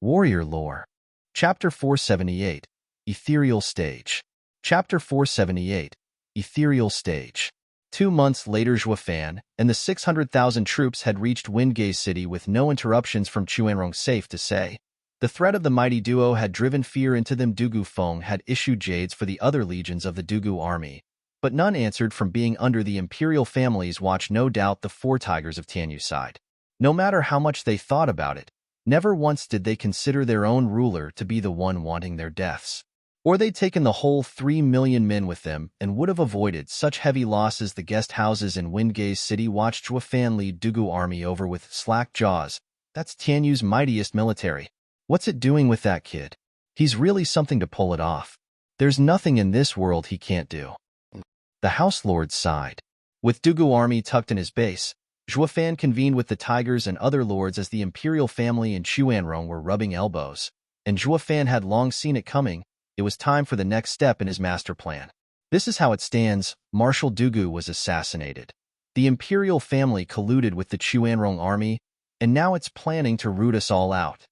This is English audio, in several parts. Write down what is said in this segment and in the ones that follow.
Warrior Lore. Chapter 478, Ethereal Stage. Chapter 478, Ethereal Stage. 2 months later, Zhuofan and the 600,000 troops had reached Windgate City with no interruptions from Quanrong. Safe to say, the threat of the mighty duo had driven fear into them. Dugu Feng had issued jades for the other legions of the Dugu army, but none answered from being under the imperial family's watch. No doubt the 4 tigers of Tianyu's side. No matter how much they thought about it, never once did they consider their own ruler to be the one wanting their deaths. Or they'd taken the whole 3 million men with them and would have avoided such heavy losses. The guest houses in Windgate City watched Zhuofan lead Dugu army over with slack jaws. That's Tianyu's mightiest military. What's it doing with that kid? He's really something to pull it off. There's nothing in this world he can't do. The House Lord sighed. With Dugu army tucked in his base, Zhuofan convened with the tigers and other lords as the imperial family and Quanrong were rubbing elbows, and Zhuofan had long seen it coming. It was time for the next step in his master plan. This is how it stands. Marshal Dugu was assassinated. The imperial family colluded with the Quanrong army, and now it's planning to root us all out.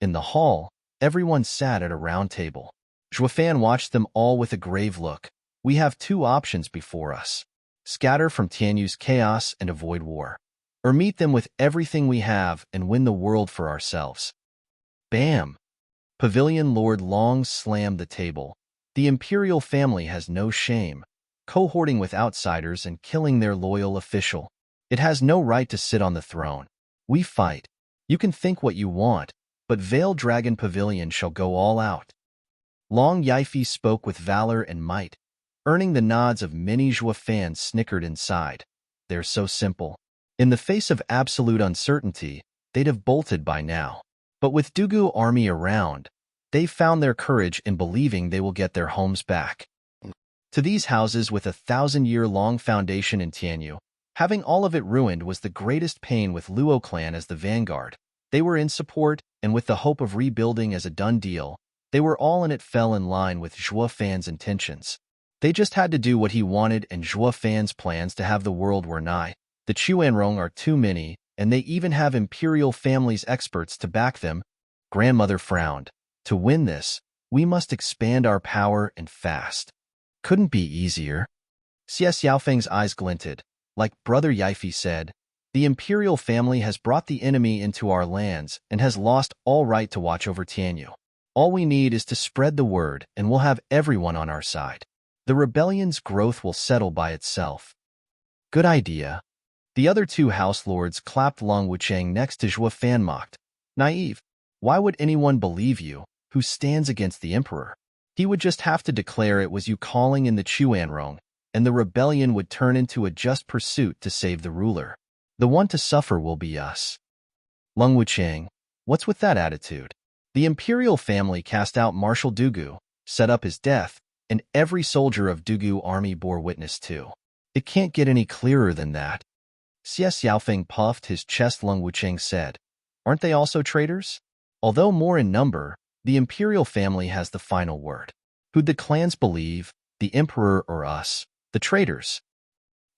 In the hall, everyone sat at a round table. Zhuofan watched them all with a grave look. We have 2 options before us. Scatter from Tianyu's chaos and avoid war, or meet them with everything we have and win the world for ourselves. Bam! Pavilion Lord Long slammed the table. The imperial family has no shame, cohorting with outsiders and killing their loyal official. It has no right to sit on the throne. We fight. You can think what you want, but Veiled Dragon Pavilion shall go all out. Long Yifi spoke with valor and might, earning the nods of many. Zhuofan snickered inside. They're so simple. In the face of absolute uncertainty, they'd have bolted by now. But with Dugu army around, they've found their courage in believing they will get their homes back. To these houses with a 1,000-year-long foundation in Tianyu, having all of it ruined was the greatest pain. With Luo clan as the vanguard, they were in support, and with the hope of rebuilding as a done deal, they were all in. It fell in line with Zhuofan's intentions. They just had to do what he wanted, and Zhuofan's plans to have the world were nigh. The Quanrong are too many, and they even have imperial family's experts to back them. Grandmother frowned. To win this, we must expand our power and fast. Couldn't be easier. Xie Xiaofeng's eyes glinted. Like Brother Yifi said, the imperial family has brought the enemy into our lands and has lost all right to watch over Tianyu. All we need is to spread the word, and we'll have everyone on our side. The rebellion's growth will settle by itself. Good idea. The other 2 house lords clapped. Long Wucheng next to Zhuofan mocked. Naive. Why would anyone believe you, who stands against the emperor? He would just have to declare it was you calling in the Quanrong, and the rebellion would turn into a just pursuit to save the ruler. The one to suffer will be us. Long Wucheng, what's with that attitude? The imperial family cast out Marshal Dugu, set up his death, and every soldier of Dugu army bore witness to. It can't get any clearer than that. Xie Xiaofeng puffed his chest. Long Wucheng said, aren't they also traitors? Although more in number, the imperial family has the final word. Who'd the clans believe, the emperor or us, the traitors?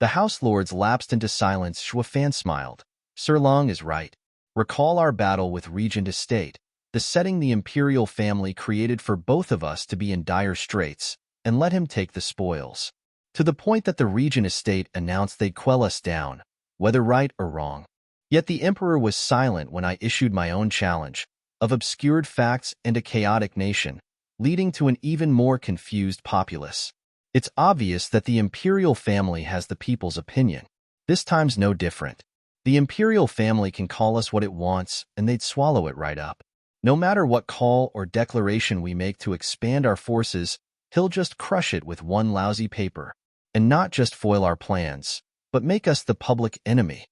The house lords lapsed into silence. Zhuofan smiled. Sir Long is right. Recall our battle with Regent Estate, the setting the imperial family created for both of us to be in dire straits, and let him take the spoils. To the point that the Regent Estate announced they'd quell us down, whether right or wrong. Yet the emperor was silent when I issued my own challenge, of obscured facts and a chaotic nation, leading to an even more confused populace. It's obvious that the imperial family has the people's opinion. This time's no different. The imperial family can call us what it wants, and they'd swallow it right up. No matter what call or declaration we make to expand our forces, he'll just crush it with one lousy paper, and not just foil our plans, but make us the public enemy.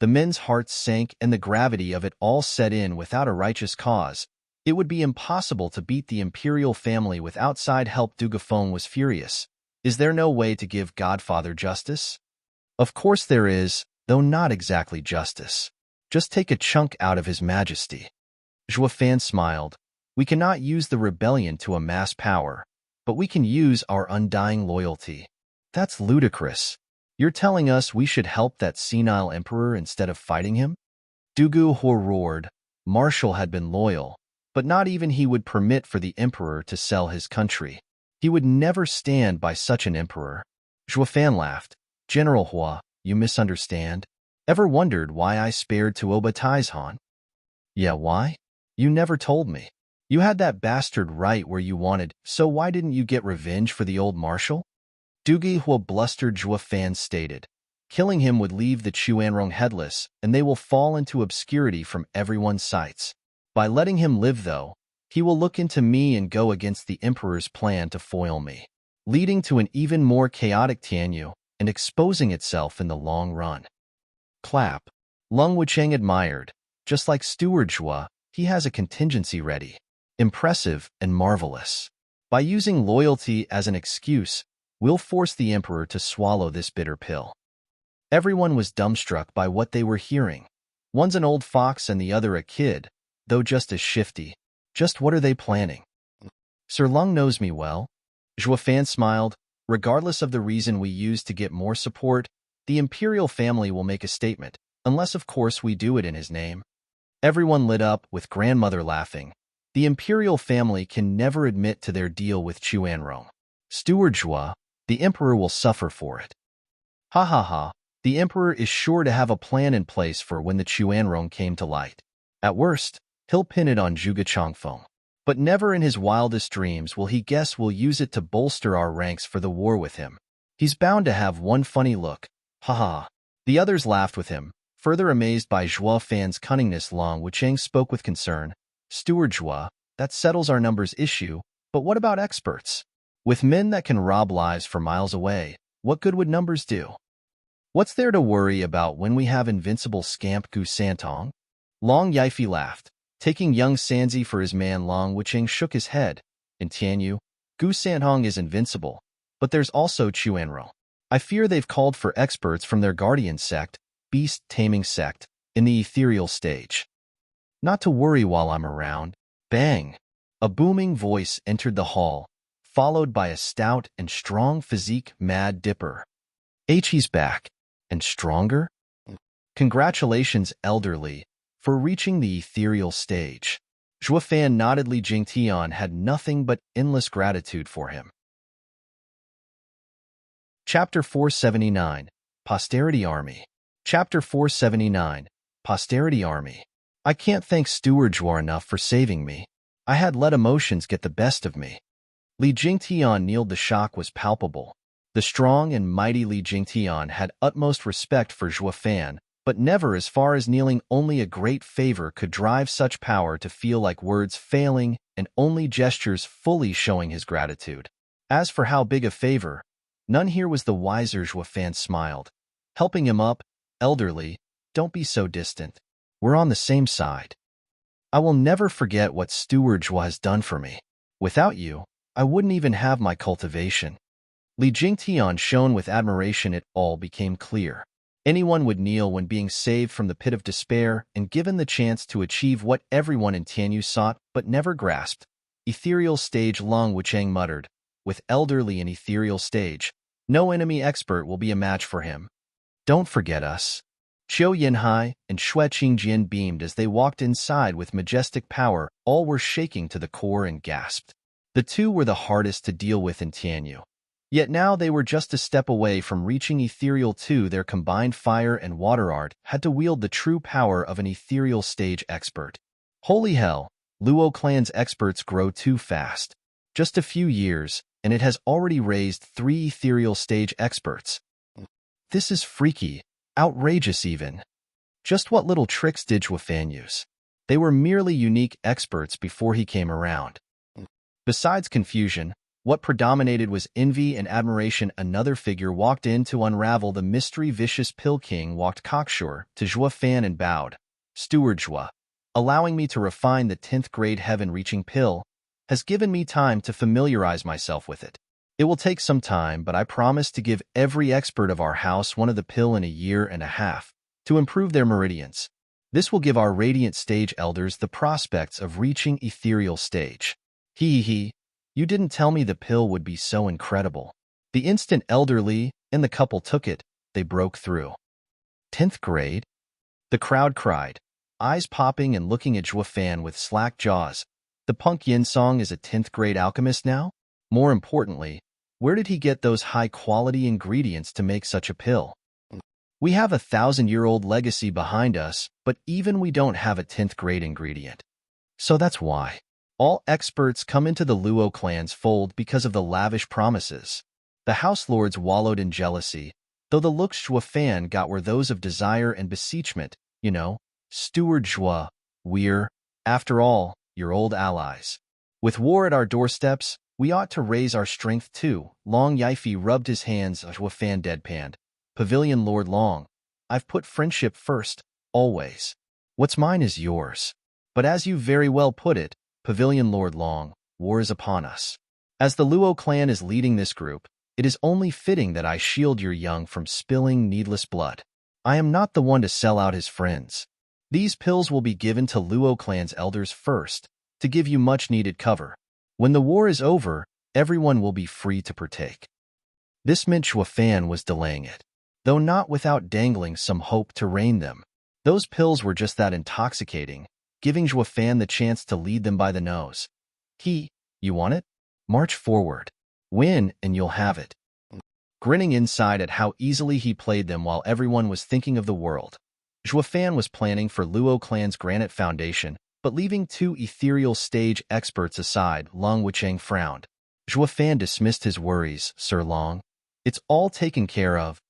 The men's hearts sank, and the gravity of it all set in. Without a righteous cause, it would be impossible to beat the imperial family with outside help. Dugu Feng was furious. Is there no way to give Godfather justice? Of course there is, though not exactly justice. Just take a chunk out of His Majesty. Zhuofan smiled. We cannot use the rebellion to amass power, but we can use our undying loyalty. That's ludicrous. You're telling us we should help that senile emperor instead of fighting him? Dugu Hor roared. Marshal had been loyal, but not even he would permit for the emperor to sell his country. He would never stand by such an emperor. Zhuofan laughed. General Hua, you misunderstand. Ever wondered why I spared Tuoba Taizhan? Yeah, why? You never told me. You had that bastard right where you wanted, so why didn't you get revenge for the old marshal? Dugi Hua blustered. Zhuofan stated. Killing him would leave the Chuanrong headless, and they will fall into obscurity from everyone's sights. By letting him live, though, he will look into me and go against the emperor's plan to foil me, leading to an even more chaotic Tianyu and exposing itself in the long run. Clap. Lung Wucheng admired. Just like Steward Zhua, he has a contingency ready. Impressive and marvelous. By using loyalty as an excuse, we'll force the emperor to swallow this bitter pill. Everyone was dumbstruck by what they were hearing. One's an old fox and the other a kid, though just as shifty. Just what are they planning? Sir Lung knows me well. Zhuofan smiled. Regardless of the reason we use to get more support, the imperial family will make a statement, unless of course we do it in his name. Everyone lit up, with grandmother laughing. The imperial family can never admit to their deal with Chuanrong. Steward Zhua, the emperor will suffer for it. Ha ha ha, the emperor is sure to have a plan in place for when the Chuanrong came to light. At worst, he'll pin it on Zhuge Changfeng. But never in his wildest dreams will he guess we'll use it to bolster our ranks for the war with him. He's bound to have one funny look. Ha ha. The others laughed with him. Further amazed by Zhuofan's cunningness, Long Wucheng spoke with concern. Steward Zhua, that settles our numbers issue, but what about experts? With men that can rob lives for miles away, what good would numbers do? What's there to worry about when we have invincible scamp Gu Santong? Long Yifi laughed. Taking young Sanzi for his man, Long Wucheng shook his head. In Tianyu, Gu Santong is invincible, but there's also Chuanrong. I fear they've called for experts from their guardian sect, beast taming sect, in the ethereal stage. Not to worry while I'm around. Bang! A booming voice entered the hall, followed by a stout and strong physique Mad Dipper. He's back. And stronger? Congratulations, elderly, for reaching the ethereal stage. Zhuofan nodded. Li Jingtian had nothing but endless gratitude for him. Chapter 479, Posterity Army. Chapter 479, Posterity Army. I can't thank Steward Zhua enough for saving me. I had let emotions get the best of me. Li Jingtian kneeled. The shock was palpable. The strong and mighty Li Jingtian had utmost respect for Zhuofan, but never as far as kneeling. Only a great favor could drive such power to feel like words failing and only gestures fully showing his gratitude. As for how big a favor, none here was the wiser. Zhuofan smiled. Helping him up, elderly, don't be so distant. We're on the same side. I will never forget what Steward Zhua has done for me. Without you, I wouldn't even have my cultivation. Li Jingtian shone with admiration. It all became clear. Anyone would kneel when being saved from the pit of despair and given the chance to achieve what everyone in Tianyu sought but never grasped. Ethereal stage. Long Wucheng muttered. With elderly in ethereal stage, no enemy expert will be a match for him. Don't forget us. Qiu Yinhai and Xue Qingjian beamed as they walked inside with majestic power. All were shaking to the core and gasped. The two were the hardest to deal with in Tianyu. Yet now they were just a step away from reaching Ethereal 2. Their combined fire and water art had to wield the true power of an ethereal stage expert. Holy hell, Luo clan's experts grow too fast. Just a few years, and it has already raised 3 ethereal stage experts. This is freaky, outrageous even. Just what little tricks did Zhuofan use? They were merely unique experts before he came around. Besides confusion, what predominated was envy and admiration. Another figure walked in to unravel the mystery. Vicious Pill King walked cocksure to Zhuofan and bowed. Steward Zhua, allowing me to refine the 10th grade heaven-reaching pill, has given me time to familiarize myself with it. It will take some time, but I promise to give every expert of our house one of the pill in a year and a half to improve their meridians. This will give our radiant stage elders the prospects of reaching ethereal stage. Hee. You didn't tell me the pill would be so incredible. The instant elderly and the couple took it, they broke through. 10th grade? The crowd cried, eyes popping and looking at Zhuofan with slack jaws. The punk yin song is a 10th grade alchemist now? More importantly, where did he get those high-quality ingredients to make such a pill? We have a 1,000-year-old legacy behind us, but even we don't have a 10th grade ingredient. So that's why all experts come into the Luo clan's fold because of the lavish promises. The house lords wallowed in jealousy, though the looks Zhuo Fan got were those of desire and beseechment. Steward Zhuo, we're, after all, your old allies. With war at our doorsteps, we ought to raise our strength too. Long Yifi rubbed his hands. Zhuo Fan deadpanned. Pavilion Lord Long, I've put friendship first, always. What's mine is yours. But as you very well put it, Pavilion Lord Long, war is upon us. As the Luo clan is leading this group, it is only fitting that I shield your young from spilling needless blood. I am not the one to sell out his friends. These pills will be given to Luo clan's elders first, to give you much-needed cover. When the war is over, everyone will be free to partake. This meant Zhuo Fan was delaying it, though not without dangling some hope to rein them. Those pills were just that intoxicating, giving Zhuo Fan the chance to lead them by the nose. You want it? March forward. Win, and you'll have it. Grinning inside at how easily he played them while everyone was thinking of the world, Zhuo Fan was planning for Luo clan's granite foundation, but leaving two ethereal stage experts aside. Long Wucheng frowned. Zhuo Fan dismissed his worries. Sir Long, it's all taken care of.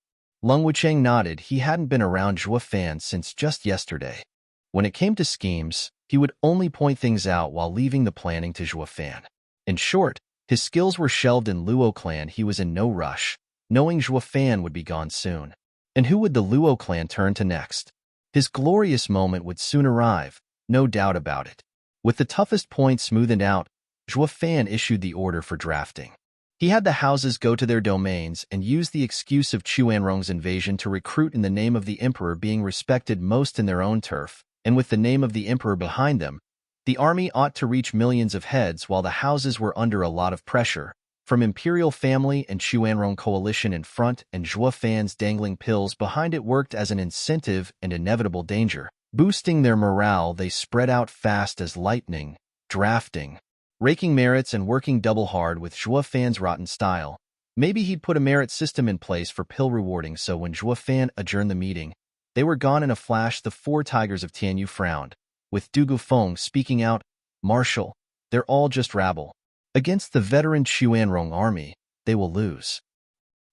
Long Wucheng nodded. He hadn't been around Zhuo Fan since just yesterday. When it came to schemes, he would only point things out while leaving the planning to Zhuo Fan. In short, his skills were shelved in Luo clan. He was in no rush, knowing Zhuo Fan would be gone soon. And who would the Luo clan turn to next? His glorious moment would soon arrive, no doubt about it. With the toughest points smoothed out, Zhuo Fan issued the order for drafting. He had the houses go to their domains and use the excuse of Chuanrong's invasion to recruit in the name of the emperor being respected most in their own turf, and with the name of the emperor behind them, the army ought to reach millions of heads while the houses were under a lot of pressure, from Imperial family and Chuanrong coalition in front and Zhuo Fan's dangling pills behind it worked as an incentive and inevitable danger. Boosting their morale, they spread out fast as lightning, drafting, raking merits and working double hard with Zhuo Fan's rotten style. Maybe he'd put a merit system in place for pill rewarding so when Zhuo Fan adjourned the meeting, they were gone in a flash. The four tigers of Tianyu frowned, with Du Gufeng speaking out, Marshal, they're all just rabble. Against the veteran Chuanrong army, they will lose.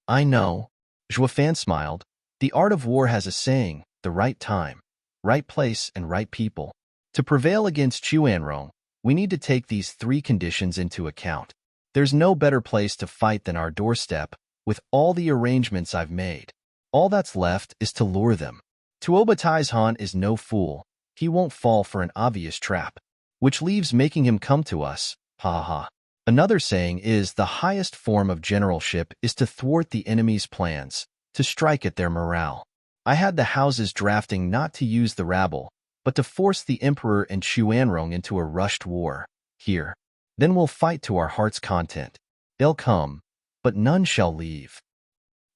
I know. Zhuo Fan smiled. The art of war has a saying, the right time, right place, and right people. To prevail against Chuanrong, we need to take these three conditions into account. There's no better place to fight than our doorstep, with all the arrangements I've made. All that's left is to lure them. Tuoba Taizhan is no fool. He won't fall for an obvious trap, which leaves making him come to us, ha ha. Another saying is the highest form of generalship is to thwart the enemy's plans, to strike at their morale. I had the houses drafting not to use the rabble, but to force the emperor and Chuanrong into a rushed war. Here. Then we'll fight to our heart's content. They'll come, but none shall leave.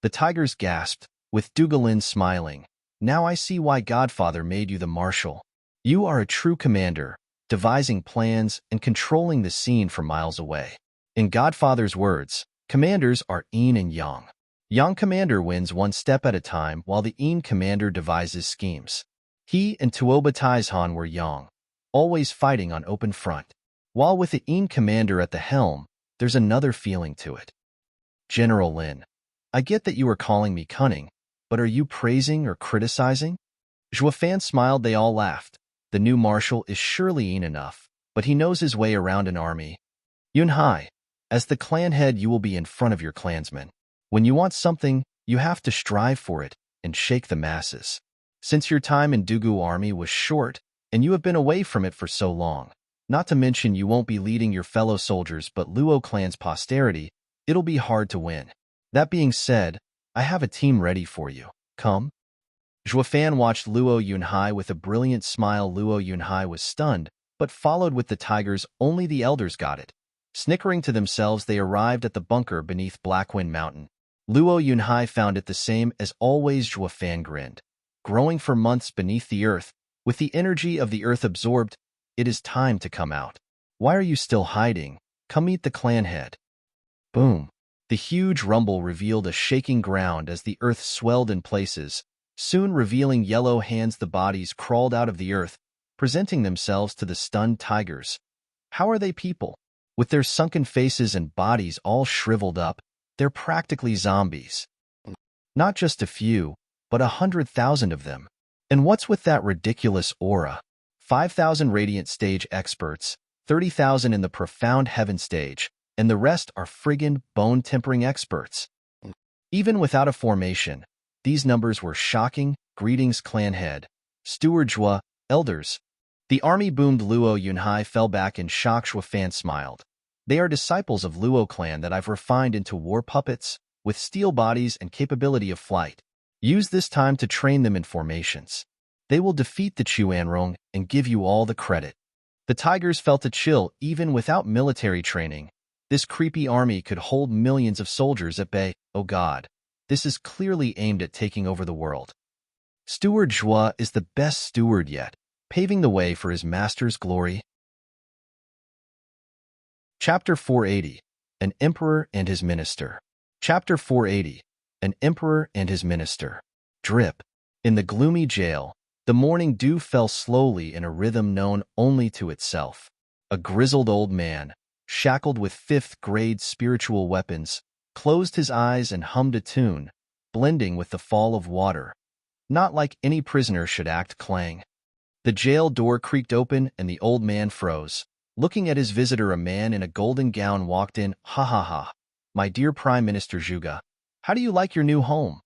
The tigers gasped, with Qilin smiling. Now I see why Godfather made you the marshal. You are a true commander, devising plans and controlling the scene from miles away. In Godfather's words, commanders are yin and yang. Yang commander wins one step at a time while the yin commander devises schemes. He and Tuoba Taizhan were yang, always fighting on open front. While with the yin commander at the helm, there's another feeling to it. General Lin, I get that you are calling me cunning, but are you praising or criticizing? Zhuo Fan smiled. They all laughed. The new marshal is surely yin enough, but he knows his way around an army. Yunhai, as the clan head you will be in front of your clansmen. When you want something, you have to strive for it and shake the masses. Since your time in Dugu army was short, and you have been away from it for so long, not to mention you won't be leading your fellow soldiers but Luo clan's posterity, it'll be hard to win. That being said, I have a team ready for you. Come. Zhuo Fan watched Luo Yunhai with a brilliant smile. Luo Yunhai was stunned, but followed with the tigers. Only the elders got it. Snickering to themselves, they arrived at the bunker beneath Blackwind Mountain. Luo Yunhai found it the same as always. Zhuo Fan grinned. Growing for months beneath the earth, with the energy of the earth absorbed, it is time to come out. Why are you still hiding? Come meet the clan head. Boom. The huge rumble revealed a shaking ground as the earth swelled in places, soon revealing yellow hands. The bodies crawled out of the earth, presenting themselves to the stunned tigers. How are they people? With their sunken faces and bodies all shriveled up, they're practically zombies. Not just a few, but 100,000 of them. And what's with that ridiculous aura? 5,000 radiant stage experts, 30,000 in the profound heaven stage, and the rest are friggin' bone-tempering experts. Even without a formation, these numbers were shocking. Greetings, clan head. Steward Zhua, elders. The army boomed. Luo Yunhai fell back in shock. Zhua Fan smiled. They are disciples of Luo clan that I've refined into war puppets, with steel bodies and capability of flight. Use this time to train them in formations. They will defeat the Chuanrong and give you all the credit. The tigers felt a chill. Even without military training, this creepy army could hold millions of soldiers at bay. Oh God, this is clearly aimed at taking over the world. Steward Zhua is the best steward yet, paving the way for his master's glory. Chapter 480. An Emperor and His Minister. Chapter 480. An Emperor and His Minister. Drip. In the gloomy jail, the morning dew fell slowly in a rhythm known only to itself. A grizzled old man, shackled with fifth-grade spiritual weapons, closed his eyes and hummed a tune, blending with the fall of water. Not like any prisoner should act. Clang. The jail door creaked open and the old man froze. Looking at his visitor, a man in a golden gown walked in. Ha ha ha. My dear Prime Minister Zhuge, how do you like your new home?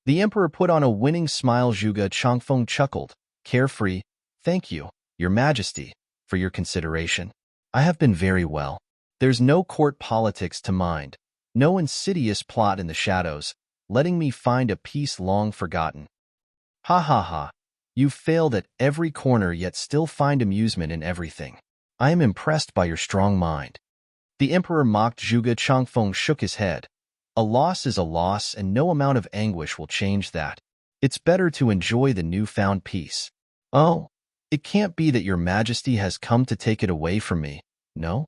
The emperor put on a winning smile. Zhuge Changfeng chuckled, carefree. Thank you, Your Majesty, for your consideration. I have been very well. There's no court politics to mind, no insidious plot in the shadows, letting me find a peace long forgotten. Ha ha ha. You've failed at every corner yet still find amusement in everything. I am impressed by your strong mind. The emperor mocked. Zhuge Changfeng shook his head. A loss is a loss and no amount of anguish will change that. It's better to enjoy the newfound peace. Oh, it can't be that Your Majesty has come to take it away from me, no?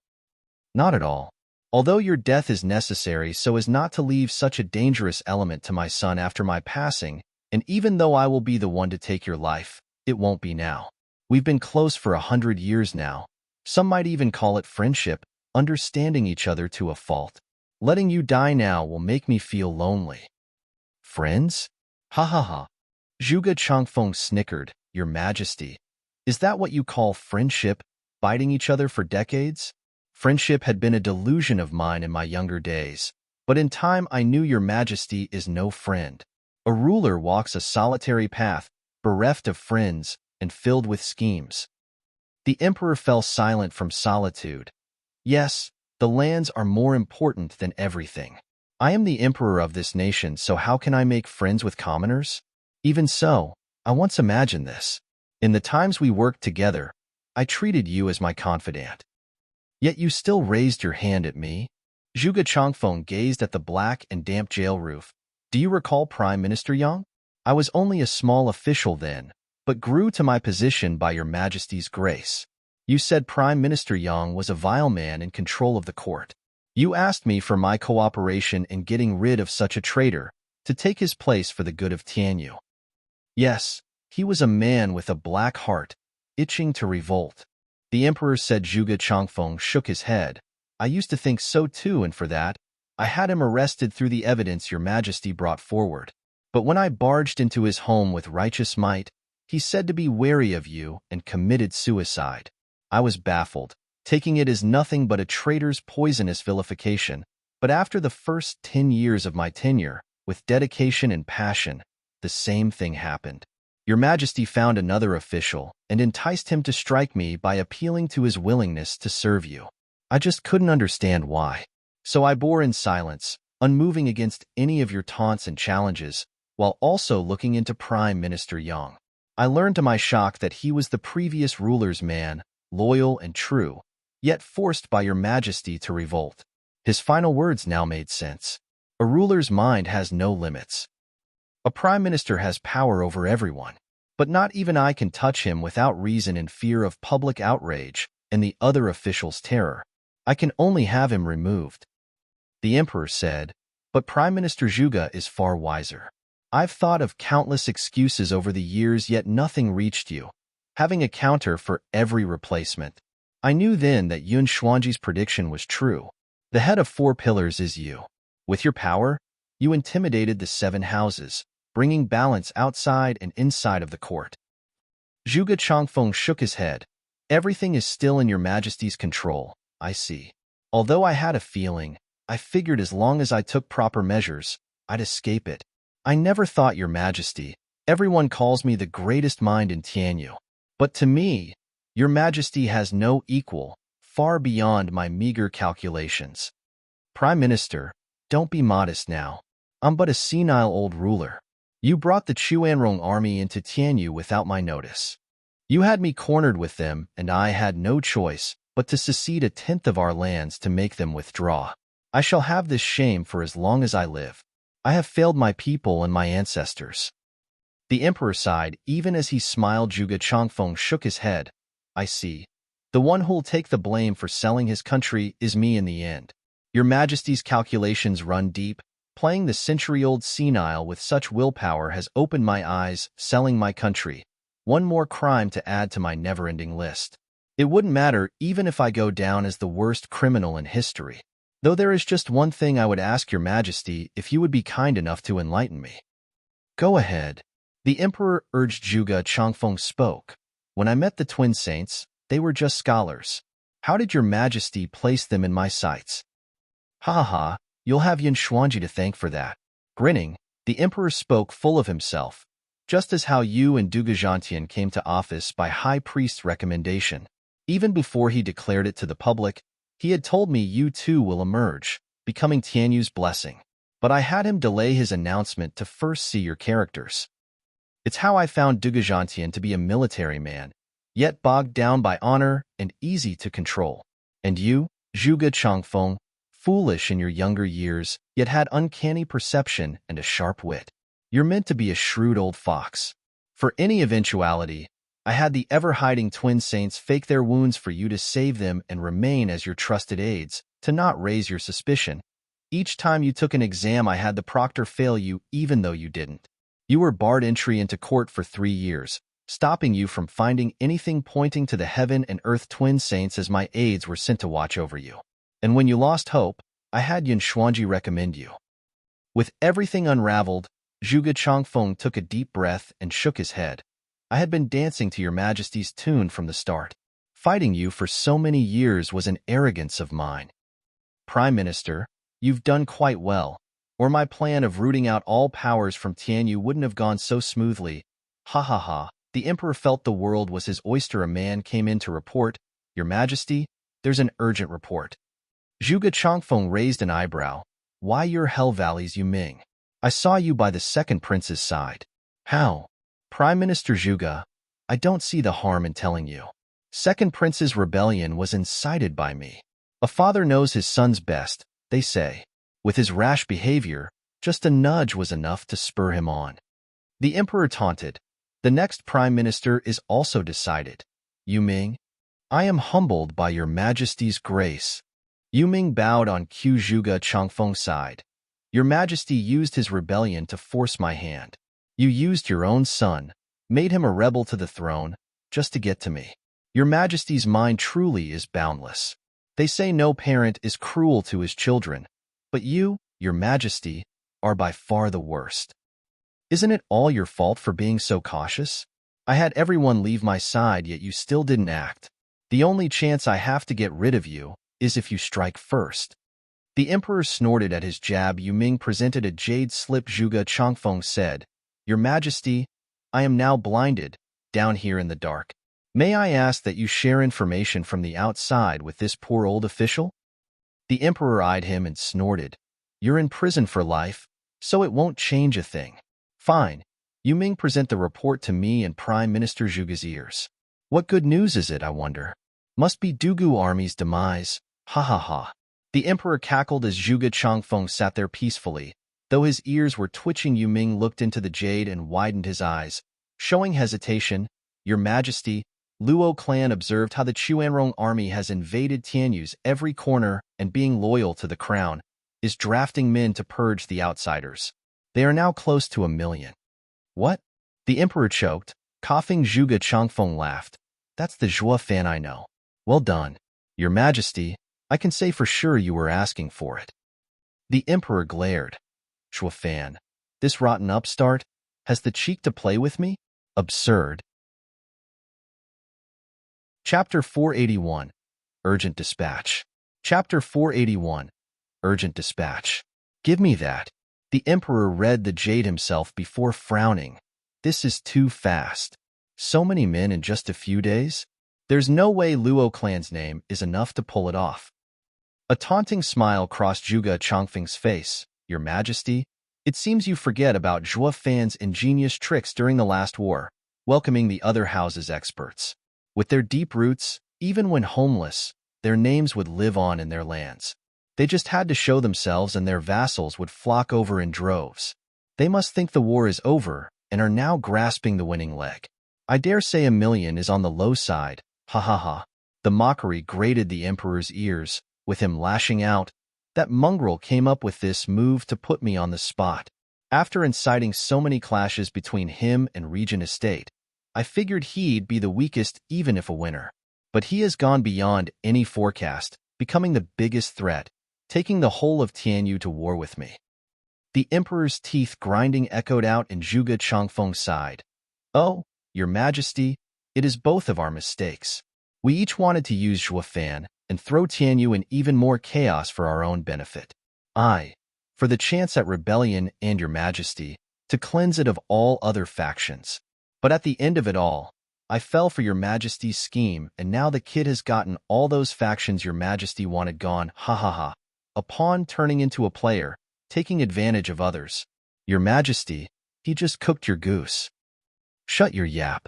Not at all. Although your death is necessary so as not to leave such a dangerous element to my son after my passing, and even though I will be the one to take your life, it won't be now. We've been close for 100 years now. Some might even call it friendship, understanding each other to a fault. Letting you die now will make me feel lonely. Friends? Ha ha ha. Zhuge Changfeng snickered. Your Majesty, is that what you call friendship, biting each other for decades? Friendship had been a delusion of mine in my younger days, but in time I knew Your Majesty is no friend. A ruler walks a solitary path, bereft of friends and filled with schemes. The emperor fell silent from solitude. Yes, the lands are more important than everything. I am the emperor of this nation, so how can I make friends with commoners? Even so, I once imagined this. In the times we worked together, I treated you as my confidant. Yet you still raised your hand at me? Zhuge Changfeng gazed at the black and damp jail roof. Do you recall Prime Minister Yang? I was only a small official then, but grew to my position by Your Majesty's grace. You said Prime Minister Yang was a vile man in control of the court. You asked me for my cooperation in getting rid of such a traitor, to take his place for the good of Tianyu. Yes, he was a man with a black heart, itching to revolt. The emperor said. Zhuge Changfeng shook his head. I used to think so too, and for that, I had him arrested through the evidence Your Majesty brought forward. But when I barged into his home with righteous might, he said to be wary of you and committed suicide. I was baffled, taking it as nothing but a traitor's poisonous vilification. But after the first 10 years of my tenure, with dedication and passion, the same thing happened. Your Majesty found another official and enticed him to strike me by appealing to his willingness to serve you. I just couldn't understand why. So I bore in silence, unmoving against any of your taunts and challenges, while also looking into Prime Minister Yang. I learned to my shock that he was the previous ruler's man, loyal and true, yet forced by Your Majesty to revolt. His final words now made sense. A ruler's mind has no limits. A prime minister has power over everyone, but not even I can touch him without reason in fear of public outrage, and the other officials' terror. I can only have him removed. The emperor said, but Prime Minister Zhuge is far wiser. I've thought of countless excuses over the years, yet nothing reached you, having a counter for every replacement. I knew then that Yun Xuanji's prediction was true. The head of 4 pillars is you. With your power, you intimidated the 7 houses, bringing balance outside and inside of the court. Zhuge Changfeng shook his head. Everything is still in your majesty's control, I see. Although I had a feeling, I figured as long as I took proper measures, I'd escape it. I never thought, your majesty, everyone calls me the greatest mind in Tianyu. But to me, your majesty has no equal, far beyond my meager calculations. Prime Minister, don't be modest now. I'm but a senile old ruler. You brought the Chuanrong army into Tianyu without my notice. You had me cornered with them, and I had no choice but to secede 1/10 of our lands to make them withdraw. I shall have this shame for as long as I live. I have failed my people and my ancestors. The emperor sighed. Even as he smiled, Zhuge Changfeng shook his head. I see. The one who'll take the blame for selling his country is me in the end. Your majesty's calculations run deep. Playing the century-old senile with such willpower has opened my eyes. Selling my country. One more crime to add to my never-ending list. It wouldn't matter even if I go down as the worst criminal in history. Though there is just one thing I would ask your majesty, if you would be kind enough to enlighten me. Go ahead. The emperor urged. Zhuge Changfeng spoke. When I met the twin saints, they were just scholars. How did your majesty place them in my sights? Ha ha ha, you'll have Yun Xuanji to thank for that. Grinning, the emperor spoke full of himself. Just as how you and Duge Zhantian came to office by high priest's recommendation. Even before he declared it to the public, he had told me you too will emerge, becoming Tianyu's blessing. But I had him delay his announcement to first see your characters. It's how I found Duge Zhantian to be a military man, yet bogged down by honor and easy to control. And you, Zhuge Changfeng, foolish in your younger years, yet had uncanny perception and a sharp wit. You're meant to be a shrewd old fox. For any eventuality, I had the ever-hiding twin saints fake their wounds for you to save them and remain as your trusted aides, to not raise your suspicion. Each time you took an exam, I had the proctor fail you even though you didn't. You were barred entry into court for 3 years, stopping you from finding anything pointing to the heaven and earth twin saints as my aides were sent to watch over you. And when you lost hope, I had Yun Xuanji recommend you. With everything unraveled, Zhuge Changfeng took a deep breath and shook his head. I had been dancing to your majesty's tune from the start. Fighting you for so many years was an arrogance of mine. Prime Minister, you've done quite well, or my plan of rooting out all powers from Tianyu wouldn't have gone so smoothly. Ha ha ha, the emperor felt the world was his oyster. A man came in to report, Your Majesty, there's an urgent report. Zhuge Changfeng raised an eyebrow. Why your hell valleys, Yu Ming? I saw you by the second prince's side. How? Prime Minister Zhuge, I don't see the harm in telling you. Second prince's rebellion was incited by me. A father knows his son's best, they say. With his rash behavior, just a nudge was enough to spur him on. The emperor taunted. The next prime minister is also decided. Yu Ming, I am humbled by your majesty's grace. Yu Ming bowed on Zhuge Changfeng's side. Your majesty used his rebellion to force my hand. You used your own son, made him a rebel to the throne, just to get to me. Your majesty's mind truly is boundless. They say no parent is cruel to his children, but you, your majesty, are by far the worst. Isn't it all your fault for being so cautious? I had everyone leave my side, yet you still didn't act. The only chance I have to get rid of you is if you strike first. The emperor snorted at his jab. Yu Ming presented a jade slip. Zhuge Changfeng said, Your Majesty, I am now blinded, down here in the dark. May I ask that you share information from the outside with this poor old official? The emperor eyed him and snorted. You're in prison for life, so it won't change a thing. Fine. Yu Ming, present the report to me and Prime Minister Zhuge's ears. What good news is it, I wonder? Must be Dugu army's demise. Ha ha ha. The emperor cackled as Zhuge Changfeng sat there peacefully. Though his ears were twitching, Yu Ming looked into the jade and widened his eyes, showing hesitation. Your Majesty, Luo clan observed how the Chuanrong army has invaded Tianyu's every corner and, being loyal to the crown, is drafting men to purge the outsiders. They are now close to 1 million. What? The emperor choked. Coughing, Zhuge Changfeng laughed. That's the Zhua fan I know. Well done, Your Majesty. I can say for sure you were asking for it. The emperor glared. Zhua fan, this rotten upstart, has the cheek to play with me? Absurd. Chapter 481. Urgent Dispatch. Chapter 481. Urgent Dispatch. Give me that. The emperor read the jade himself before frowning. This is too fast. So many men in just a few days? There's no way Luo clan's name is enough to pull it off. A taunting smile crossed Zhuge Changfeng's face. Your Majesty, it seems you forget about Zhua fan's ingenious tricks during the last war, welcoming the other house's experts. With their deep roots, even when homeless, their names would live on in their lands. They just had to show themselves and their vassals would flock over in droves. They must think the war is over and are now grasping the winning leg. I dare say 1 million is on the low side. Ha ha ha. The mockery grated the emperor's ears, with him lashing out. That mongrel came up with this move to put me on the spot. After inciting so many clashes between him and Regent Estate, I figured he'd be the weakest even if a winner. But he has gone beyond any forecast, becoming the biggest threat, taking the whole of Tianyu to war with me. The emperor's teeth grinding echoed out in Zhuge Changfeng's side. Oh, Your Majesty, it is both of our mistakes. We each wanted to use Zhua fan and throw Tianyu in even more chaos for our own benefit. For the chance at rebellion and Your Majesty, to cleanse it of all other factions. But at the end of it all, I fell for Your Majesty's scheme, and now the kid has gotten all those factions Your Majesty wanted gone. Ha ha ha. A pawn turning into a player, taking advantage of others. Your Majesty, he just cooked your goose. Shut your yap.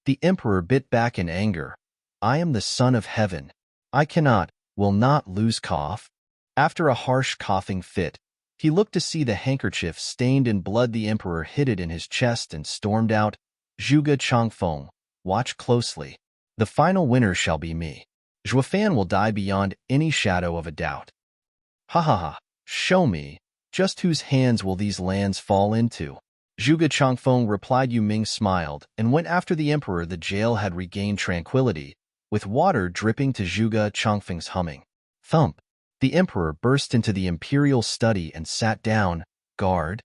The emperor bit back in anger. I am the son of heaven. I will not lose cough. After a harsh coughing fit, he looked to see the handkerchief stained in blood. The emperor hid it in his chest and stormed out. Zhuge Changfeng, watch closely. The final winner shall be me. Zhua fan will die beyond any shadow of a doubt. Ha ha ha. Show me. Just whose hands will these lands fall into? Zhuge Changfeng replied. Yu Ming smiled and went after the emperor. The jail had regained tranquility, with water dripping to Zhuge Changfeng's humming. Thump. The emperor burst into the imperial study and sat down. Guard.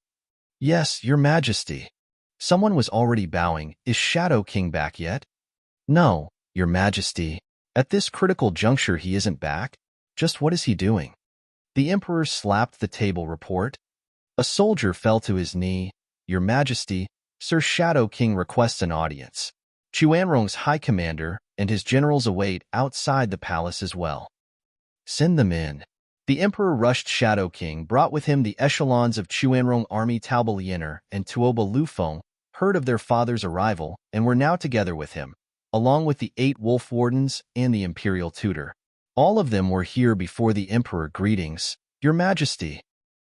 Yes, Your Majesty. Someone was already bowing. Is Shadow King back yet? No, Your Majesty. At this critical juncture he isn't back. Just what is he doing? The emperor slapped the table. Report. A soldier fell to his knee. Your Majesty, Sir Shadow King requests an audience. Chuanrong's high commander and his generals await outside the palace as well. Send them in. The emperor rushed. Shadow King brought with him the echelons of Chuanrong army. Taoba and Tuoba Lufeng heard of their father's arrival and were now together with him, along with the 8 wolf wardens and the imperial tutor. All of them were here before the emperor. Greetings, Your Majesty.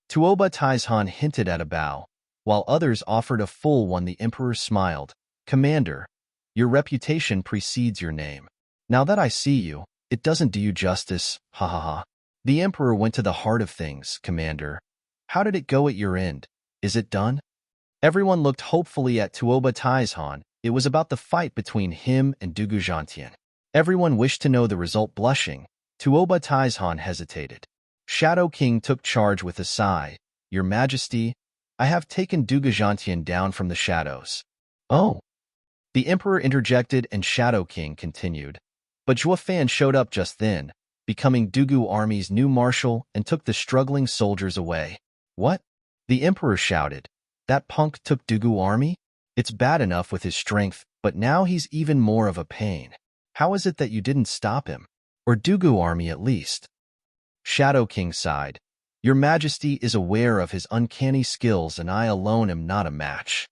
Tuoba Taizhan hinted at a bow, while others offered a full one. The emperor smiled. Commander, your reputation precedes your name. Now that I see you, it doesn't do you justice. Ha ha ha. The emperor went to the heart of things. Commander, how did it go at your end? Is it done? Everyone looked hopefully at Tuoba Taizhan. It was about the fight between him and Dugu Zhantian. Everyone wished to know the result. Blushing, Tuoba Taizhan hesitated. Shadow King took charge with a sigh. Your Majesty, I have taken Dugu Zhantian down from the shadows. Oh. The emperor interjected and Shadow King continued. But Zhua fan showed up just then, becoming Dugu army's new marshal, and took the struggling soldiers away. What? The emperor shouted. That punk took Dugu army? It's bad enough with his strength, but now he's even more of a pain. How is it that you didn't stop him? Or Dugu army at least? Shadow King sighed. Your Majesty is aware of his uncanny skills and I alone am not a match.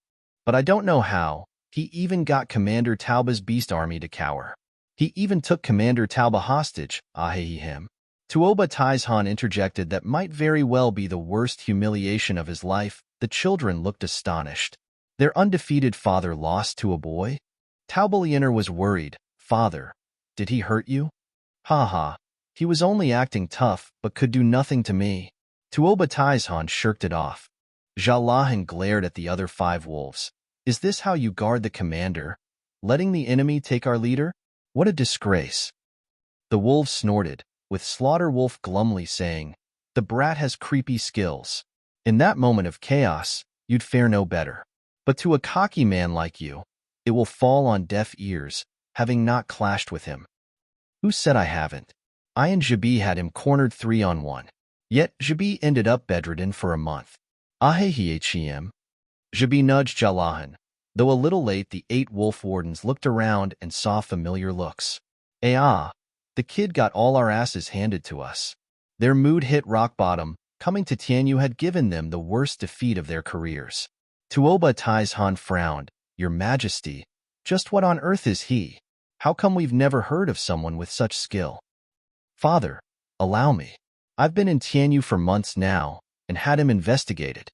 But I don't know how. He even got Commander Tauba's beast army to cower. He even took Commander Tauba hostage. Him. Tuoba Taizhan interjected. That might very well be the worst humiliation of his life. The children looked astonished. Their undefeated father lost to a boy? Tauba was worried. father. Did he hurt you? Ha ha. He was only acting tough, but could do nothing to me. Tuoba Taizhan shirked it off. Jalahan glared at the other 5 wolves. Is this how you guard the commander? Letting the enemy take our leader? What a disgrace. The wolves snorted, with Slaughter Wolf glumly saying, the brat has creepy skills. In that moment of chaos, you'd fare no better. But to a cocky man like you, it will fall on deaf ears, having not clashed with him. Who said I haven't? I and Jabi had him cornered 3-on-1. Yet Jabi ended up bedridden for a month. Ahehiem. Jabi nudged Jalahan. Though a little late, the 8 wolf wardens looked around and saw familiar looks. The kid got all our asses handed to us. Their mood hit rock bottom. Coming to Tianyu had given them the worst defeat of their careers. Tuoba Taizhan frowned. Your Majesty, just what on earth is he? How come we've never heard of someone with such skill? Father, allow me. I've been in Tianyu for months now, and had him investigated.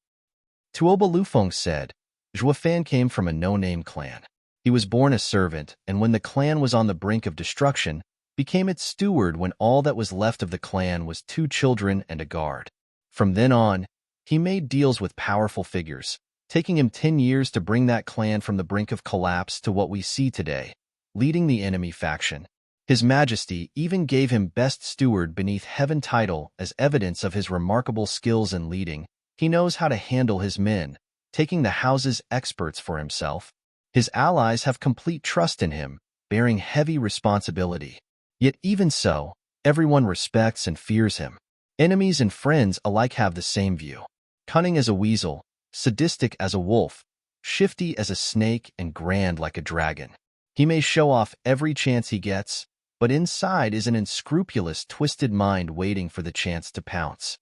Tuoba Lufeng said, Zhuofan came from a no-name clan. He was born a servant, and when the clan was on the brink of destruction, became its steward when all that was left of the clan was 2 children and a guard. From then on, he made deals with powerful figures, taking him 10 years to bring that clan from the brink of collapse to what we see today, leading the enemy faction. His Majesty even gave him Best Steward beneath Heaven title as evidence of his remarkable skills in leading. He knows how to handle his men, taking the house's experts for himself. His allies have complete trust in him, bearing heavy responsibility. Yet even so, everyone respects and fears him. Enemies and friends alike have the same view. Cunning as a weasel, sadistic as a wolf, shifty as a snake, and grand like a dragon. He may show off every chance he gets, but inside is an unscrupulous, twisted mind waiting for the chance to pounce.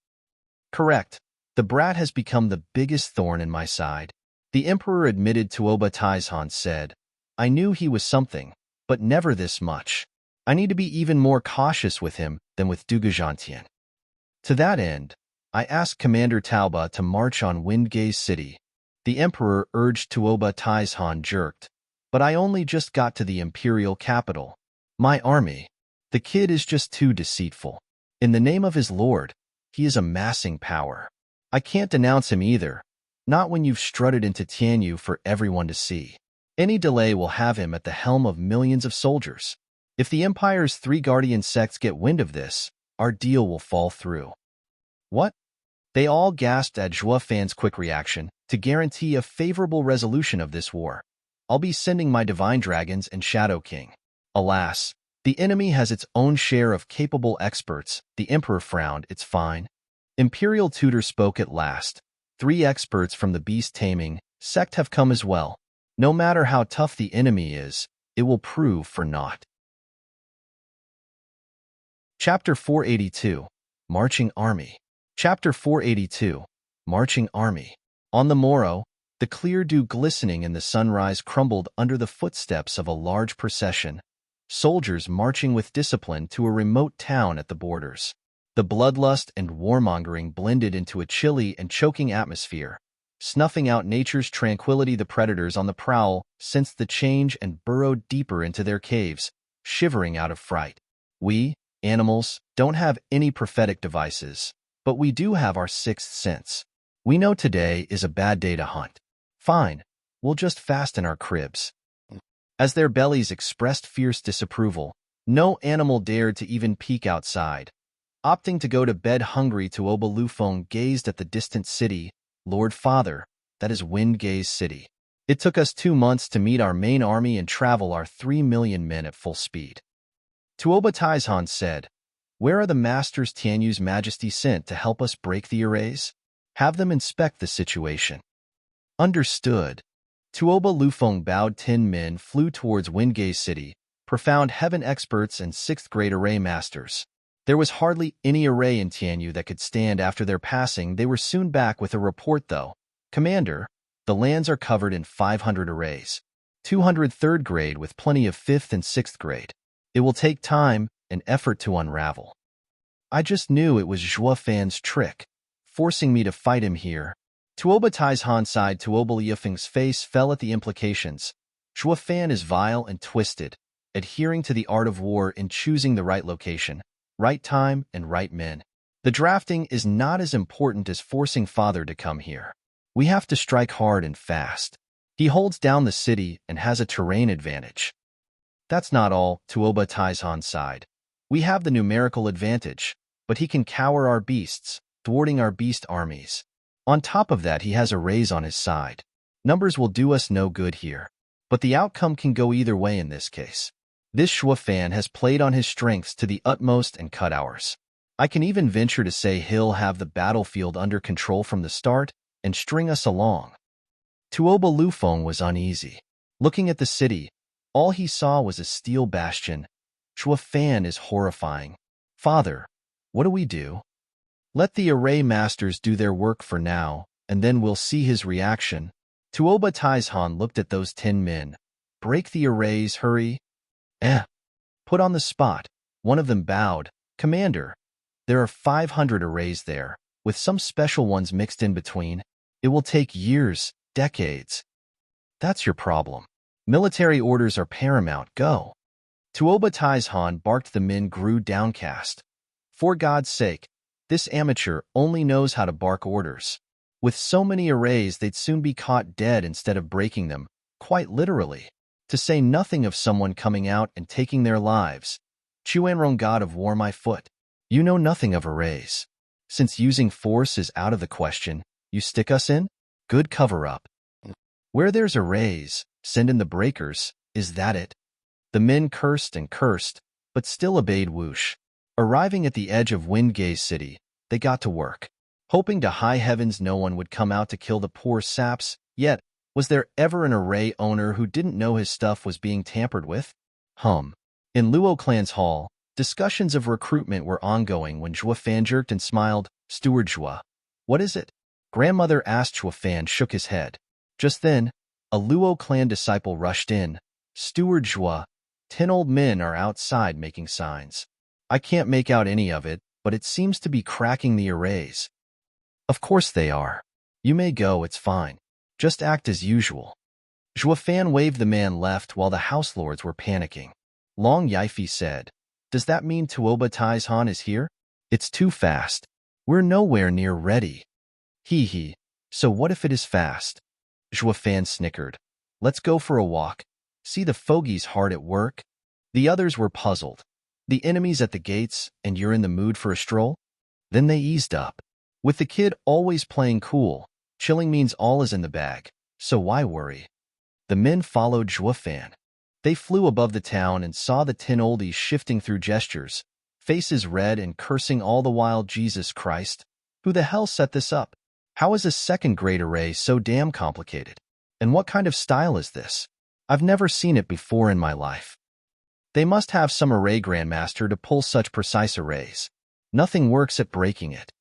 Correct. The brat has become the biggest thorn in my side. The emperor admitted. Tuoba Taizhan said, I knew he was something, but never this much. I need to be even more cautious with him than with Dugujantian. To that end, I asked Commander Tauba to march on Windgaze City. The emperor urged. Tuoba Taizhan jerked, but I only just got to the imperial capital. My army. The kid is just too deceitful. In the name of his lord, he is amassing power. I can't denounce him either, not when you've strutted into Tianyu for everyone to see. Any delay will have him at the helm of millions of soldiers. If the Empire's 3 guardian sects get wind of this, our deal will fall through. What? They all gasped at Zhuofan's quick reaction. To guarantee a favorable resolution of this war, I'll be sending my Divine Dragons and Shadow King. Alas, the enemy has its own share of capable experts. The Emperor frowned. It's fine. Imperial Tutor spoke at last. 3 experts from the beast taming sect have come as well. No matter how tough the enemy is, it will prove for naught. Chapter 482, Marching Army. Chapter 482, Marching Army. On the morrow, the clear dew glistening in the sunrise crumbled under the footsteps of a large procession, soldiers marching with discipline to a remote town at the borders. The bloodlust and warmongering blended into a chilly and choking atmosphere, snuffing out nature's tranquility. The predators on the prowl sensed the change and burrowed deeper into their caves, shivering out of fright. We, animals, don't have any prophetic devices, but we do have our 6th sense. We know today is a bad day to hunt. Fine, we'll just fast in our cribs. As their bellies expressed fierce disapproval, no animal dared to even peek outside. Opting to go to bed hungry, Tuoba Lufeng gazed at the distant city. Lord Father, that is Windgaze City. It took us 2 months to meet our main army and travel our 3 million men at full speed. Tuoba Taizhan said, Where are the masters Tianyu's Majesty sent to help us break the arrays? Have them inspect the situation. Understood. Tuoba Lufeng bowed. 10 men flew towards Windgaze City, profound heaven experts and 6th grade array masters. There was hardly any array in Tianyu that could stand after their passing. They were soon back with a report though. Commander, the lands are covered in 500 arrays. 200 3rd grade with plenty of 5th and 6th grade. It will take time and effort to unravel. I just knew it was Zhuofan's trick, forcing me to fight him here. Tuoba Taizhan sighed. Tuoba Liufeng's face fell at the implications. Zhuofan is vile and twisted, adhering to the art of war in choosing the right location, right time, and right men. The drafting is not as important as forcing father to come here. We have to strike hard and fast. He holds down the city and has a terrain advantage. That's not all, Tuoba Taizhan sighed. We have the numerical advantage, but he can cower our beasts, thwarting our beast armies. On top of that, he has arrays on his side. Numbers will do us no good here. But the outcome can go either way in this case. This Shuafan has played on his strengths to the utmost and cut ours. I can even venture to say he'll have the battlefield under control from the start and string us along. Tuoba Lufeng was uneasy. Looking at the city, all he saw was a steel bastion. Shuafan is horrifying. Father, what do we do? Let the array masters do their work for now, and then we'll see his reaction. Tuoba Taizhan looked at those 10 men. Break the arrays, hurry. Put on the spot. One of them bowed. Commander, there are 500 arrays there, with some special ones mixed in between. It will take years, decades. That's your problem. Military orders are paramount. Go. Tuoba Taizhan barked. The men grew downcast. For God's sake, this amateur only knows how to bark orders. With so many arrays, they'd soon be caught dead instead of breaking them, quite literally. To say nothing of someone coming out and taking their lives. Chuanrong, God of War, my foot. You know nothing of arrays. Since using force is out of the question, you stick us in? Good cover-up. Where there's arrays, send in the breakers, is that it? The men cursed and cursed, but still obeyed whoosh. Arriving at the edge of Windgaze City, they got to work. Hoping to high heavens no one would come out to kill the poor saps, yet, was there ever an array owner who didn't know his stuff was being tampered with? In Luo Clan's hall, discussions of recruitment were ongoing when Zhuafan jerked and smiled. Steward Zhua. What is it? Grandmother asked. Zhuafan shook his head. Just then, a Luo Clan disciple rushed in. Steward Zhua, 10 old men are outside making signs. I can't make out any of it, but it seems to be cracking the arrays. Of course they are. You may go, it's fine. Just act as usual. Zhuafan waved. The man left while the house lords were panicking. Long Yifi said, Does that mean Tuoba Taizhan is here? It's too fast. We're nowhere near ready. Hee. So what if it is fast? Zhuafan snickered. Let's go for a walk. See the fogies hard at work? The others were puzzled. The enemy's at the gates, and you're in the mood for a stroll? Then they eased up. With the kid always playing cool, chilling means all is in the bag, so why worry? The men followed Zhuafan. They flew above the town and saw the 10 oldies shifting through gestures, faces red and cursing all the while. Jesus Christ, who the hell set this up? How is a second-grade array so damn complicated? And what kind of style is this? I've never seen it before in my life. They must have some array grandmaster to pull such precise arrays. Nothing works at breaking it.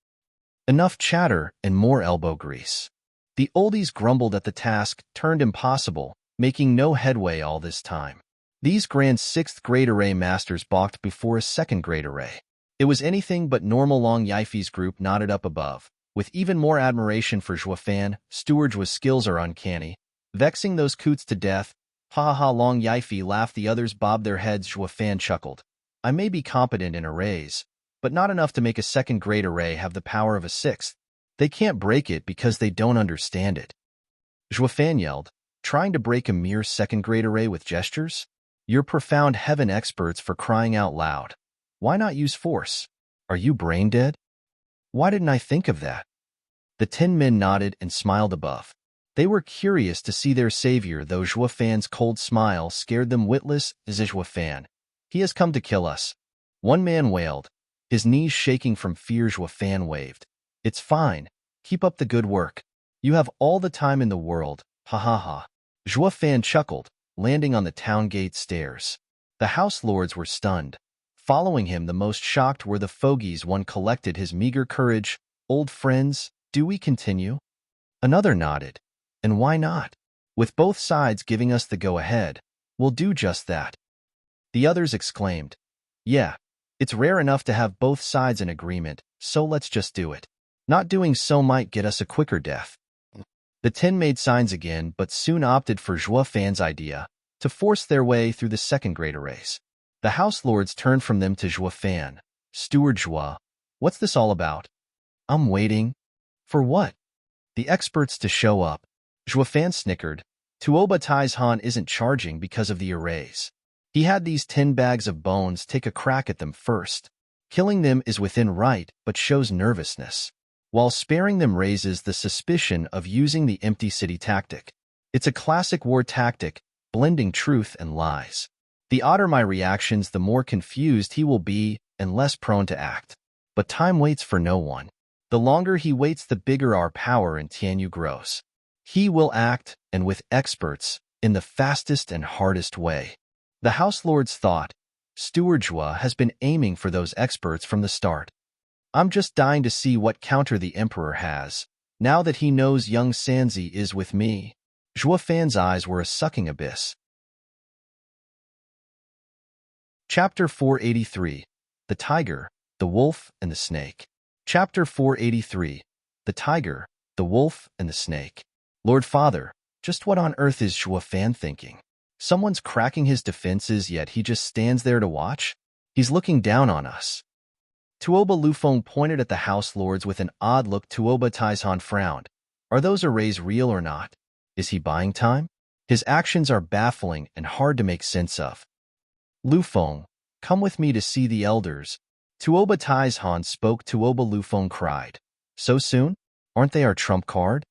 Enough chatter and more elbow grease. The oldies grumbled at the task turned impossible, making no headway all this time. These grand 6th-grade array masters balked before a 2nd-grade array. It was anything but normal. Long Yifi's group nodded up above, with even more admiration for Zhuafan. Steward Zhua's skills are uncanny, vexing those coots to death. Ha ha. Long Yifi laughed. The others bobbed their heads. Zhuafan chuckled. I may be competent in arrays, but not enough to make a 2nd-grade array have the power of a 6th. They can't break it because they don't understand it. Zhuafan yelled, trying to break a mere 2nd-grade array with gestures? You're profound heaven experts, for crying out loud. Why not use force? Are you brain dead? Why didn't I think of that? The 10 men nodded and smiled above. They were curious to see their savior, though Zhuafan's cold smile scared them witless. Is Zhuafan? He has come to kill us. One man wailed, his knees shaking from fear. Zhuafan waved. It's fine. Keep up the good work. You have all the time in the world. Ha ha ha. Zhuafan chuckled, landing on the town gate stairs. The house lords were stunned. Following him, the most shocked were the fogies. One collected his meager courage. Old friends, do we continue? Another nodded. And why not? With both sides giving us the go-ahead, we'll do just that. The others exclaimed. Yeah, it's rare enough to have both sides in agreement, so let's just do it. Not doing so might get us a quicker death. The 10 made signs again, but soon opted for Zhuafan's idea. to force their way through the second great arrays. The House Lords turned from them to Zhua Fan. Steward Zhua, what's this all about? I'm waiting. For what? The experts to show up. Zhua Fan snickered. Tuoba Taizhan isn't charging because of the arrays. He had these 10 bags of bones take a crack at them first. Killing them is within right, but shows nervousness, while sparing them raises the suspicion of using the empty city tactic. It's a classic war tactic, blending truth and lies. The odder my reactions, the more confused he will be and less prone to act. But time waits for no one. The longer he waits, the bigger our power in Tianyu grows. He will act, and with experts, in the fastest and hardest way. The House Lords thought, Steward Zhua has been aiming for those experts from the start. I'm just dying to see what counter the Emperor has, now that he knows young Sanzi is with me. Zhua Fan's eyes were a sucking abyss. Chapter 483. The Tiger, the Wolf, and the Snake. Chapter 483. The Tiger, the Wolf, and the Snake. Lord Father, just what on earth is Zhua Fan thinking? Someone's cracking his defenses, yet he just stands there to watch? He's looking down on us. Tuoba Lufeng pointed at the House Lords with an odd look. Tuoba Taizhan frowned. Are those arrays real or not? Is he buying time? His actions are baffling and hard to make sense of. Lufeng, come with me to see the elders. Tuoba Taizhan spoke. Tuoba Lufeng cried. So soon? Aren't they our trump card?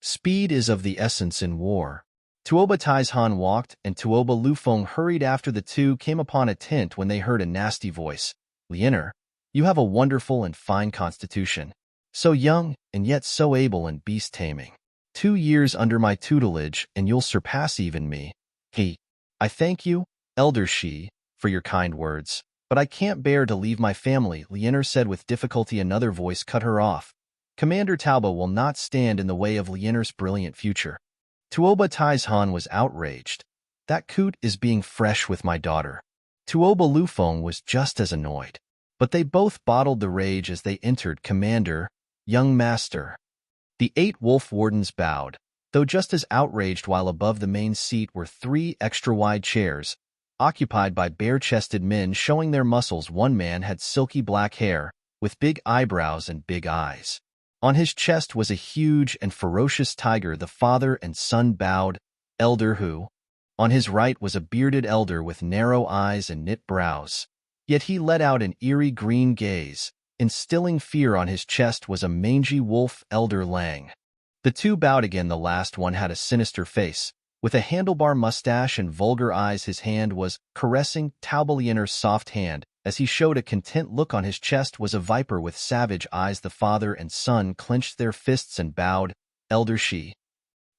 Speed is of the essence in war. Tuoba Taizhan walked, and Tuoba Lufeng hurried after. The two came upon a tent when they heard a nasty voice. Lianer, you have a wonderful and fine constitution. So young, and yet so able in beast taming. 2 years under my tutelage, and you'll surpass even me. I thank you, Elder Shi, for your kind words, but I can't bear to leave my family, Lianer said with difficulty. Another voice cut her off. Commander Tauba will not stand in the way of Lianer's brilliant future. Tuoba Taizhan was outraged. That coot is being fresh with my daughter. Tuoba Lufeng was just as annoyed. But they both bottled the rage as they entered. Commander, young master. The 8 wolf wardens bowed, though just as outraged. While above the main seat were 3 extra-wide chairs, occupied by bare-chested men showing their muscles. One man had silky black hair, with big eyebrows and big eyes. On his chest was a huge and ferocious tiger. The father and son bowed. Elder Hu. On his right was a bearded elder with narrow eyes and knit brows. Yet he let out an eerie green gaze, instilling fear. On his chest was a mangy wolf. Elder Lang. The two bowed again. The last one had a sinister face, with a handlebar mustache and vulgar eyes. His hand was caressing Taubalianer's soft hand. As he showed a content look on his chest was a viper with savage eyes. The father and son clenched their fists and bowed. Elder Shi.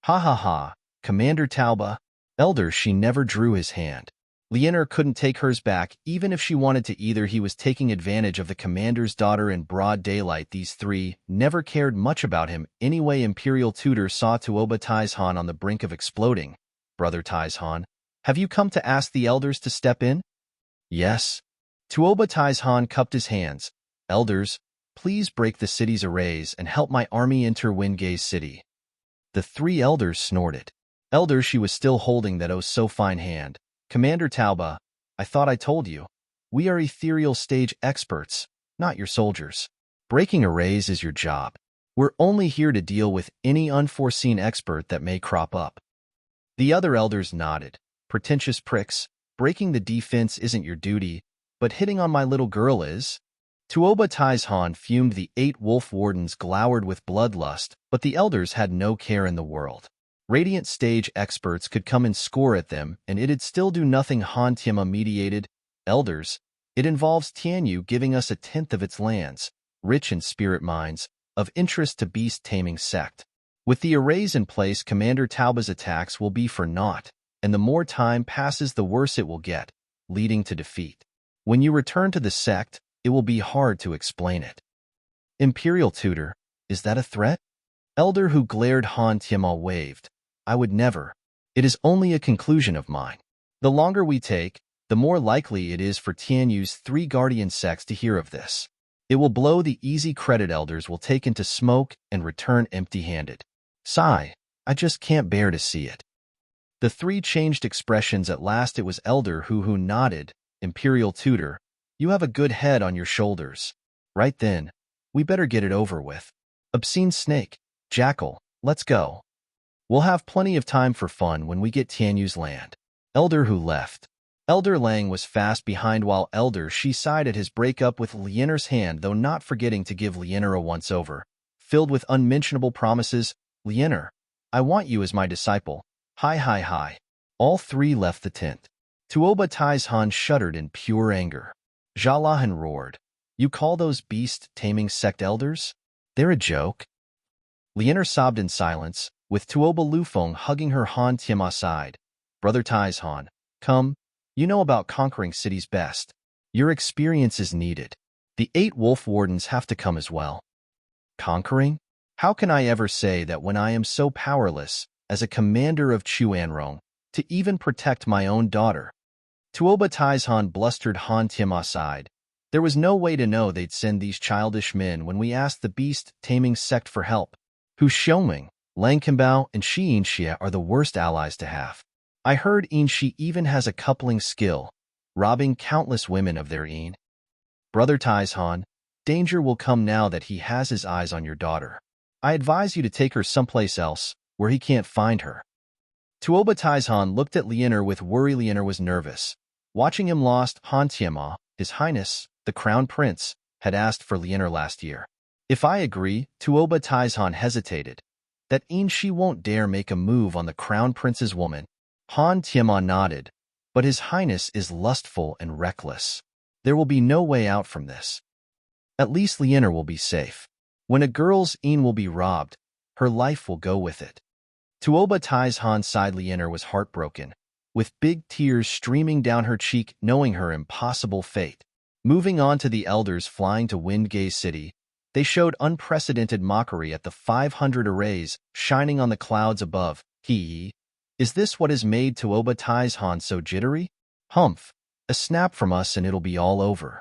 Ha ha ha, Commander Tauba. Elder Shi never drew his hand. Lianer couldn't take hers back, even if she wanted to either. He was taking advantage of the commander's daughter in broad daylight. These 3 never cared much about him anyway. Imperial Tutor saw Tuoba Taizhan on the brink of exploding. Brother Taizhan, have you come to ask the elders to step in? Yes. Tuoba Taizhan cupped his hands. Elders, please break the city's arrays and help my army enter Wingay's city. The 3 elders snorted. Elder Shi was still holding that oh so fine hand. Commander Tauba, I thought I told you. We are ethereal stage experts, not your soldiers. Breaking arrays is your job. We're only here to deal with any unforeseen expert that may crop up. The other elders nodded. Pretentious pricks, breaking the defense isn't your duty, but hitting on my little girl is. Tuoba Taizhan fumed. The 8 wolf wardens glowered with bloodlust, but the elders had no care in the world. Radiant stage experts could come and score at them, and it'd still do nothing. Han Tianma mediated. Elders, it involves Tianyu giving us 1/10 of its lands, rich in spirit mines, of interest to beast-taming sect. With the arrays in place, Commander Tauba's attacks will be for naught, and the more time passes the worse it will get, leading to defeat. When you return to the sect, it will be hard to explain it. Imperial Tutor, is that a threat? Elder Who glared. Han Tianma waved. I would never. It is only a conclusion of mine. The longer we take, the more likely it is for Tianyu's 3 guardian sects to hear of this. It will blow the easy credit. Elders will take into smoke and return empty-handed. Sigh, I just can't bear to see it. The three changed expressions at last. It was Elder who nodded. Imperial tutor, you have a good head on your shoulders. Right then, we better get it over with. Obscene snake, jackal, let's go. We'll have plenty of time for fun when we get Tianyu's land. Elder who left. Elder Lang was fast behind while Elder she sighed at his breakup with Lianer's hand, though not forgetting to give Lianer a once-over. Filled with unmentionable promises, Lianer, I want you as my disciple. Hi. All three left the tent. Tuoba Taizhan shuddered in pure anger. Jalahan roared. You call those beast-taming sect elders? They're a joke. Lianer sobbed in silence, with Tuoba Lufeng hugging her Han Tiama side. Brother Taizhan, come. You know about conquering cities best. Your experience is needed. The 8 wolf wardens have to come as well. Conquering? How can I ever say that when I am so powerless, as a commander of Chuanrong, to even protect my own daughter? Tuoba Taizhan blustered Han Tiama side. There was no way to know they'd send these childish men when we asked the beast-taming sect for help. Hu Xiaoming, Lang Qimbao, and Shi Yinxia are the worst allies to have. I heard Yinxi even has a coupling skill, robbing countless women of their yin. Brother Taizhan, danger will come now that he has his eyes on your daughter. I advise you to take her someplace else, where he can't find her. Tuoba Taizhan looked at Lianer with worry. Lianer was nervous. Watching him lost, Han Tiama, His Highness, the Crown Prince, had asked for Lianer last year. If I agree, Tuoba Taizhan hesitated. That Yinxi won't dare make a move on the Crown Prince's woman. Han Tiama nodded, but His Highness is lustful and reckless. There will be no way out from this. At least Lianer will be safe. When a girl's yin will be robbed, her life will go with it. Tuoba Taizhan sighed. Lianer was heartbroken, with big tears streaming down her cheek, knowing her impossible fate. Moving on to the elders flying to Windgate City, they showed unprecedented mockery at the 500 arrays shining on the clouds above. Is this what has made Tuoba Taizhan so jittery? Humph, a snap from us and it'll be all over.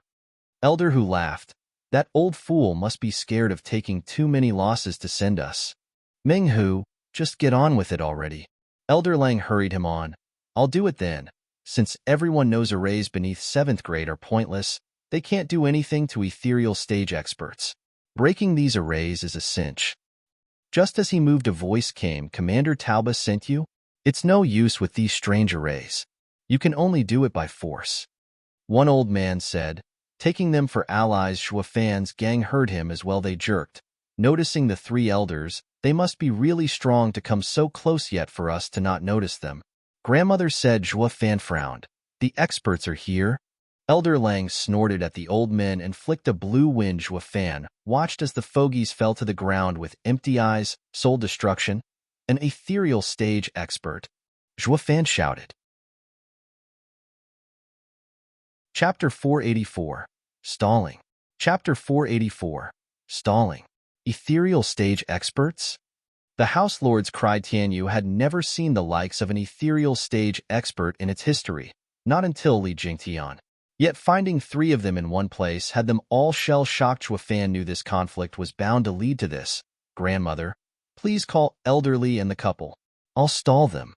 Elder who laughed. That old fool must be scared of taking too many losses to send us. Meng Hu, just get on with it already. Elder Lang hurried him on. I'll do it then. Since everyone knows arrays beneath 7th grade are pointless, they can't do anything to ethereal stage experts. Breaking these arrays is a cinch. Just as he moved, a voice came. Commander Tauba sent you? It's no use with these strange arrays. You can only do it by force. One old man said. Taking them for allies, Shuafan's gang heard him as well. They jerked. Noticing the 3 elders, they must be really strong to come so close yet for us to not notice them. Grandmother said. Shuafan frowned. The experts are here? Elder Lang snorted at the old men and flicked a blue wind. Shuafan watched as the fogies fell to the ground with empty eyes. Soul destruction. An ethereal stage expert. Shuafan shouted. Chapter 484. Stalling. Chapter 484. Stalling. Ethereal stage experts? The House Lords cried. Tianyu had never seen the likes of an ethereal stage expert in its history, not until Li Jingtian. Yet finding 3 of them in one place had them all shell-shocked. Shuafan knew this conflict was bound to lead to this. Grandmother, please call Elderly and the couple. I'll stall them.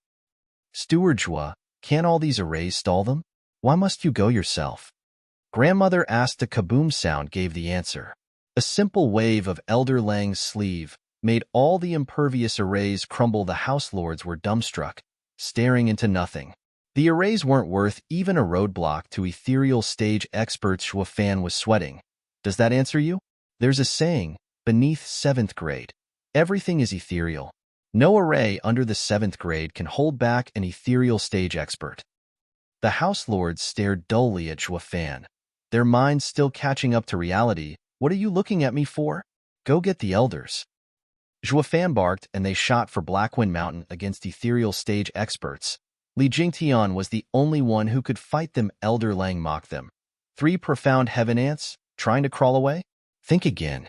Steward Zhua, can all these arrays stall them? Why must you go yourself? Grandmother asked. A kaboom sound gave the answer. A simple wave of Elder Lang's sleeve made all the impervious arrays crumble. The House Lords were dumbstruck, staring into nothing. The arrays weren't worth even a roadblock to ethereal stage experts. Shuafan was sweating. Does that answer you? There's a saying, beneath 7th grade, everything is ethereal. No array under the 7th grade can hold back an ethereal stage expert. The House Lords stared dully at Shuafan, their minds still catching up to reality. What are you looking at me for? Go get the elders. Shuafan barked, and they shot for Blackwind Mountain against ethereal stage experts. Li Jingtian was the only one who could fight them. Elder Lang mocked them. 3 profound heaven ants, trying to crawl away? Think again.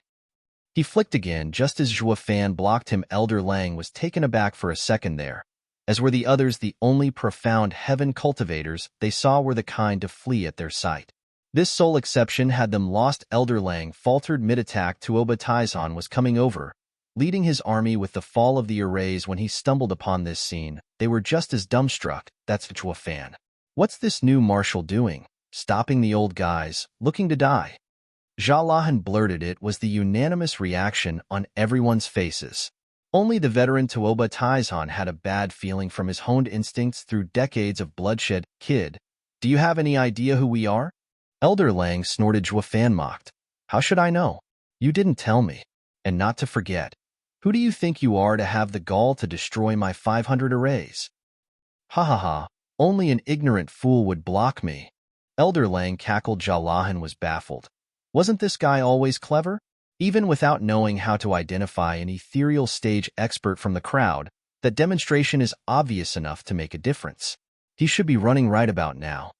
He flicked again just as Shuafan blocked him. Elder Lang was taken aback for a second there. As were the others, the only profound heaven cultivators they saw were the kind to flee at their sight. This sole exception had them lost. Elder Lang faltered mid-attack. Tuoba Taizhan was coming over. leading his army with the fall of the arrays. When he stumbled upon this scene, they were just as dumbstruck. That's Zhuo Fan. What's this new marshal doing? Stopping the old guys, looking to die. Zhao Lahan blurted. It was the unanimous reaction on everyone's faces. Only the veteran Tuoba Taizhan had a bad feeling from his honed instincts through decades of bloodshed. Kid, do you have any idea who we are? Elder Lang snorted. Zhuo Fan mocked. How should I know? You didn't tell me. And not to forget, who do you think you are to have the gall to destroy my 500 arrays? Ha ha ha, only an ignorant fool would block me. Elder Lang cackled. Zhao Lahan was baffled. Wasn't this guy always clever? Even without knowing how to identify an ethereal stage expert from the crowd, that demonstration is obvious enough to make a difference. He should be running right about now.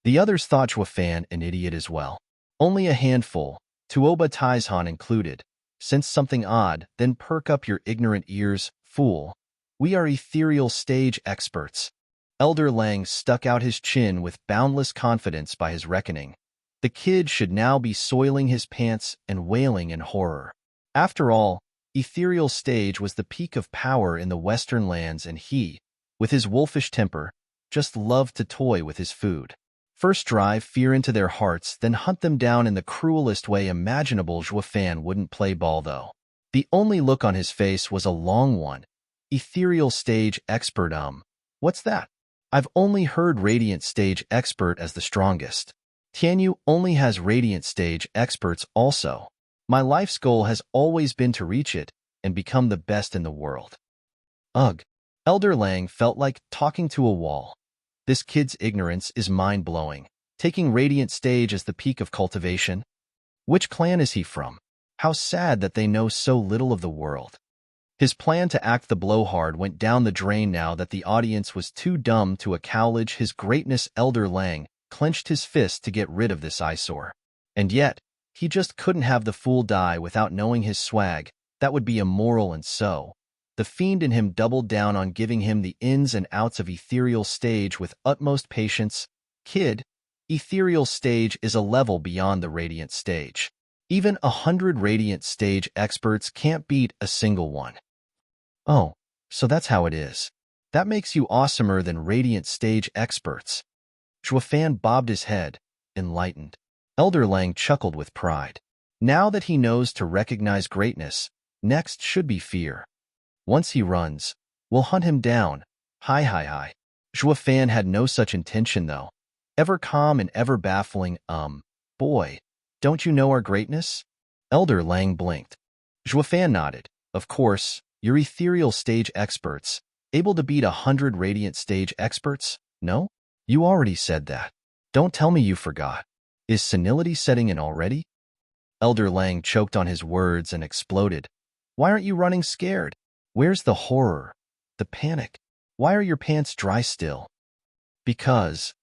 The others thought Zhuo Fan an idiot as well. Only a handful, Tuoba Taizhan included. Sense something odd, then perk up your ignorant ears, fool. We are ethereal stage experts. Elder Lang stuck out his chin with boundless confidence. By his reckoning, the kid should now be soiling his pants and wailing in horror. After all, ethereal stage was the peak of power in the Western lands, and he, with his wolfish temper, just loved to toy with his food. First drive fear into their hearts, then hunt them down in the cruelest way imaginable. Zhuo Fan wouldn't play ball, though. The only look on his face was a long one. Ethereal stage expert, what's that? I've only heard radiant stage expert as the strongest. Tianyu only has radiant stage experts also. My life's goal has always been to reach it and become the best in the world. Ugh. Elder Lang felt like talking to a wall. This kid's ignorance is mind-blowing. Taking radiant stage as the peak of cultivation? Which clan is he from? How sad that they know so little of the world. His plan to act the blowhard went down the drain now that the audience was too dumb to acknowledge his greatness. Elder Lang clenched his fist to get rid of this eyesore. And yet, he just couldn't have the fool die without knowing his swag. That would be immoral, and so the fiend in him doubled down on giving him the ins and outs of ethereal stage with utmost patience. Kid, ethereal stage is a level beyond the radiant stage. Even 100 radiant stage experts can't beat a single one. Oh, so that's how it is. That makes you awesomer than radiant stage experts. Zhuo Fan bobbed his head, enlightened. Elder Lang chuckled with pride. Now that he knows to recognize greatness, next should be fear. Once he runs, we'll hunt him down. Hi. Zhuo Fan had no such intention, though. Ever calm and ever baffling. Boy, don't you know our greatness? Elder Lang blinked. Zhuo Fan nodded. Of course, you're ethereal stage experts, able to beat 100 radiant stage experts? No? You already said that. Don't tell me you forgot. Is senility setting in already? Elder Lang choked on his words and exploded. Why aren't you running scared? Where's the horror? The panic? Why are your pants dry still? Because,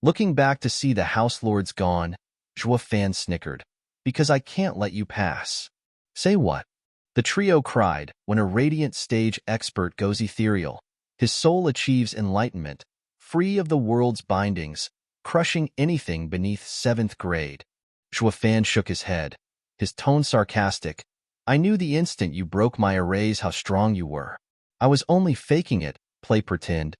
looking back to see the house lords gone, Zhuo Fan snickered. Because I can't let you pass. Say what? The trio cried. When a radiant stage expert goes ethereal, his soul achieves enlightenment, free of the world's bindings, crushing anything beneath 7th grade. Zhuo Fan shook his head, his tone sarcastic. I knew the instant you broke my arrays how strong you were. I was only faking it, play pretend.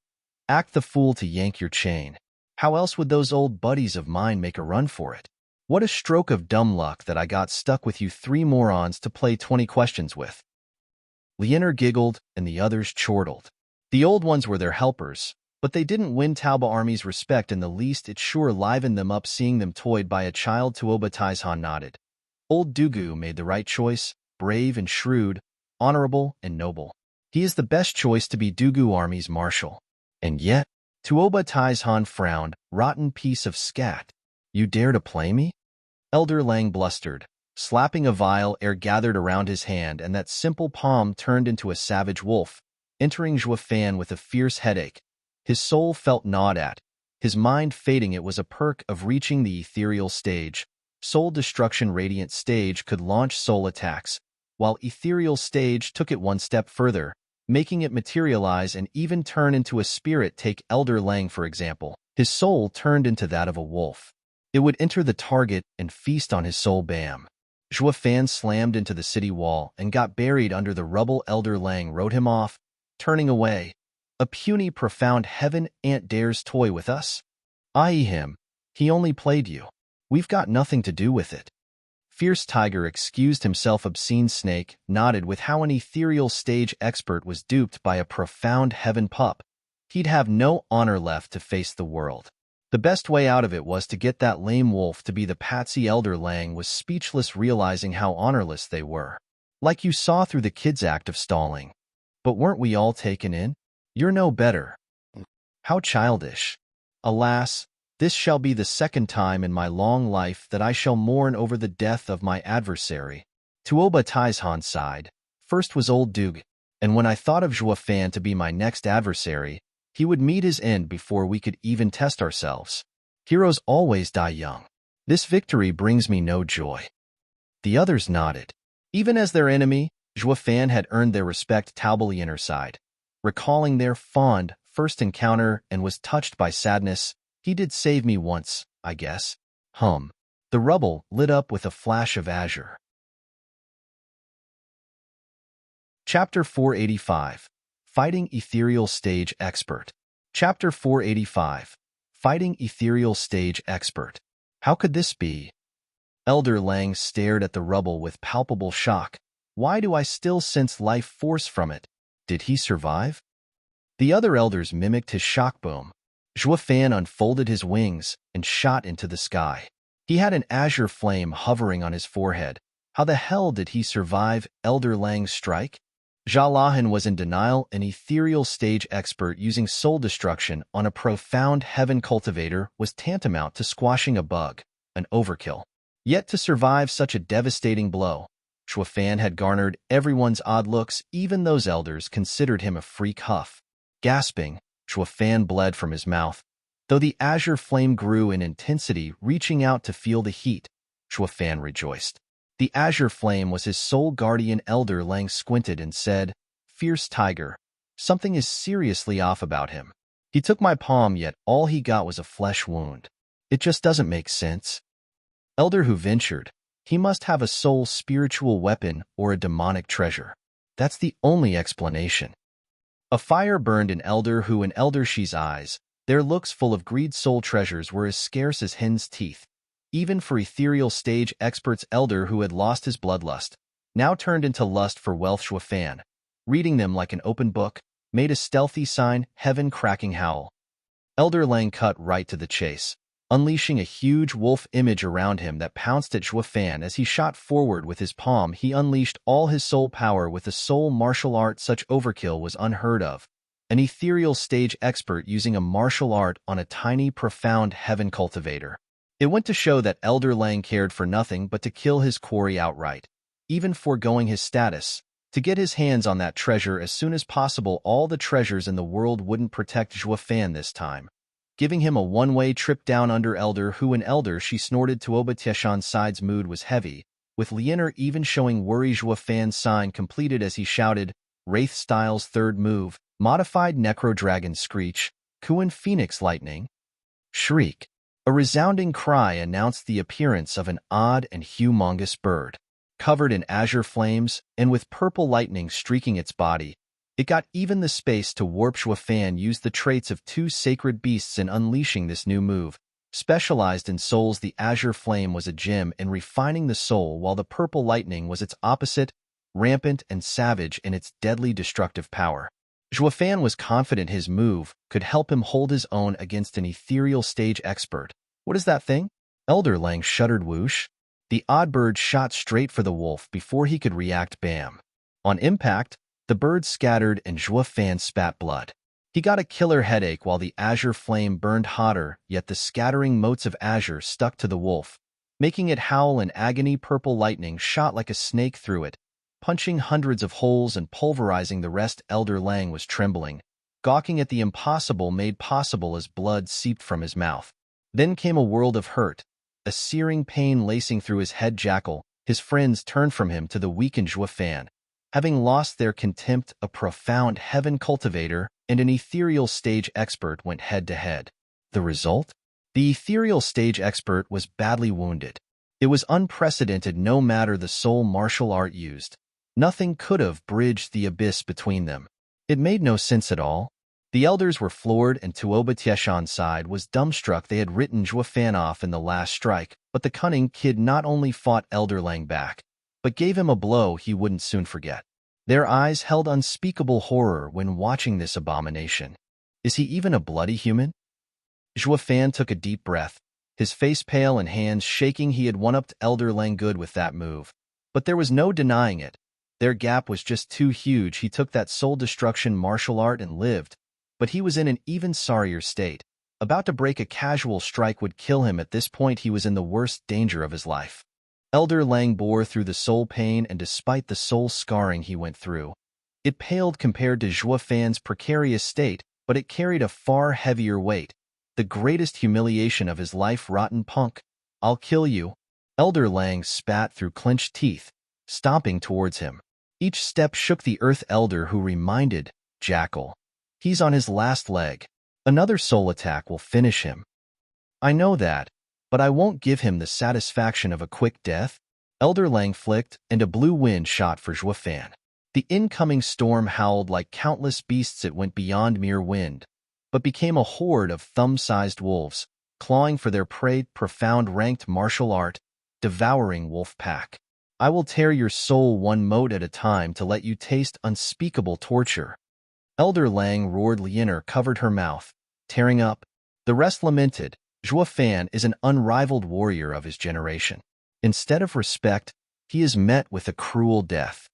Act the fool to yank your chain. How else would those old buddies of mine make a run for it? What a stroke of dumb luck that I got stuck with you 3 morons to play 20 questions with. Lianer giggled and the others chortled. The old ones were their helpers, but they didn't win Tauba Army's respect in the least. It sure livened them up seeing them toyed by a child. Tuoba Taizhan nodded. Old Dugu made the right choice, brave and shrewd, honorable and noble. He is the best choice to be Dugu Army's marshal. And yet, Tuoba Taizhan frowned. Rotten piece of scat. You dare to play me? Elder Lang blustered, slapping a vial. Air gathered around his hand, and that simple palm turned into a savage wolf, entering Zhuo Fan with a fierce headache. His soul felt gnawed at, his mind fading. It was a perk of reaching the ethereal stage. Soul destruction radiant stage could launch soul attacks, while ethereal stage took it one step further, making it materialize and even turn into a spirit. Take Elder Lang, for example. His soul turned into that of a wolf. It would enter the target and feast on his soul. Bam. Zhua Fan slammed into the city wall and got buried under the rubble. Elder Lang wrote him off, turning away. A puny, profound heaven ant dares toy with us? I.e. him. He only played you. We've got nothing to do with it. Fierce Tiger excused himself. Obscene Snake nodded with how an ethereal stage expert was duped by a profound heaven pup. He'd have no honor left to face the world. The best way out of it was to get that lame wolf to be the patsy. Elder Lang was speechless, realizing how honorless they were. Like you saw through the kid's act of stalling. But weren't we all taken in? You're no better. How childish. Alas, this shall be the second time in my long life that I shall mourn over the death of my adversary. Tuoba Taizhan sighed. First was old Dug, and when I thought of Zhua Fan to be my next adversary, he would meet his end before we could even test ourselves. Heroes always die young. This victory brings me no joy. The others nodded. Even as their enemy, Zhua Fan had earned their respect. Taobali inner sighed, recalling their fond first encounter, and was touched by sadness. He did save me once, I guess. The rubble lit up with a flash of azure. Chapter 485. Fighting Ethereal Stage Expert. Chapter 485. Fighting Ethereal Stage Expert. How could this be? Elder Lang stared at the rubble with palpable shock. Why do I still sense life force from it? Did he survive? The other elders mimicked his shock boom. Zhua Fan unfolded his wings and shot into the sky. He had an azure flame hovering on his forehead. How the hell did he survive Elder Lang's strike? Jalahan was in denial. An ethereal stage expert using soul destruction on a profound heaven cultivator was tantamount to squashing a bug, an overkill. Yet to survive such a devastating blow, Zhua Fan had garnered everyone's odd looks. Even those elders considered him a freak huff. Gasping, Zhua Fan bled from his mouth. Though the azure flame grew in intensity, reaching out to feel the heat, Zhua Fan rejoiced. The azure flame was his sole guardian. Elder Lang squinted and said, Fierce Tiger, something is seriously off about him. He took my palm, yet all he got was a flesh wound. It just doesn't make sense. Elder Hu ventured, he must have a soul spiritual weapon or a demonic treasure. That's the only explanation. A fire burned in Elder Hu and Elder Shi's eyes. Their looks full of greed. Soul treasures were as scarce as hen's teeth. Even for ethereal stage experts, Elder Hu had lost his bloodlust, now turned into lust for wealth. Zhua Fan, reading them like an open book, made a stealthy sign, heaven-cracking howl. Elder Lang cut right to the chase, unleashing a huge wolf image around him that pounced at Zhua Fan. As he shot forward with his palm, he unleashed all his soul power with a soul martial art. Such overkill was unheard of. An ethereal stage expert using a martial art on a tiny, profound heaven cultivator. It went to show that Elder Lang cared for nothing but to kill his quarry outright, even foregoing his status, to get his hands on that treasure as soon as possible. All the treasures in the world wouldn't protect Zhua Fan this time, giving him a one-way trip down under. Elder Hu and Elder Shi snorted. Tuoba Tieshan's side's mood was heavy, with Lianer even showing worry. Zhua Fan's sign completed as he shouted, Wraith Style's third move, modified Necro Dragon Screech, Qilin Phoenix Lightning. Shriek. A resounding cry announced the appearance of an odd and humongous bird, covered in azure flames and with purple lightning streaking its body. It got even the space to warp. Zhua Fan used the traits of two sacred beasts in unleashing this new move. Specialized in souls, the azure flame was a gem in refining the soul, while the purple lightning was its opposite, rampant and savage in its deadly destructive power. Zhua Fan was confident his move could help him hold his own against an ethereal stage expert. What is that thing? Elder Lang shuddered. Whoosh. The odd bird shot straight for the wolf before he could react. Bam. On impact, the bird scattered and Zhua Fan spat blood. He got a killer headache while the azure flame burned hotter, yet the scattering motes of azure stuck to the wolf, making it howl in agony. Purple lightning shot like a snake through it, punching hundreds of holes and pulverizing the rest. Elder Lang was trembling, gawking at the impossible made possible as blood seeped from his mouth. Then came a world of hurt, a searing pain lacing through his head. Jackal, his friends turned from him to the weakened Zhua Fan. Having lost their contempt, a profound heaven cultivator and an ethereal stage expert went head to head. The result? The ethereal stage expert was badly wounded. It was unprecedented no matter the soul martial art used. Nothing could have bridged the abyss between them. It made no sense at all. The elders were floored and Tuoba Tieshan's side was dumbstruck. They had written Zhuofan off in the last strike, but the cunning kid not only fought Elder Lang back, but gave him a blow he wouldn't soon forget. Their eyes held unspeakable horror when watching this abomination. Is he even a bloody human? Zhuofan took a deep breath, his face pale and hands shaking. He had one-upped Elder Lang good with that move, but there was no denying it. Their gap was just too huge. He took that soul destruction martial art and lived, but he was in an even sorrier state. About to break, a casual strike would kill him. At this point, he was in the worst danger of his life. Elder Lang bore through the soul pain, and despite the soul scarring he went through, it paled compared to Zhuofan's precarious state, but it carried a far heavier weight. The greatest humiliation of his life. Rotten punk. I'll kill you. Elder Lang spat through clenched teeth, stomping towards him. Each step shook the earth. Elder who reminded Jackal. He's on his last leg. Another soul attack will finish him. I know that, but I won't give him the satisfaction of a quick death. Elder Lang flicked, and a blue wind shot for Zhuofan. The incoming storm howled like countless beasts. It went beyond mere wind, but became a horde of thumb-sized wolves, clawing for their prey. Profound ranked martial art, devouring wolf pack. I will tear your soul one mote at a time to let you taste unspeakable torture. Elder Lang roared. Lianer covered her mouth, tearing up. The rest lamented. Zhuofan is an unrivaled warrior of his generation. Instead of respect, he is met with a cruel death.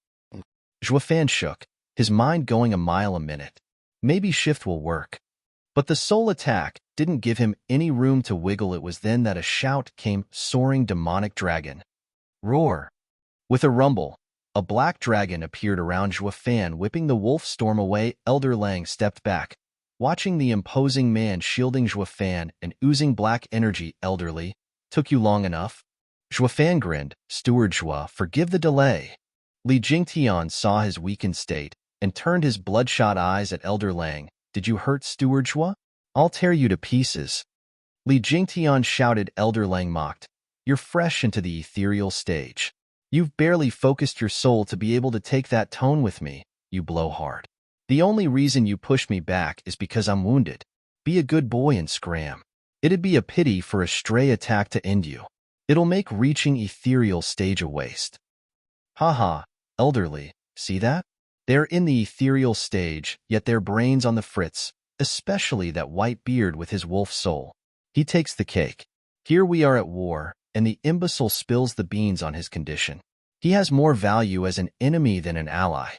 Zhuofan shook, his mind going a mile a minute. Maybe shift will work. But the soul attack didn't give him any room to wiggle. It was then that a shout came. Soaring demonic dragon. Roar. With a rumble, a black dragon appeared around Zhuofan, whipping the wolf storm away. Elder Lang stepped back, watching the imposing man shielding Zhuofan and oozing black energy. Elderly, took you long enough? Zhuofan grinned. Steward Zhua, forgive the delay. Li Jingtian saw his weakened state and turned his bloodshot eyes at Elder Lang. Did you hurt Steward Zhua? I'll tear you to pieces. Li Jingtian shouted. Elder Lang mocked. You're fresh into the ethereal stage. You've barely focused your soul to be able to take that tone with me, you blowhard. The only reason you push me back is because I'm wounded. Be a good boy and scram. It'd be a pity for a stray attack to end you. It'll make reaching ethereal stage a waste. Haha, elderly, see that? They're in the ethereal stage, yet their brains on the fritz, especially that white beard with his wolf soul. He takes the cake. Here we are at war, and the imbecile spills the beans on his condition. He has more value as an enemy than an ally.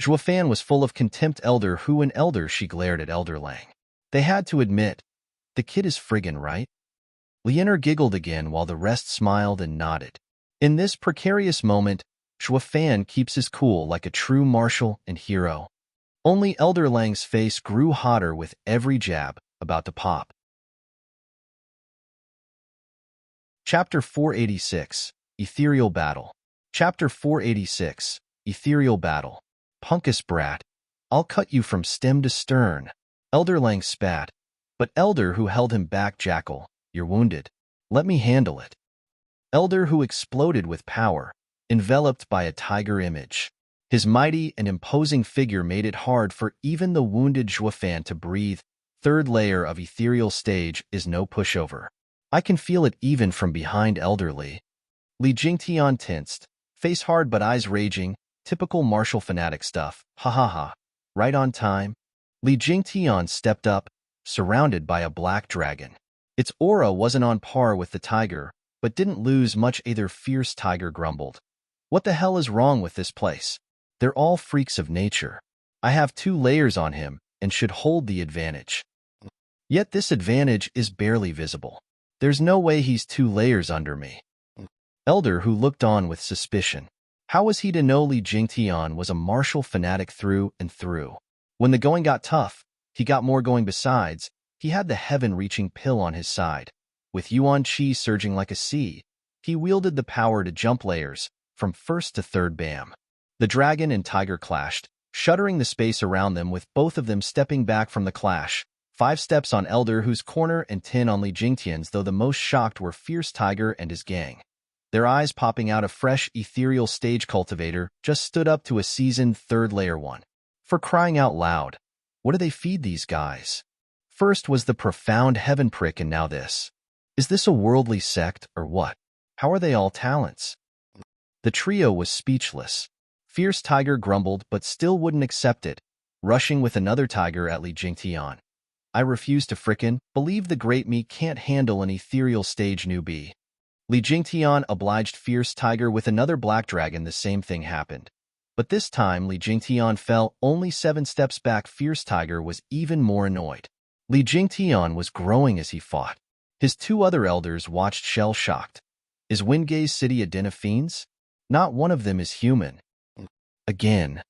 Zhuofan was full of contempt. Elder who an elder? She glared at Elder Lang. They had to admit, the kid is friggin' right. Lianer giggled again while the rest smiled and nodded. In this precarious moment, Zhuofan keeps his cool like a true marshal and hero. Only Elder Lang's face grew hotter with every jab about to pop. Chapter 486, Ethereal Battle. Chapter 486, Ethereal Battle. Punkus brat, I'll cut you from stem to stern. Elder Lang spat, but Elder who held him back. Jackal, you're wounded. Let me handle it. Elder who exploded with power, enveloped by a tiger image. His mighty and imposing figure made it hard for even the wounded Zhuofan to breathe. Third layer of ethereal stage is no pushover. I can feel it even from behind. Elderly. Li Jingtian tensed, face hard but eyes raging, typical martial fanatic stuff. Ha ha ha. Right on time. Li Jingtian stepped up, surrounded by a black dragon. Its aura wasn't on par with the tiger, but didn't lose much either. Fierce tiger grumbled. What the hell is wrong with this place? They're all freaks of nature. I have 2 layers on him and should hold the advantage. Yet this advantage is barely visible. There's no way he's 2 layers under me. Elder who looked on with suspicion. How was he to know Li Jingtian was a martial fanatic through and through? When the going got tough, he got more going. Besides, he had the heaven-reaching pill on his side. With Yuan Qi surging like a sea, he wielded the power to jump layers, from first to third. Bam. The dragon and tiger clashed, shuddering the space around them, with both of them stepping back from the clash. 5 steps on Elder whose corner and 10 on Li Jingtian's, though the most shocked were fierce tiger and his gang. their eyes popping out. A fresh ethereal stage cultivator just stood up to a seasoned third-layer one. For crying out loud, what do they feed these guys? First was the profound heaven prick, and now this. Is this a worldly sect, or what? How are they all talents? The trio was speechless. Fierce Tiger grumbled but still wouldn't accept it, rushing with another tiger at Li Jingtian. I refuse to frickin' believe the great me can't handle an ethereal stage newbie. Li Jingtian obliged Fierce Tiger with another black dragon. The same thing happened. But this time Li Jingtian fell only 7 steps back. Fierce Tiger was even more annoyed. Li Jingtian was growing as he fought. His 2 other elders watched shell-shocked. Is Windgaze City a den of fiends? Not one of them is human. Again.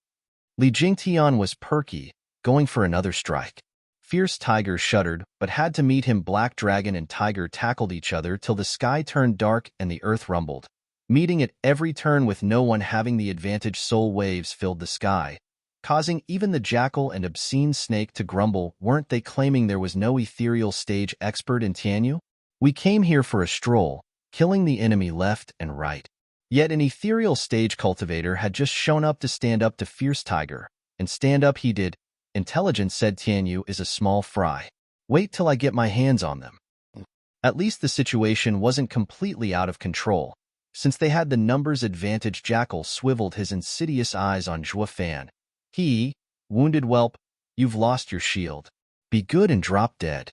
Li Jingtian was perky, going for another strike. Fierce Tiger shuddered, but had to meet him. Black Dragon and Tiger tackled each other till the sky turned dark and the earth rumbled. Meeting at every turn with no one having the advantage, soul waves filled the sky, causing even the jackal and obscene snake to grumble. Weren't they claiming there was no ethereal stage expert in Tianyu? We came here for a stroll, killing the enemy left and right. Yet an ethereal stage cultivator had just shown up to stand up to Fierce Tiger, and stand up he did. Intelligence, said Tianyu, is a small fry. Wait till I get my hands on them. At least the situation wasn't completely out of control. Since they had the numbers advantage, Jackal swiveled his insidious eyes on Zhuo Fan. Wounded whelp, you've lost your shield. Be good and drop dead.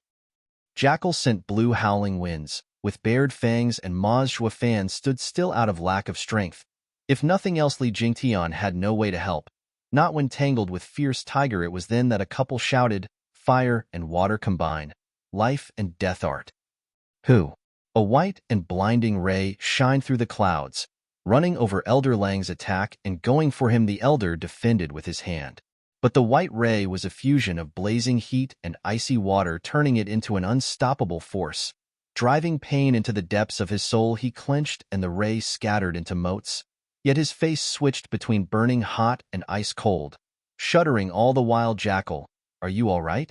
Jackal sent blue howling winds. With bared fangs and maws, Zhuo Fan stood still out of lack of strength. If nothing else, Li Jingtian had no way to help. Not when tangled with Fierce Tiger. It was then that a couple shouted, fire and water combine. Life and death art. Who? A white and blinding ray shined through the clouds, running over Elder Lang's attack and going for him. The elder defended with his hand. But the white ray was a fusion of blazing heat and icy water, turning it into an unstoppable force. Driving pain into the depths of his soul, he clenched and the ray scattered into motes. Yet his face switched between burning hot and ice cold, shuddering all the while. Jackal, are you all right?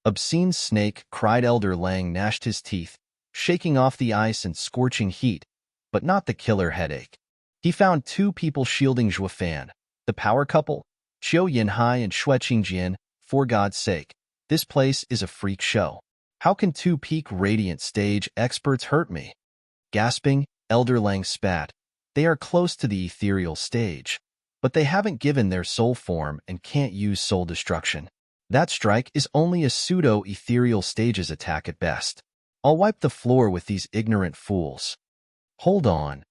Obscene snake, cried Elder Lang, gnashed his teeth, shaking off the ice and scorching heat, but not the killer headache. He found 2 people shielding Zhuo Fan, the power couple, Qiu Yinhai and Xue Qingjian. For God's sake, this place is a freak show. How can 2 peak radiant stage experts hurt me? Gasping, Elder Lang spat. They are close to the ethereal stage, but they haven't given their soul form and can't use soul destruction. That strike is only a pseudo-ethereal stage's attack at best. I'll wipe the floor with these ignorant fools. Hold on.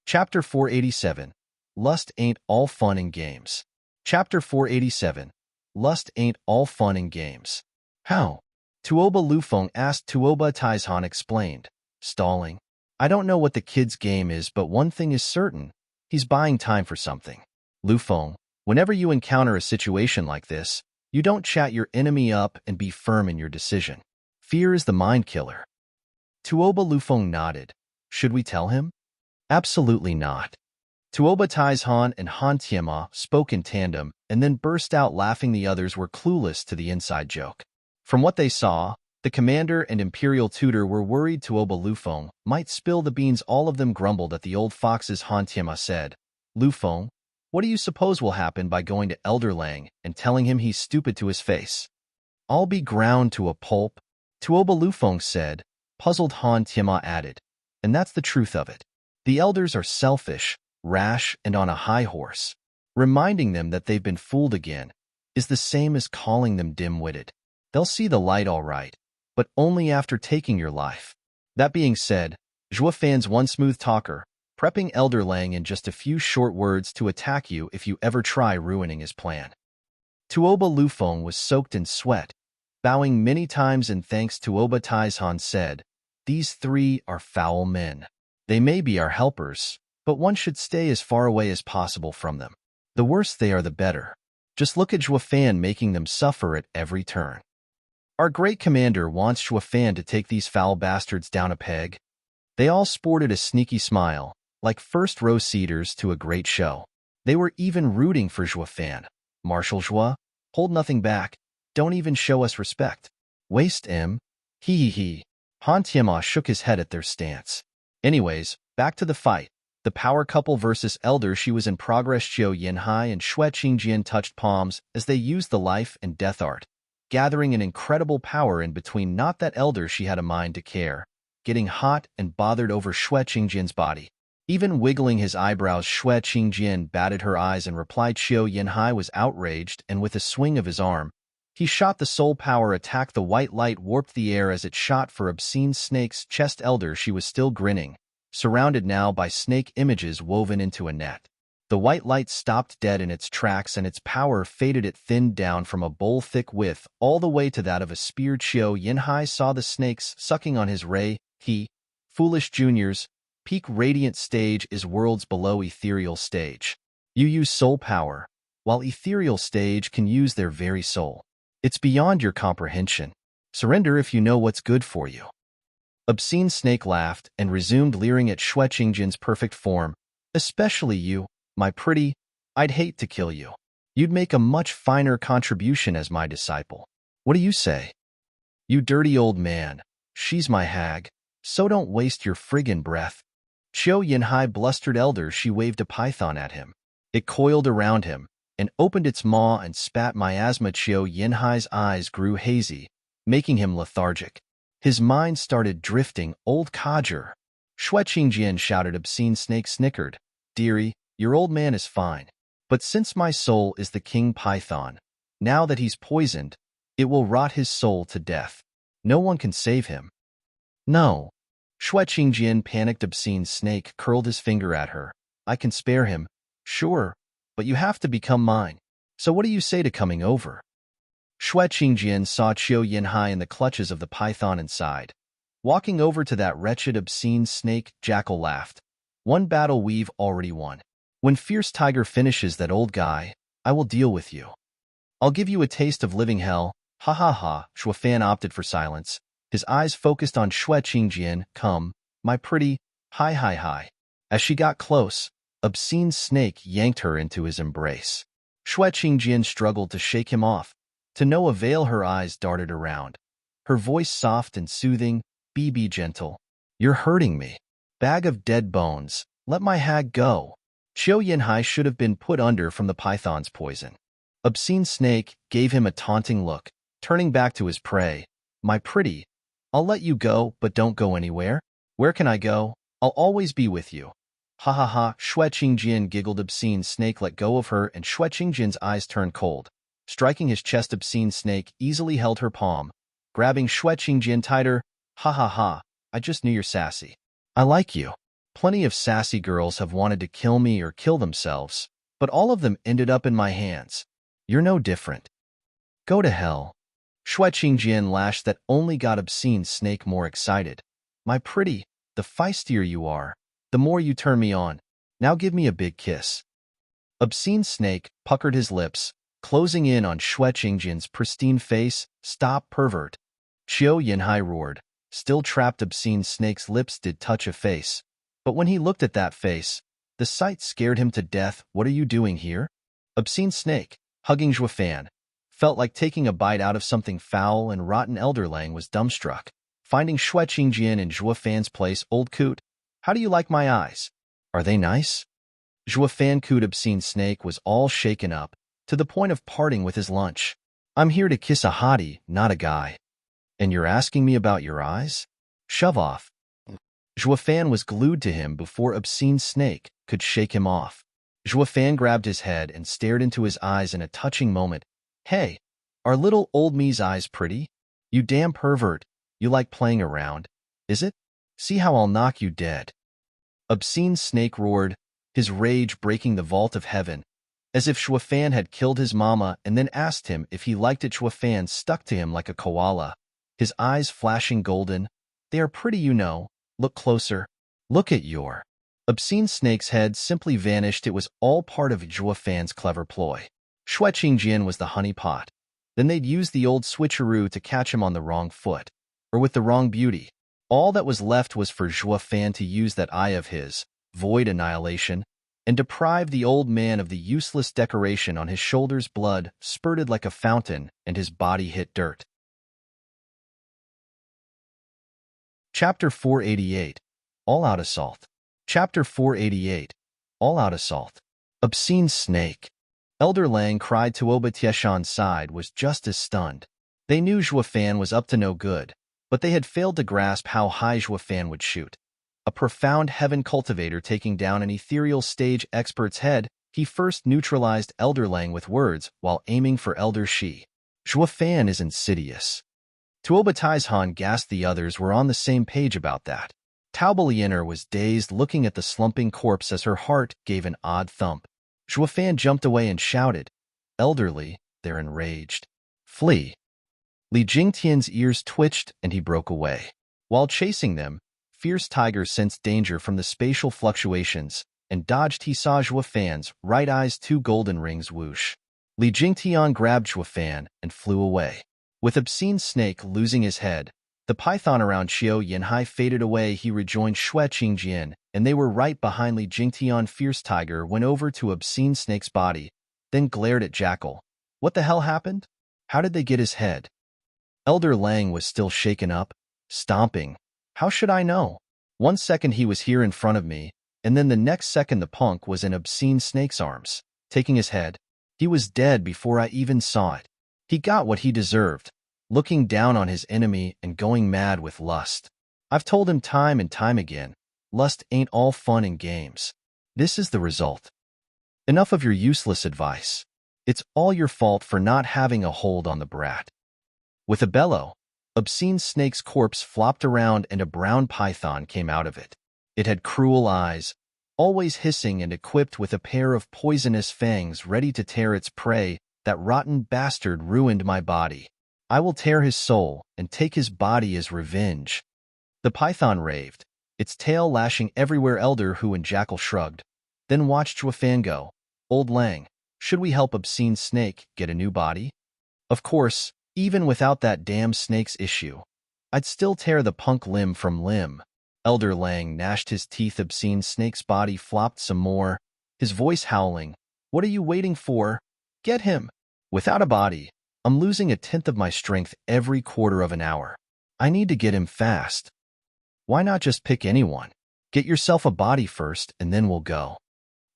Chapter 487. Lust ain't all fun and games. Chapter 487. Lust ain't all fun and games. How? Tuoba Lufeng asked. Tuoba Taizhan explained, stalling. I don't know what the kid's game is, but one thing is certain. He's buying time for something. Lufeng, whenever you encounter a situation like this, you don't chat your enemy up and be firm in your decision. Fear is the mind killer. Tuoba Lufeng nodded. Should we tell him? Absolutely not. Tuoba Taizhan and Han Tianma spoke in tandem and then burst out laughing. The others were clueless to the inside joke. From what they saw, the commander and imperial tutor were worried Tuoba Lufeng might spill the beans. All of them grumbled at the old foxes. Han Tianma said, Lufeng, what do you suppose will happen by going to Elder Lang and telling him he's stupid to his face? I'll be ground to a pulp, Tuoba Lufeng said. Puzzled, Han Tianma added, and that's the truth of it. The elders are selfish, rash, and on a high horse. Reminding them that they've been fooled again is the same as calling them dim-witted. They'll see the light all right, but only after taking your life. That being said, Zhuo Fan's one smooth talker, prepping Elder Lang in just a few short words to attack you if you ever try ruining his plan. Tuoba Lufeng was soaked in sweat, bowing many times in thanks. Tuoba Taizhan said, these 3 are foul men. They may be our helpers, but one should stay as far away as possible from them. The worse they are, the better. Just look at Zhuo Fan making them suffer at every turn. Our great commander wants Zhuo Fan to take these foul bastards down a peg. They all sported a sneaky smile, like first-row seaters to a great show. They were even rooting for Zhuo Fan. Marshal Zhuo, hold nothing back. Don't even show us respect. Waste him. Hee hee hee. Han Tianma shook his head at their stance. Anyways, back to the fight. The power couple versus elder. She was in progress. Xiao Yinhai and Xue Qingjian touched palms as they used the life and death art, gathering an incredible power in between. Not that elder, she had a mind to care, getting hot and bothered over Xue Qingjian's body. Even wiggling his eyebrows, Xue Qingjian batted her eyes and replied. Xiao Yinhai was outraged, and with a swing of his arm, he shot the soul power attack. The white light warped the air as it shot for obscene snake's chest. Elder, she was still grinning, surrounded now by snake images woven into a net. The white light stopped dead in its tracks, and its power faded. It thinned down from a bowl-thick width all the way to that of a spear. Xiao Yinhai saw the snakes sucking on his ray. He, foolish juniors, peak radiant stage is worlds below ethereal stage. You use soul power, while ethereal stage can use their very soul. It's beyond your comprehension. Surrender if you know what's good for you. Obscene Snake laughed and resumed leering at Xue Qingjian's perfect form. Especially you, my pretty. I'd hate to kill you. You'd make a much finer contribution as my disciple. What do you say? You dirty old man. She's my hag, so don't waste your friggin' breath. Xiao Yinhai blustered. Elder, she waved a python at him. It coiled around him and opened its maw and spat miasma. Xiao Yinhai's eyes grew hazy, making him lethargic. His mind started drifting. Old codger. Xue Qingjian shouted. Obscene Snake snickered. Dearie, your old man is fine. But since my soul is the king python, now that he's poisoned, it will rot his soul to death. No one can save him. No. Xue Qingjian panicked. Obscene Snake curled his finger at her. I can spare him. Sure, but you have to become mine. So what do you say to coming over? Xue Qingjian saw Xiao Yinhai in the clutches of the python and sighed. Walking over to that wretched obscene snake, Jackal laughed. One battle we've already won. When Fierce Tiger finishes that old guy, I will deal with you. I'll give you a taste of living hell. Ha ha ha. Xue Fan opted for silence, his eyes focused on Xue Qingjian. Come, my pretty. Hi hi hi. As she got close, Obscene Snake yanked her into his embrace. Xue Qingjian struggled to shake him off. To no avail. Her eyes darted around, her voice soft and soothing. Be gentle. You're hurting me. Bag of dead bones, let my hag go. Xiao Yinhai should have been put under from the python's poison. Obscene Snake gave him a taunting look, turning back to his prey. My pretty, I'll let you go, but don't go anywhere. Where can I go? I'll always be with you. Ha ha ha. Xue Qingjian giggled. Obscene Snake let go of her, and Xue Qingjian's eyes turned cold. Striking his chest, Obscene Snake easily held her palm, grabbing Xue Qingjian tighter. Ha ha ha, I just knew you're sassy. I like you. Plenty of sassy girls have wanted to kill me or kill themselves, but all of them ended up in my hands. You're no different. Go to hell. Xue Qingjian lashed that only got Obscene Snake more excited. My pretty, the feistier you are, the more you turn me on. Now give me a big kiss. Obscene Snake puckered his lips, closing in on Xue Qingjian's pristine face. Stop, pervert. Xiao Yinhai roared. Still trapped, Obscene Snake's lips did touch a face. But when he looked at that face, the sight scared him to death. What are you doing here? Obscene Snake, hugging Xue Fan, felt like taking a bite out of something foul and rotten. Elder Lang was dumbstruck, finding Xue Qingjian in Xue Fan's place. Old coot, how do you like my eyes? Are they nice? Xue Fan cooed. Obscene Snake was all shaken up, to the point of parting with his lunch. I'm here to kiss a hottie, not a guy. And you're asking me about your eyes? Shove off. Xue Fan was glued to him before Obscene Snake could shake him off. Xue Fan grabbed his head and stared into his eyes in a touching moment. Hey, are little old me's eyes pretty? You damn pervert, you like playing around, is it? See how I'll knock you dead. Obscene Snake roared, his rage breaking the vault of heaven, as if Xue Fan had killed his mama and then asked him if he liked it. Xue Fan stuck to him like a koala, his eyes flashing golden. They are pretty, you know. Look closer. Look at your. Obscene Snake's head simply vanished. It was all part of Xue Fan's clever ploy. Xue Qingjian was the honeypot. Then they'd use the old switcheroo to catch him on the wrong foot, or with the wrong beauty. All that was left was for Xue Fan to use that eye of his, void annihilation, and deprive the old man of the useless decoration on his shoulders. Blood spurted like a fountain, and his body hit dirt. Chapter 488. All-Out Assault. Chapter 488. All-Out Assault. Obscene Snake. Elder Lang cried. Tuoba Tieshan's side was just as stunned. They knew Zhuofan was up to no good, but they had failed to grasp how high Zhuofan would shoot. A profound heaven cultivator taking down an ethereal stage expert's head, he first neutralized Elder Lang with words while aiming for Elder Shi. Zhuofan is insidious. Tuoba Tieshan gasped. The others were on the same page about that. Taubalianer was dazed, looking at the slumping corpse as her heart gave an odd thump. Zhuofan jumped away and shouted, "Elderly," they're enraged. "Flee." Li Jingtian's ears twitched and he broke away. While chasing them, Fierce Tiger sensed danger from the spatial fluctuations and dodged. He saw Zhuofan's right eye's two golden rings whoosh. Li Jingtian grabbed Zhuofan and flew away. With Obscene Snake losing his head, the python around Qiu Yanhai faded away. He rejoined Xue Qingjian, and they were right behind Li Jingtian. Fierce Tiger went over to Obscene Snake's body, then glared at Jackal. What the hell happened? How did they get his head? Elder Lang was still shaken up, stomping. How should I know? 1 second he was here in front of me, and then the next second the punk was in Obscene Snake's arms, taking his head. He was dead before I even saw it. He got what he deserved, looking down on his enemy and going mad with lust. I've told him time and time again, lust ain't all fun and games. This is the result. Enough of your useless advice. It's all your fault for not having a hold on the brat. With a bellow, Obscene Snake's corpse flopped around and a brown python came out of it. It had cruel eyes, always hissing, and equipped with a pair of poisonous fangs ready to tear its prey. That rotten bastard ruined my body. I will tear his soul and take his body as revenge. The python raved, its tail lashing everywhere. Elder Hu and Jackal shrugged, then watched Zhuofan go. Old Lang, should we help Obscene Snake get a new body? Of course, even without that damn snake's issue, I'd still tear the punk limb from limb. Elder Lang gnashed his teeth. Obscene Snake's body flopped some more, his voice howling. What are you waiting for? Get him! Without a body, I'm losing 1/10 of my strength every quarter of an hour. I need to get him fast. Why not just pick anyone? Get yourself a body first and then we'll go.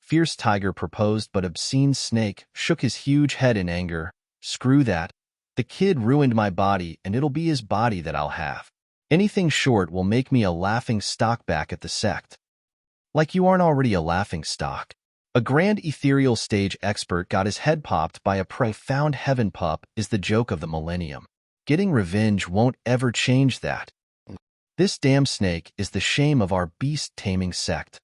Fierce Tiger proposed, but Obscene Snake shook his huge head in anger. Screw that. The kid ruined my body and it'll be his body that I'll have. Anything short will make me a laughing stock back at the sect. Like you aren't already a laughing stock. A grand ethereal stage expert got his head popped by a profound heaven pup is the joke of the millennium. Getting revenge won't ever change that. This damn snake is the shame of our beast-taming sect.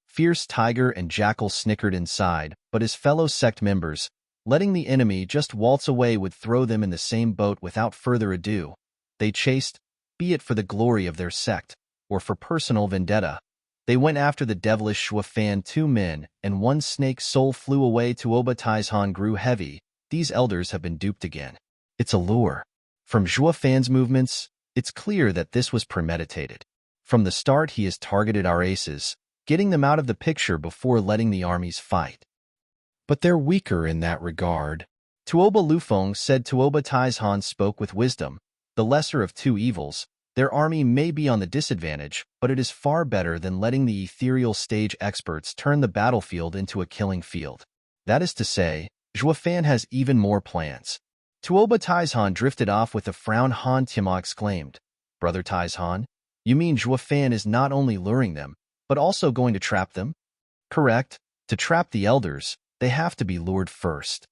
Fierce Tiger and Jackal snickered inside, but his fellow sect members, letting the enemy just waltz away, would throw them in the same boat without further ado. They chased, be it for the glory of their sect, or for personal vendetta. They went after the devilish Zhuofan. 2 men and 1 snake's soul flew away. Tuoba Tieshan grew heavy. These elders have been duped again. It's a lure. From Zhuofan's movements, it's clear that this was premeditated. From the start he has targeted our aces, getting them out of the picture before letting the armies fight. But they're weaker in that regard. Tuoba Lufeng said. Tuoba Tieshan spoke with wisdom. The lesser of two evils. Their army may be on the disadvantage, but it is far better than letting the ethereal stage experts turn the battlefield into a killing field. That is to say, Zhuofan has even more plans. Tuoba Tieshan drifted off with a frown. Han Tima exclaimed, "Brother Tieshan, you mean Zhuofan is not only luring them, but also going to trap them?" "Correct. To trap the elders, they have to be lured first.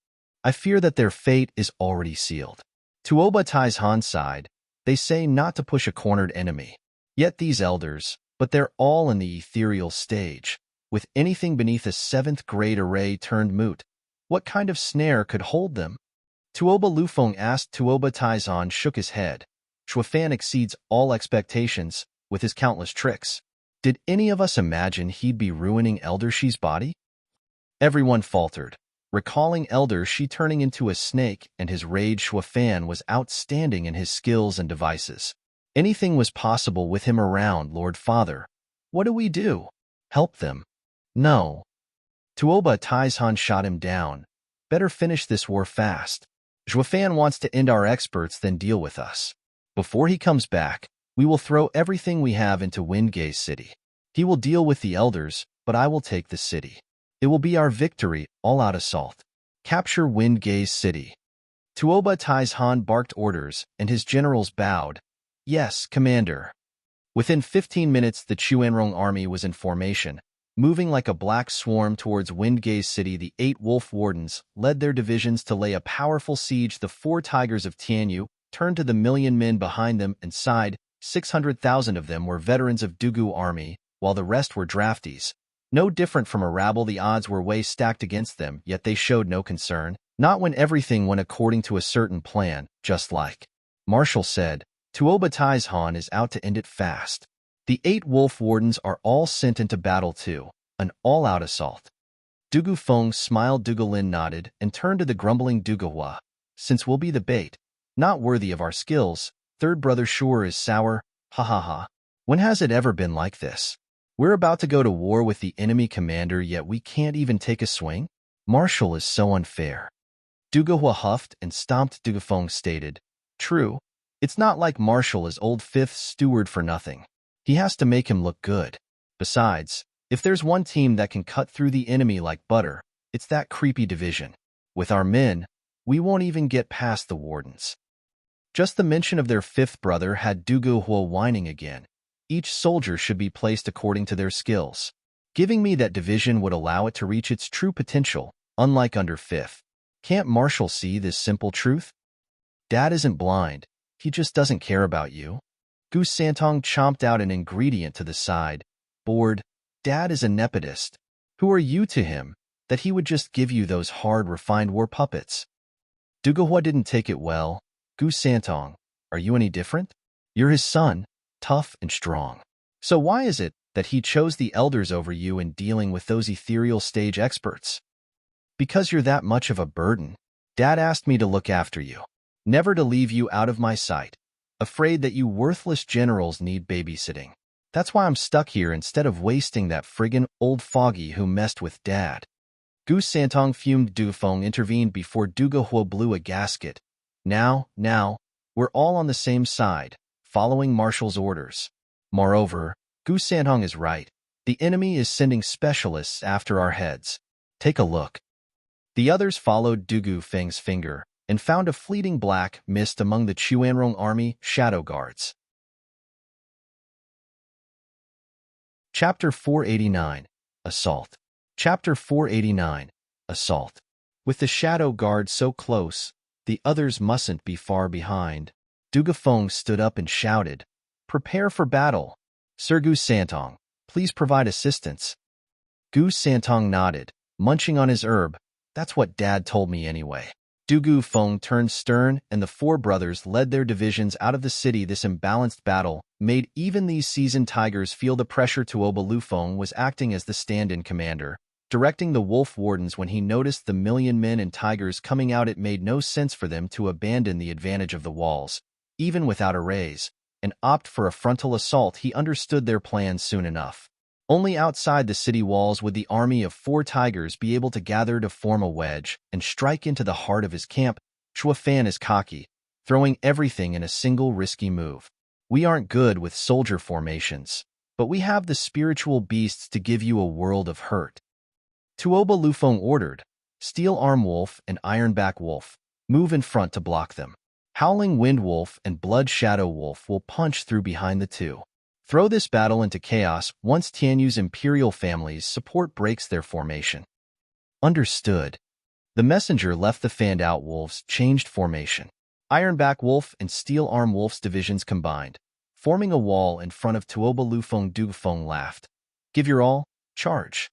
I fear that their fate is already sealed." Tuoba Tieshan sighed. They say not to push a cornered enemy. Yet these elders, but they're all in the ethereal stage, with anything beneath a 7th grade array turned moot. What kind of snare could hold them? Tuoba Lufeng asked. Tuoba Tieshan shook his head. Zhuofan exceeds all expectations with his countless tricks. Did any of us imagine he'd be ruining Elder Shi's body? Everyone faltered, recalling Elder Shi turning into a snake, and his rage. Zhuofan was outstanding in his skills and devices. Anything was possible with him around. Lord Father, what do we do? Help them? No. Tuoba Tieshan shot him down. Better finish this war fast. Zhuofan wants to end our experts, then deal with us. Before he comes back, We will throw everything we have into Windgaze City. He will deal with the elders, but I will take the city. It will be our victory, all-out assault. Capture Windgaze City. Tuoba Tai's Han barked orders, and his generals bowed. Yes, Commander. Within 15 minutes, the Chuanrong army was in formation. Moving like a black swarm towards Windgaze City, the 8 Wolf Wardens led their divisions to lay a powerful siege. The 4 Tigers of Tianyu turned to the million men behind them and sighed. 600,000 of them were veterans of Dugu army, while the rest were draftees. No different from a rabble, the odds were way stacked against them, yet they showed no concern. Not when everything went according to a certain plan, just like Marshall said. Tuoba Tai's Han is out to end it fast. The 8 Wolf Wardens are all sent into battle too, an all-out assault. Dugu Feng smiled. Dugalin nodded and turned to the grumbling Dugahua. Since we'll be the bait, not worthy of our skills, third brother sure is sour, ha ha ha. When has it ever been like this? We're about to go to war with the enemy commander, yet we can't even take a swing? Marshall is so unfair. Dugahua huffed and stomped. Dugafeng stated, true. It's not like Marshall is old 5th steward for nothing. He has to make him look good. Besides, if there's one team that can cut through the enemy like butter, it's that creepy division. With our men, we won't even get past the wardens. Just the mention of their 5th brother had Dugahua whining again. Each soldier should be placed according to their skills. Giving me that division would allow it to reach its true potential, unlike under 5th. Can't Marshall see this simple truth? Dad isn't blind. He just doesn't care about you. Gu Santong chomped out an ingredient to the side. Bored. Dad is a nepotist. Who are you to him, that he would just give you those hard, refined war puppets? Dugahua didn't take it well. Gu Santong, are you any different? You're his son, tough and strong. So why is it that he chose the elders over you in dealing with those ethereal stage experts? Because you're that much of a burden. Dad asked me to look after you, never to leave you out of my sight, afraid that you worthless generals need babysitting. That's why I'm stuck here instead of wasting that friggin' old foggy who messed with Dad. Gu Santong fumed. Dufeng intervened before Dugahua blew a gasket. Now, we're all on the same side, following Marshall's orders. Moreover, Gu Santong is right. The enemy is sending specialists after our heads. Take a look. The others followed Dugu Feng's finger and found a fleeting black mist among the Chuanrong army shadow guards. Chapter 489, Assault. Chapter 489, Assault. With the shadow guard so close, the others mustn't be far behind. Dugafeng stood up and shouted, prepare for battle. Sir Gu Santong, please provide assistance. Gu Santong nodded, munching on his herb. That's what Dad told me anyway. Dugu Feng turned stern, and the 4 brothers led their divisions out of the city. This imbalanced battle made even these seasoned tigers feel the pressure. Tuoba Lufeng was acting as the stand-in commander, directing the wolf wardens. When he noticed the million men and tigers coming out, it made no sense for them to abandon the advantage of the walls, even without a raise, and opt for a frontal assault. He understood their plans soon enough. Only outside the city walls would the army of 4 tigers be able to gather to form a wedge and strike into the heart of his camp. Chua Fan is cocky, throwing everything in a single risky move. We aren't good with soldier formations, but we have the spiritual beasts to give you a world of hurt. Tuoba Lufeng ordered, Steel Arm Wolf and Ironback Wolf, move in front to block them. Howling Wind Wolf and Blood Shadow Wolf will punch through behind the 2. Throw this battle into chaos once Tianyu's imperial family's support breaks their formation. Understood. The messenger left the fanned-out wolves, changed formation. Ironback Wolf and Steel Arm Wolf's divisions combined, forming a wall in front of Tuoba Lufeng. Dugafeng laughed. Give your all, charge.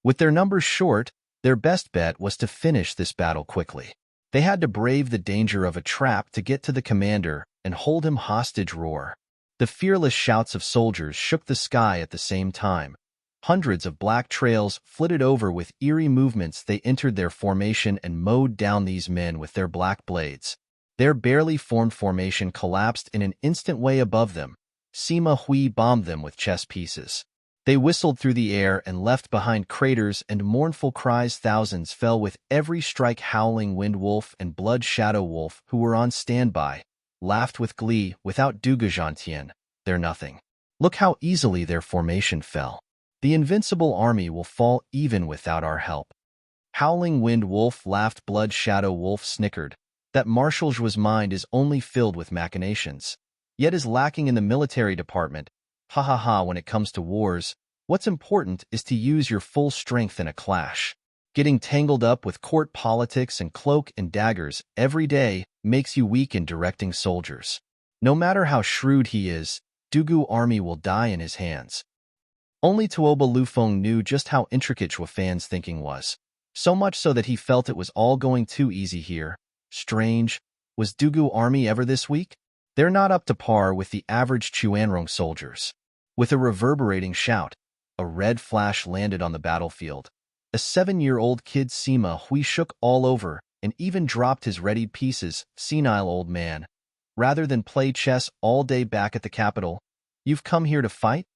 With their numbers short, their best bet was to finish this battle quickly. They had to brave the danger of a trap to get to the commander and hold him hostage. Roar. The fearless shouts of soldiers shook the sky at the same time. Hundreds of black trails flitted over with eerie movements. They entered their formation and mowed down these men with their black blades. Their barely formed formation collapsed in an instant way above them. Sima Hui bombed them with chess pieces. They whistled through the air and left behind craters and mournful cries. Thousands fell with every strike. Howling Wind Wolf and Blood Shadow Wolf, who were on standby, laughed with glee. Without Dugu Zhantian, they're nothing. Look how easily their formation fell. The invincible army will fall even without our help. Howling Wind Wolf laughed. Blood Shadow Wolf snickered. That Marshal Zhuo's mind is only filled with machinations, yet is lacking in the military department. Ha ha ha, when it comes to wars, what's important is to use your full strength in a clash. Getting tangled up with court politics and cloak and daggers every day makes you weak in directing soldiers. No matter how shrewd he is, Dugu army will die in his hands. Only Tuoba Lufeng knew just how intricate Zhuo Fan's thinking was, so much so that he felt it was all going too easy here. Strange, was Dugu army ever this weak? They're not up to par with the average Chuanrong soldiers. With a reverberating shout, a red flash landed on the battlefield. A 7-year-old kid Sima Hui shook all over and even dropped his readied pieces. Senile old man. Rather than play chess all day back at the capital, you've come here to fight?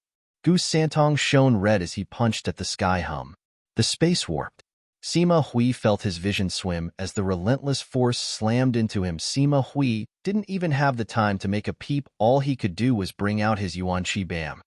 Gu Santong shone red as he punched at the sky hum. The space warped. Sima Hui felt his vision swim as the relentless force slammed into him. Sima Hui didn't even have the time to make a peep. All he could do was bring out his Yuanqi Bam.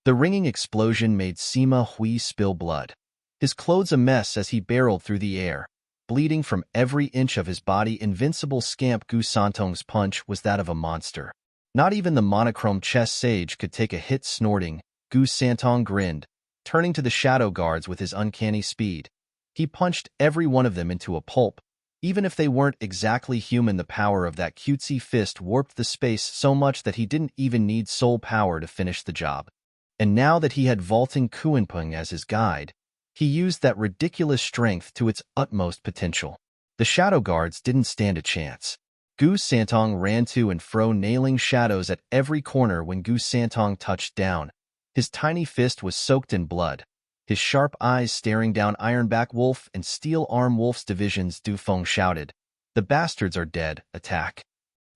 The ringing explosion made Sima Hui spill blood. His clothes a mess as he barreled through the air, bleeding from every inch of his body. Invincible scamp Gu Santong's punch was that of a monster. Not even the monochrome chess sage could take a hit. Snorting, Gu Santong grinned, turning to the shadow guards with his uncanny speed. He punched every one of them into a pulp. Even if they weren't exactly human, the power of that cutesy fist warped the space so much that he didn't even need soul power to finish the job. And now that he had vaulting Kuanpeng as his guide, he used that ridiculous strength to its utmost potential. The shadow guards didn't stand a chance. Gu Santong ran to and fro, nailing shadows at every corner. When Gu Santong touched down, his tiny fist was soaked in blood, his sharp eyes staring down Ironback Wolf and Steel Arm Wolf's divisions. Du Feng shouted, "The bastards are dead, attack!"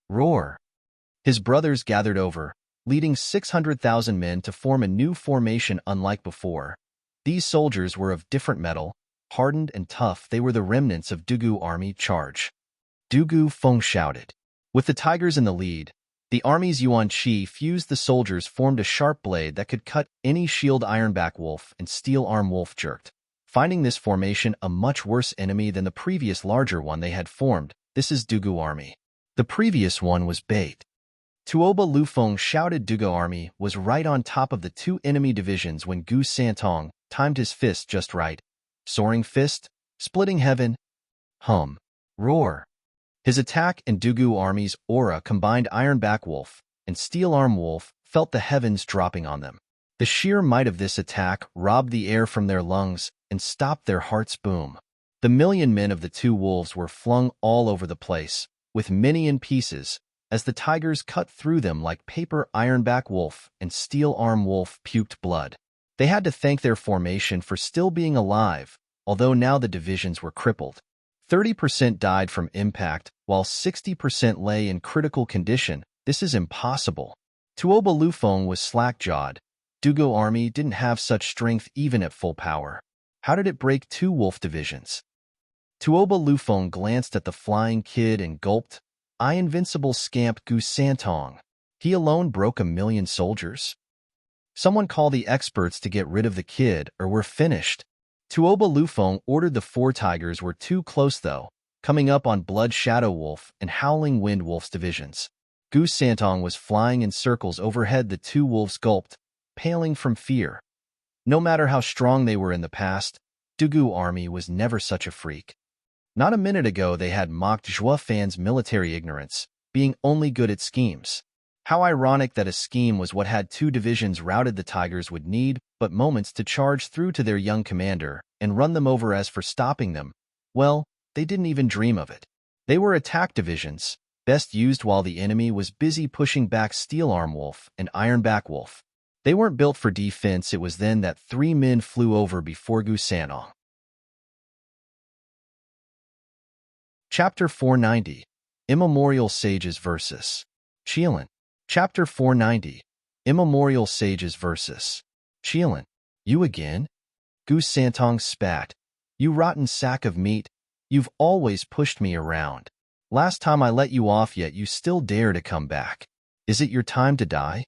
Roar! His brothers gathered over, leading 600,000 men to form a new formation unlike before. These soldiers were of different metal, hardened and tough. They were the remnants of Dugu army. Charge! Dugu Feng shouted. With the tigers in the lead, the army's Yuanqi fused. The soldiers formed a sharp blade that could cut any shield. Ironback Wolf and Steel Arm Wolf jerked, finding this formation a much worse enemy than the previous larger one they had formed. This is Dugu army. The previous one was bait. Tuoba Lufeng shouted. Dugu army was right on top of the two enemy divisions when Gu Santong timed his fist just right. Soaring fist, splitting heaven. Hum. Roar. His attack and Dugu army's aura combined. Ironback Wolf and Steel Arm Wolf felt the heavens dropping on them. The sheer might of this attack robbed the air from their lungs and stopped their hearts' boom. The million men of the two wolves were flung all over the place, with many in pieces, as the tigers cut through them like paper. Ironback Wolf and Steel Arm Wolf puked blood. They had to thank their formation for still being alive, although now the divisions were crippled. 30% died from impact, while 60% lay in critical condition. This is impossible. Tuoba Lufeng was slack-jawed. Dugu army didn't have such strength even at full power. How did it break two wolf divisions? Tuoba Lufeng glanced at the flying kid and gulped. I invincible scamp Gu Santong. He alone broke 1,000,000 soldiers? Someone call the experts to get rid of the kid, or we're finished. Tuoba Lufeng ordered. The four tigers were too close, though, coming up on Blood Shadow Wolf and Howling Wind Wolf's divisions. Gu Santong was flying in circles overhead. The two wolves gulped, paling from fear. No matter how strong they were in the past, Dugu army was never such a freak. Not a minute ago they had mocked Zhuo Fan's military ignorance, being only good at schemes. How ironic that a scheme was what had two divisions routed. The tigers would need but moments to charge through to their young commander and run them over. As for stopping them, well, they didn't even dream of it. They were attack divisions, best used while the enemy was busy pushing back Steel Arm Wolf and Ironback Wolf. They weren't built for defense. It was then that 3 men flew over before Gu Santong. Chapter 490. Immemorial Sages vs. Qilin. Chapter 490. Immemorial Sages vs. Qilin. You again? Gu Santong spat. You rotten sack of meat. You've always pushed me around. Last time I let you off, yet you still dare to come back. Is it your time to die?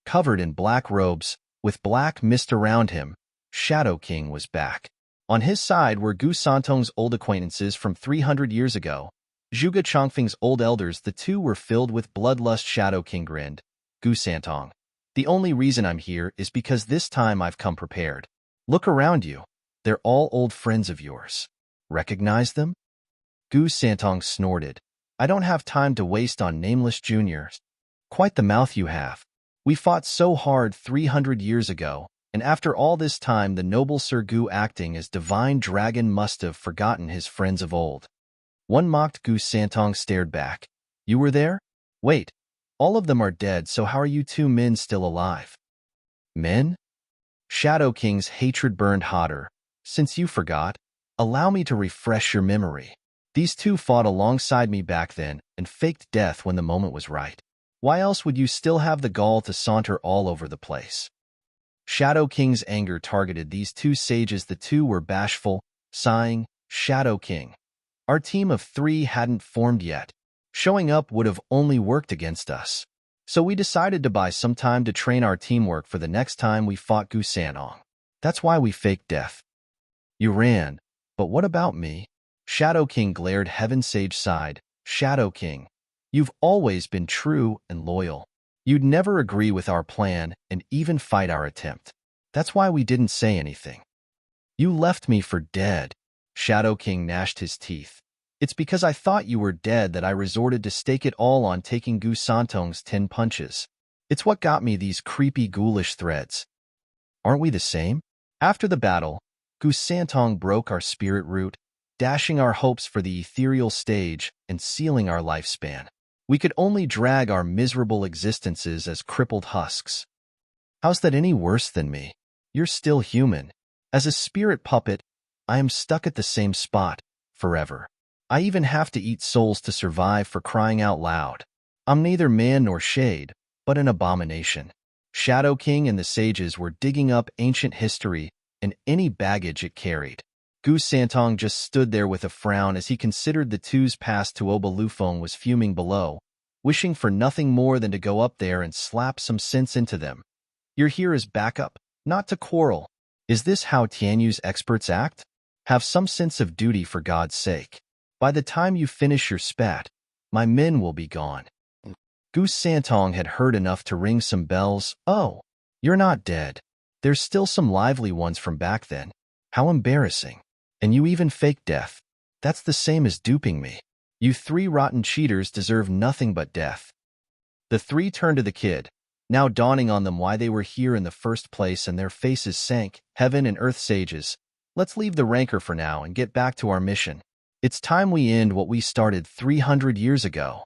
Covered in black robes, with black mist around him, Shadow King was back. On his side were Gu Santong's old acquaintances from 300 years ago, Zhuge Chongfeng's old elders. The two were filled with bloodlust. Shadow King grinned. Gu Santong, the only reason I'm here is because this time I've come prepared. Look around you. They're all old friends of yours. Recognize them? Gu Santong snorted. I don't have time to waste on nameless juniors. Quite the mouth you have. We fought so hard 300 years ago, and after all this time the noble Sir Gu acting as divine dragon must have forgotten his friends of old. One mocked. Gu Santong stared back. You were there? Wait, all of them are dead, so how are you two men still alive? Men? Shadow King's hatred burned hotter. Since you forgot, allow me to refresh your memory. These two fought alongside me back then and faked death when the moment was right. Why else would you still have the gall to saunter all over the place? Shadow King's anger targeted these two sages. The two were bashful, sighing. Shadow King, our team of 3 hadn't formed yet. Showing up would have only worked against us. So we decided to buy some time to train our teamwork for the next time we fought Gu Santong. That's why we faked death. You ran, but what about me? Shadow King glared. Heaven Sage sighed. Shadow King, you've always been true and loyal. You'd never agree with our plan and even fight our attempt. That's why we didn't say anything. You left me for dead. Shadow King gnashed his teeth. It's because I thought you were dead that I resorted to stake it all on taking Gu Santong's 10 punches. It's what got me these creepy ghoulish threads. Aren't we the same? After the battle, Gu Santong broke our spirit root, dashing our hopes for the ethereal stage and sealing our lifespan. We could only drag our miserable existences as crippled husks. How's that any worse than me? You're still human. As a spirit puppet, I am stuck at the same spot, forever. I even have to eat souls to survive, for crying out loud. I'm neither man nor shade, but an abomination. Shadow King and the sages were digging up ancient history and any baggage it carried. Gu Santong just stood there with a frown as he considered the two's past. Tuoba Lufeng was fuming below, wishing for nothing more than to go up there and slap some sense into them. You're here as backup, not to quarrel. Is this how Tianyu's experts act? Have some sense of duty, for God's sake. By the time you finish your spat, my men will be gone. Gu Santong had heard enough to ring some bells. Oh, you're not dead. There's still some lively ones from back then. How embarrassing. And you even faked death. That's the same as duping me. You 3 rotten cheaters deserve nothing but death. The 3 turned to the kid, now dawning on them why they were here in the first place, and their faces sank. Heaven and earth sages, let's leave the rancor for now and get back to our mission. It's time we end what we started 300 years ago.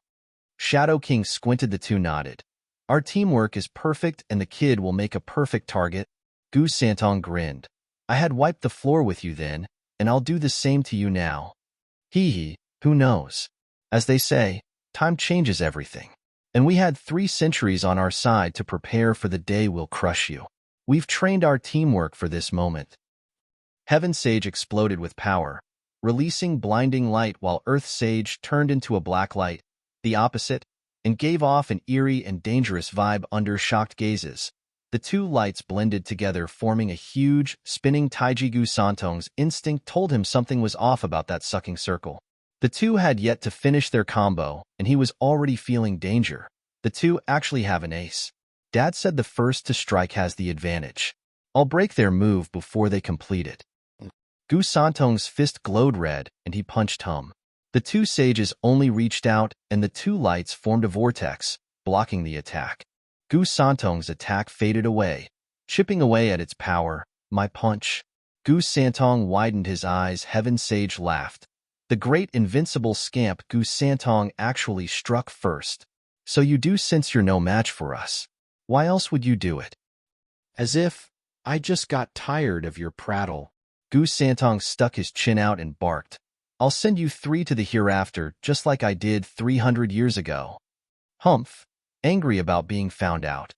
Shadow King squinted. The 2 nodded. Our teamwork is perfect and the kid will make a perfect target. Gu Santong grinned. I had wiped the floor with you then, and I'll do the same to you now. Hee, who knows? As they say, time changes everything. And we had 3 centuries on our side to prepare for the day we'll crush you. We've trained our teamwork for this moment. Heaven Sage exploded with power, releasing blinding light, while Earth Sage turned into a black light, the opposite, and gave off an eerie and dangerous vibe under shocked gazes. The 2 lights blended together, forming a huge, spinning taiji. Gu Santong's instinct told him something was off about that sucking circle. The 2 had yet to finish their combo, and he was already feeling danger. The 2 actually have an ace. Dad said the first to strike has the advantage. I'll break their move before they complete it. Gu Santong's fist glowed red, and he punched home. The 2 sages only reached out, and the 2 lights formed a vortex, blocking the attack. Gu Santong's attack faded away, chipping away at its power. My punch. Gu Santong widened his eyes. Heaven Sage laughed. The great invincible scamp. Gu Santong actually struck first. So you do sense you're no match for us. Why else would you do it? As if I just got tired of your prattle. Gu Santong stuck his chin out and barked. I'll send you 3 to the hereafter, just like I did 300 years ago. Humph. Angry about being found out.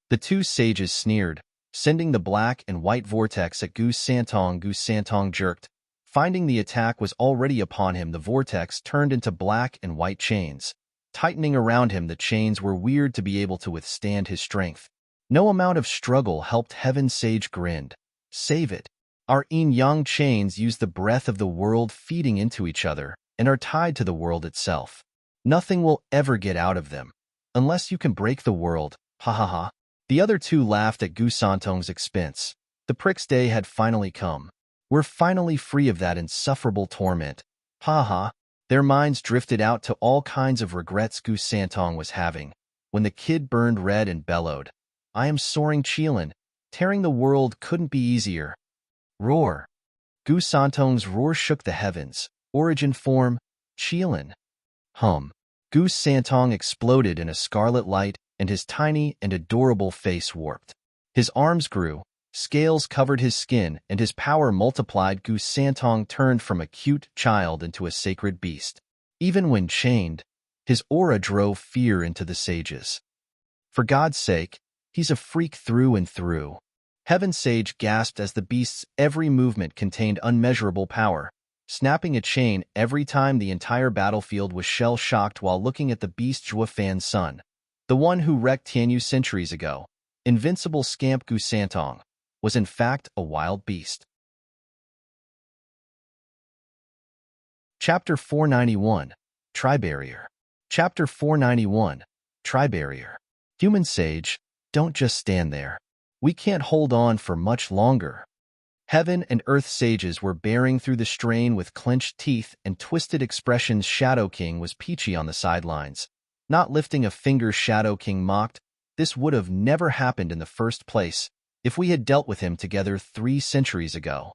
The 2 sages sneered, sending the black and white vortex at Gu Santong. Gu Santong jerked. Finding the attack was already upon him, the vortex turned into black and white chains. Tightening around him, the chains were weird to be able to withstand his strength. No amount of struggle helped Heaven Sage grinned. Save it. Our yin-yang chains use the breath of the world feeding into each other and are tied to the world itself. Nothing will ever get out of them. Unless you can break the world, ha ha ha. The other two laughed at Gu Santong's expense. The prick's day had finally come. We're finally free of that insufferable torment. Ha ha. Their minds drifted out to all kinds of regrets Gu Santong was having. When the kid burned red and bellowed, I am soaring Qilin. Tearing the world couldn't be easier. Roar. Gu Santong's roar shook the heavens. Origin form, Qilin. Hum. Gu Santong exploded in a scarlet light, and his tiny and adorable face warped. His arms grew, scales covered his skin, and his power multiplied. Gu Santong turned from a cute child into a sacred beast. Even when chained, his aura drove fear into the sages. For God's sake, he's a freak through and through. Heaven Sage gasped as the beast's every movement contained unmeasurable power, snapping a chain every time. The entire battlefield was shell-shocked while looking at the beast Zhua Fan's son, the one who wrecked Tianyu centuries ago. Invincible scamp Gu Santong was in fact a wild beast. Chapter 491, Tri-Barrier. Chapter 491, Tri-Barrier. Human Sage, don't just stand there. We can't hold on for much longer. Heaven and Earth sages were bearing through the strain with clenched teeth and twisted expressions. Shadow King was peachy on the sidelines, not lifting a finger. Shadow King mocked, this would have never happened in the first place if we had dealt with him together 3 centuries ago.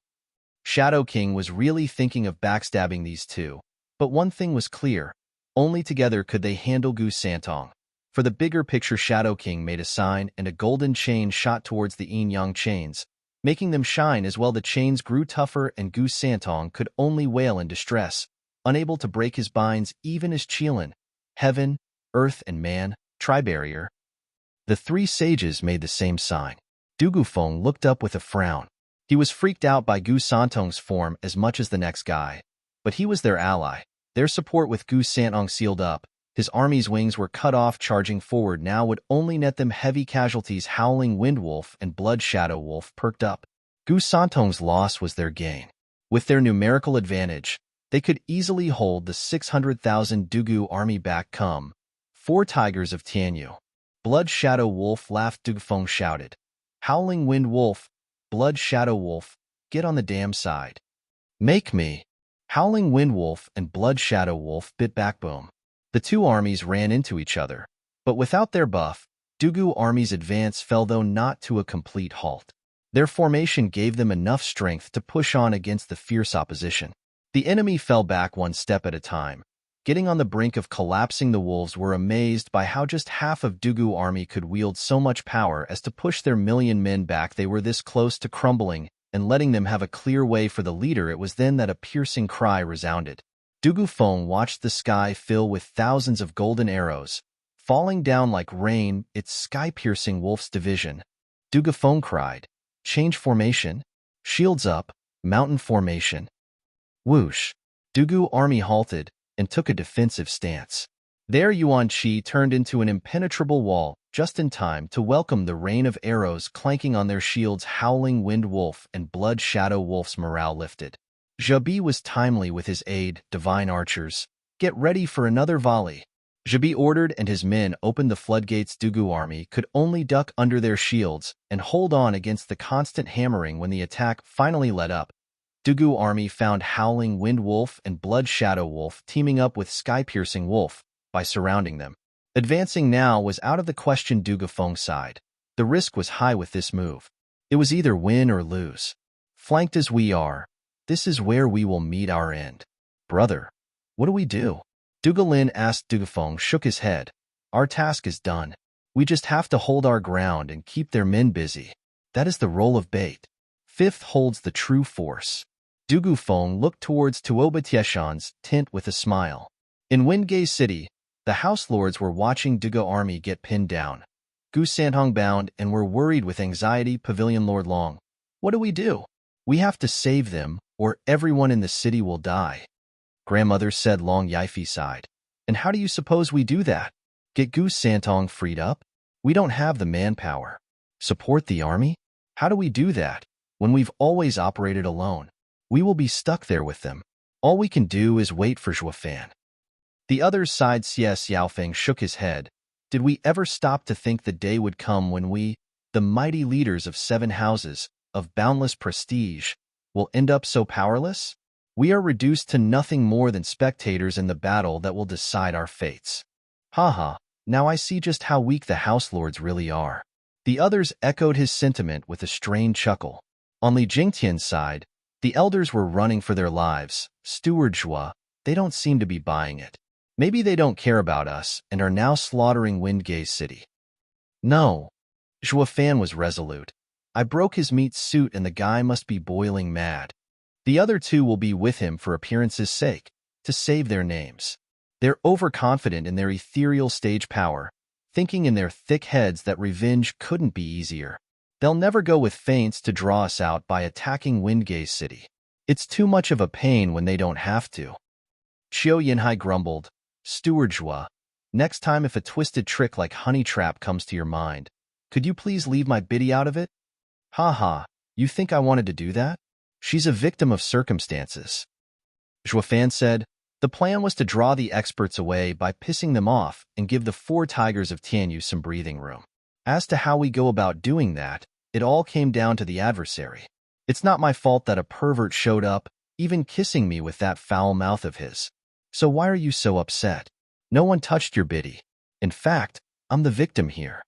Shadow King was really thinking of backstabbing these two, but one thing was clear, only together could they handle Gu Santong. For the bigger picture, Shadow King made a sign and a golden chain shot towards the yin-yang chains, making them shine as well. The chains grew tougher and Gu Santong could only wail in distress, unable to break his binds even as Qilin, Heaven, Earth, and Man, Tri-Barrier. The 3 sages made the same sign. Du Gufeng looked up with a frown. He was freaked out by Gu Santong's form as much as the next guy, but he was their ally. Their support with Gu Santong sealed up. His army's wings were cut off. Charging forward now would only net them heavy casualties. Howling Wind Wolf and Blood Shadow Wolf perked up. Gu Santong's loss was their gain. With their numerical advantage, they could easily hold the 600,000 Dugu army back. Come, 4 tigers of Tianyu. Blood Shadow Wolf laughed. Du Gufeng shouted. Howling Wind Wolf, Blood Shadow Wolf, get on the damn side. Make me. Howling Wind Wolf and Blood Shadow Wolf bit back. Boom. The 2 armies ran into each other, but without their buff, Dugu army's advance fell, though not to a complete halt. Their formation gave them enough strength to push on against the fierce opposition. The enemy fell back 1 step at a time, getting on the brink of collapsing. The wolves were amazed by how just half of Dugu army could wield so much power as to push their 1,000,000 men back. They were this close to crumbling and letting them have a clear way for the leader. It was then that a piercing cry resounded. Du Gufeng watched the sky fill with thousands of golden arrows, falling down like rain. It's sky-piercing wolf's division. Du Gufeng cried, change formation, shields up, mountain formation. Whoosh. Dugu army halted and took a defensive stance. There Yuan Qi turned into an impenetrable wall, just in time to welcome the rain of arrows clanking on their shields. Howling Wind Wolf and Blood Shadow Wolf's morale lifted. Zhebi was timely with his aid. Divine archers, get ready for another volley. Zhebi ordered, and his men opened the floodgates. Dugu army could only duck under their shields and hold on against the constant hammering. When the attack finally let up, Dugu army found Howling Wind Wolf and Blood Shadow Wolf teaming up with Sky-Piercing Wolf by surrounding them. Advancing now was out of the question. Du Gufeng's side. The risk was high with this move. It was either win or lose. Flanked as we are, this is where we will meet our end. Brother, what do we do? Du Qilin asked. Du Gufeng shook his head. Our task is done. We just have to hold our ground and keep their men busy. That is the role of bait. 5th holds the true force. Du Gufeng looked towards Tuoba Tieshan's tent with a smile. In Wingay City, the House Lords were watching Dugu army get pinned down. Gu Santong bound and were worried with anxiety. Pavilion Lord Long, what do we do? We have to save them, or everyone in the city will die. Grandmother said. Long Yifi sighed. And how do you suppose we do that? Get Gu Santong freed up? We don't have the manpower. Support the army? How do we do that when we've always operated alone? We will be stuck there with them. All we can do is wait for Zhuofan. The others sighed. Xiaofeng shook his head. Did we ever stop to think the day would come when we, the mighty leaders of 7 houses, of boundless prestige, will end up so powerless? We are reduced to nothing more than spectators in the battle that will decide our fates. Haha, now I see just how weak the house lords really are. The others echoed his sentiment with a strained chuckle. On Li Jingtian's side, the elders were running for their lives. Steward Zhua, they don't seem to be buying it. Maybe they don't care about us and are now slaughtering Windgaze City. No. Zhuofan was resolute. I broke his meat suit and the guy must be boiling mad. The other 2 will be with him for appearance's sake, to save their names. They're overconfident in their ethereal stage power, thinking in their thick heads that revenge couldn't be easier. They'll never go with feints to draw us out by attacking Windgaze City. It's too much of a pain when they don't have to. Qiu Yinhai grumbled, Steward Zhua, next time if a twisted trick like Honey Trap comes to your mind, could you please leave my biddy out of it? Ha, you think I wanted to do that? She's a victim of circumstances. Zhuofan said, the plan was to draw the experts away by pissing them off and give the 4 tigers of Tianyu some breathing room. As to how we go about doing that, it all came down to the adversary. It's not my fault that a pervert showed up, even kissing me with that foul mouth of his. So why are you so upset? No one touched your biddy. In fact, I'm the victim here.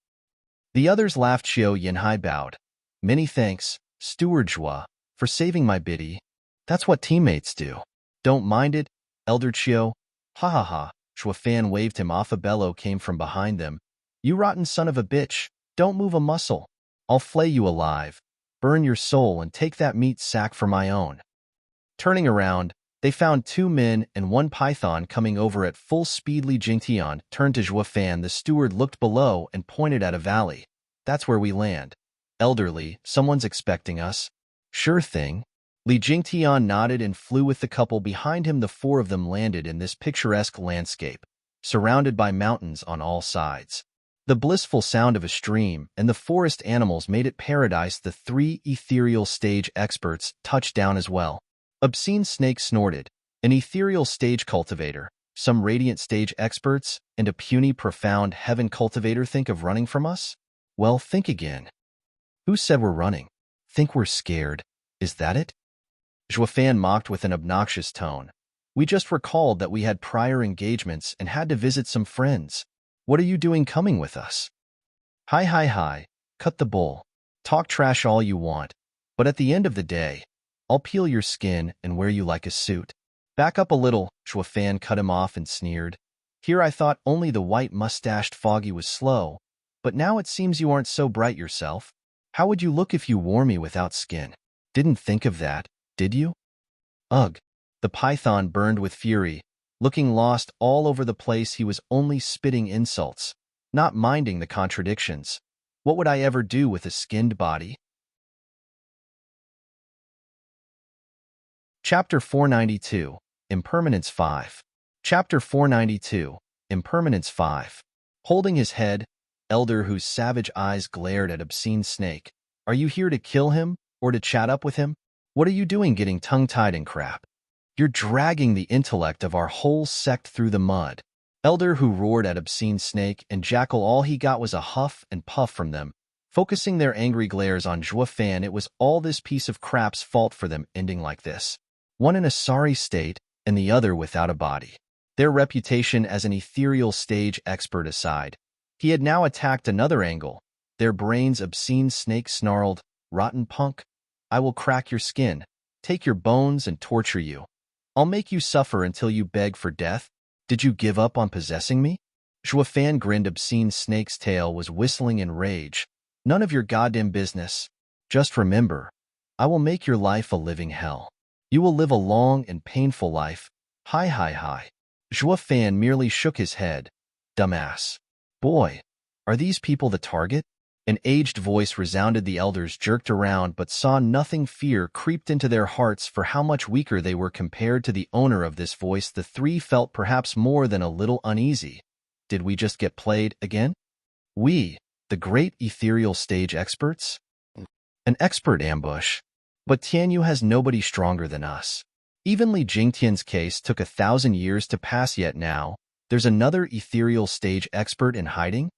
The others laughed. Qiu Yinhai bowed. Many thanks, Steward Zhua, for saving my biddy. That's what teammates do. Don't mind it, Elder Qiu. Ha. Zhuofan waved him off. A bellow came from behind them. You rotten son of a bitch, don't move a muscle. I'll flay you alive, burn your soul and take that meat sack for my own. Turning around, they found 2 men and 1 python coming over at full speed. Li Jingtian turned to Zhuofan. The steward looked below and pointed at a valley. That's where we land. Elderly, someone's expecting us. Sure thing. Li Jingtian nodded and flew with the couple behind him. The 4 of them landed in this picturesque landscape, surrounded by mountains on all sides. The blissful sound of a stream and the forest animals made it paradise. The 3 ethereal stage experts touched down as well. Obscene Snake snorted, an ethereal stage cultivator, some radiant stage experts, and a puny profound heaven cultivator. Think of running from us? Well, think again. Who said we're running? Think we're scared? Is that it? Zhuofan mocked with an obnoxious tone. We just recalled that we had prior engagements and had to visit some friends. What are you doing coming with us? Hi, cut the bull. Talk trash all you want, but at the end of the day, I'll peel your skin and wear you like a suit. Back up a little, Zhuofan cut him off and sneered. Here I thought only the white-mustached Foggy was slow, but now it seems you aren't so bright yourself. How would you look if you wore me without skin? Didn't think of that, did you? Ugh. The python burned with fury. Looking lost all over the place, he was only spitting insults, not minding the contradictions. What would I ever do with a skinned body? Chapter 492, Impermanence 5. Chapter 492, Impermanence 5. Holding his head, Elder, whose savage eyes glared at Obscene Snake. Are you here to kill him, or to chat up with him? What are you doing getting tongue-tied and crap? You're dragging the intellect of our whole sect through the mud. Elder, who roared at Obscene Snake and Jackal, all he got was a huff and puff from them, focusing their angry glares on Zhuofan. It was all this piece of crap's fault for them ending like this. One in a sorry state, and the other without a body. Their reputation as an ethereal stage expert aside, he had now attacked another angle. Their brains. Obscene Snake snarled, rotten punk. I will crack your skin, take your bones and torture you. I'll make you suffer until you beg for death. Did you give up on possessing me? Zhuofan grinned. Obscene Snake's tail was whistling in rage. None of your goddamn business. Just remember, I will make your life a living hell. You will live a long and painful life. Hi. Zhuofan merely shook his head. Dumbass. Boy, are these people the target? An aged voice resounded. The elders jerked around but saw nothing. Fear creeped into their hearts for how much weaker they were compared to the owner of this voice. The 3 felt perhaps more than a little uneasy. Did we just get played again? We, the The great ethereal stage experts? An expert ambush. But Tianyu has nobody stronger than us. Even Li Jingtian's case took 1,000 years to pass, yet now there's another ethereal stage expert in hiding?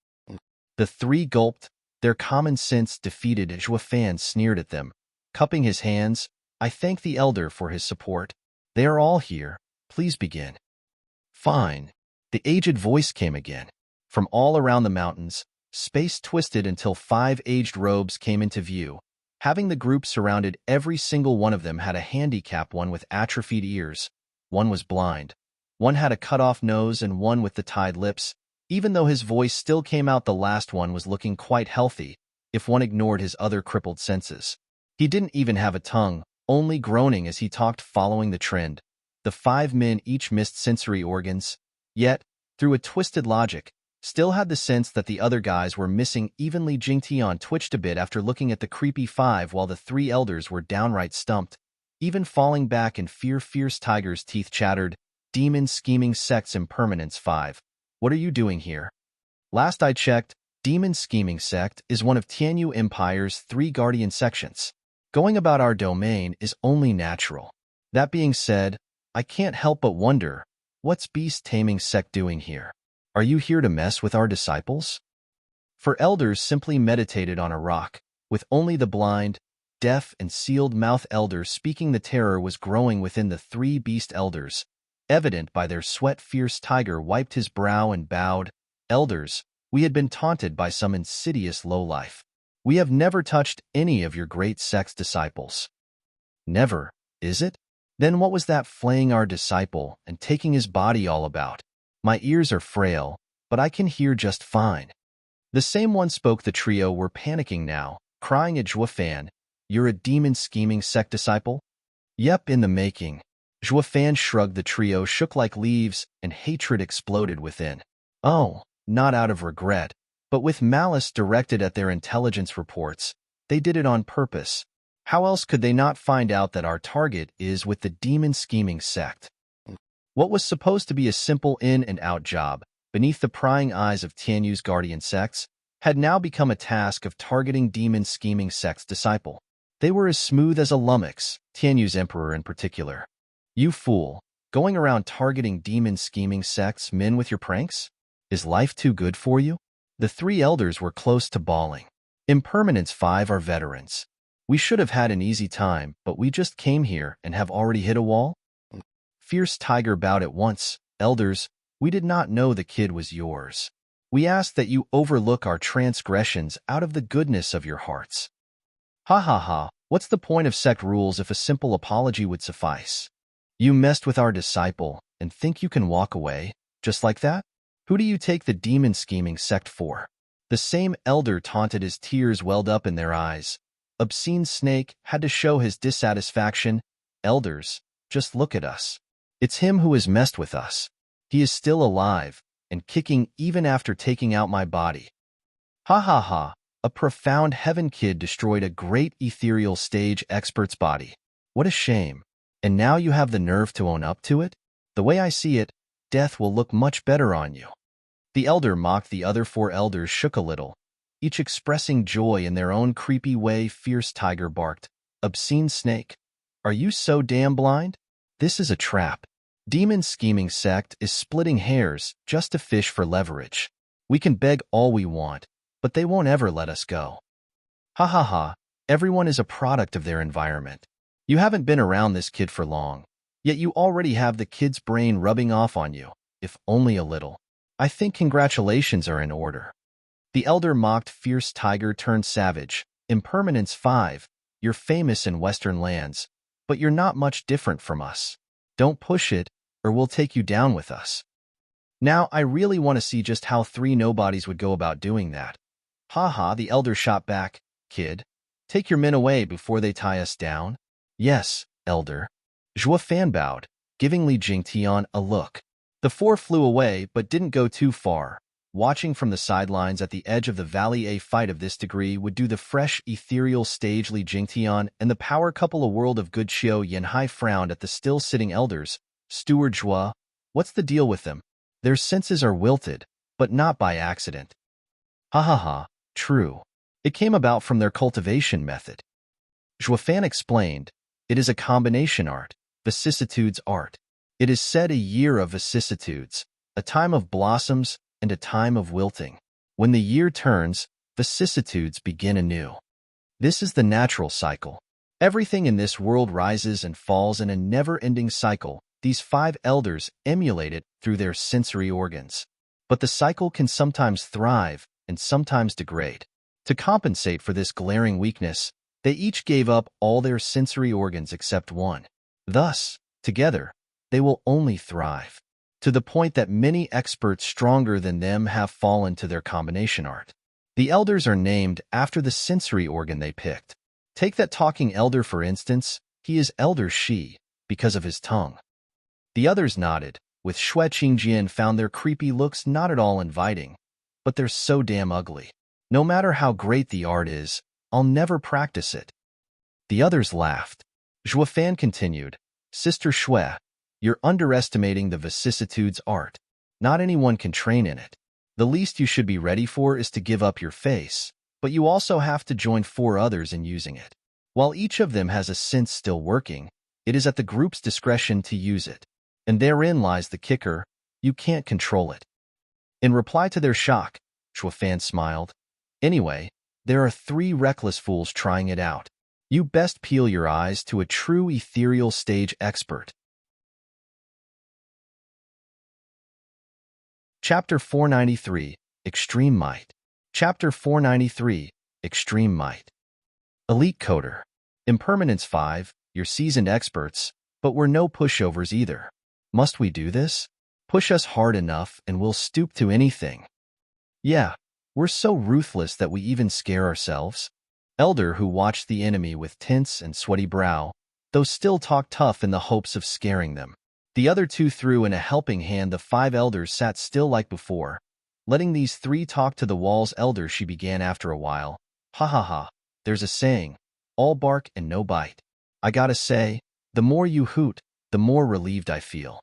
The three gulped. Their common sense defeated. Zhuo Fan sneered at them, cupping his hands. I thank the elder for his support. They are all here. Please begin. Fine. The aged voice came again. From all around the mountains, space twisted until 5 aged robes came into view. Having the group surrounded, every single one of them had a handicap: one with atrophied ears, one was blind, one had a cut-off nose, and one with the tied lips. Even though his voice still came out, the last one was looking quite healthy, if one ignored his other crippled senses. He didn't even have a tongue, only groaning as he talked, following the trend. The 5 men each missed sensory organs, yet, through a twisted logic, still had the sense that the other guys were missing. Even Li Jingtian twitched a bit after looking at the creepy 5, while the 3 elders were downright stumped, even falling back in fear. Fierce Tiger's teeth chattered. Demon scheming sect's Impermanence 5. What are you doing here? Last I checked, Demon Scheming Sect is one of Tianyu Empire's 3 guardian sections. Going about our domain is only natural. That being said, I can't help but wonder, what's Beast Taming Sect doing here? Are you here to mess with our disciples? For elders simply meditated on a rock, with only the blind, deaf, and sealed-mouth elders speaking. The terror was growing within the 3 beast elders, evident by their sweat. Fierce Tiger wiped his brow and bowed. Elders, we had been taunted by some insidious lowlife. We have never touched any of your great sect's disciples. Never, is it? Then what was that flaying our disciple and taking his body all about? My ears are frail, but I can hear just fine. The same one spoke. The trio were panicking now, crying at Zhuo Fan. You're a demon scheming sect disciple? Yep, in the making. Zhuo Fan shrugged. The trio shook like leaves, and hatred exploded within. Oh, not out of regret, but with malice directed at their intelligence reports. They did it on purpose. How else could they not find out that our target is with the demon scheming sect? What was supposed to be a simple in and out job, beneath the prying eyes of Tianyu's guardian sects, had now become a task of targeting demon scheming sect's disciple. They were as smooth as a lummox, Tianyu's emperor in particular. You fool, going around targeting demon scheming sect's men with your pranks? Is life too good for you? The 3 elders were close to bawling. Impermanence 5 are veterans. We should have had an easy time, but we just came here and have already hit a wall? Fierce Tiger bowed at once. Elders, we did not know the kid was yours. We ask that you overlook our transgressions out of the goodness of your hearts. Ha ha ha, what's the point of sect rules if a simple apology would suffice? You messed with our disciple and think you can walk away, just like that? Who do you take the demon scheming sect for? The same elder taunted as tears welled up in their eyes. Obscene Snake had to show his dissatisfaction. Elders, just look at us. It's him who has messed with us. He is still alive and kicking even after taking out my body. Ha ha ha, a profound heaven kid destroyed a great ethereal stage expert's body. What a shame. And now you have the nerve to own up to it? The way I see it, death will look much better on you. The elder mocked. The other 4 elders shook a little, each expressing joy in their own creepy way. Fierce Tiger barked. Obscene Snake, are you so damn blind? This is a trap. Demon scheming sect is splitting hairs just to fish for leverage. We can beg all we want, but they won't ever let us go. Ha ha ha, everyone is a product of their environment. You haven't been around this kid for long, yet you already have the kid's brain rubbing off on you, if only a little. I think congratulations are in order. The elder mocked. Fierce Tiger turned savage. Impermanence 5, you're famous in Western lands, but you're not much different from us. Don't push it, or we'll take you down with us. Now, I really want to see just how 3 nobodies would go about doing that. Ha ha, the elder shot back. Kid, take your men away before they tie us down. Yes, elder. Zhuo Fan bowed, giving Li Jingtian a look. The 4 flew away but didn't go too far. Watching from the sidelines at the edge of the valley, a fight of this degree would do the fresh, ethereal stage. Li Jingtian and the power couple, a world of good. Xiao Yanhai frowned at the still-sitting elders. Steward Zhua, what's the deal with them? Their senses are wilted, but not by accident. Ha ha ha, True. It came about from their cultivation method. Zhuofan explained, it is a combination art, vicissitudes art. It is said a year of vicissitudes, a time of blossoms and a time of wilting. When the year turns, vicissitudes begin anew. This is the natural cycle. Everything in this world rises and falls in a never-ending cycle. These 5 elders emulate it through their sensory organs. But the cycle can sometimes thrive and sometimes degrade. To compensate for this glaring weakness, they each gave up all their sensory organs except one. Thus, together, they will only thrive, to the point that many experts stronger than them have fallen to their combination art. The elders are named after the sensory organ they picked. Take that talking elder for instance, he is Elder Shi, because of his tongue. The others nodded, with Shui Qingjian found their creepy looks not at all inviting, but they're so damn ugly. No matter how great the art is, I'll never practice it. The others laughed. Zhuofan continued, Sister Shui, you're underestimating the vicissitudes art. Not anyone can train in it. The least you should be ready for is to give up your face, but you also have to join 4 others in using it. While each of them has a sense still working, it is at the group's discretion to use it. And therein lies the kicker, you can't control it. In reply to their shock, Zhuofan smiled. Anyway, there are 3 reckless fools trying it out. You best peel your eyes to a true ethereal stage expert. Chapter 493, Extreme Might. Chapter 493, Extreme Might. Elite Coder. Impermanence 5, you're seasoned experts, but we're no pushovers either. Must we do this? Push us hard enough and we'll stoop to anything. Yeah, we're so ruthless that we even scare ourselves. Elder, who watched the enemy with tense and sweaty brow, though still talked tough in the hopes of scaring them. The other 2 threw in a helping hand. The 5 elders sat still like before, letting these 3 talk to the walls. Elder, she began after a while. Ha ha ha, there's a saying, all bark and no bite. I gotta say, the more you hoot, the more relieved I feel.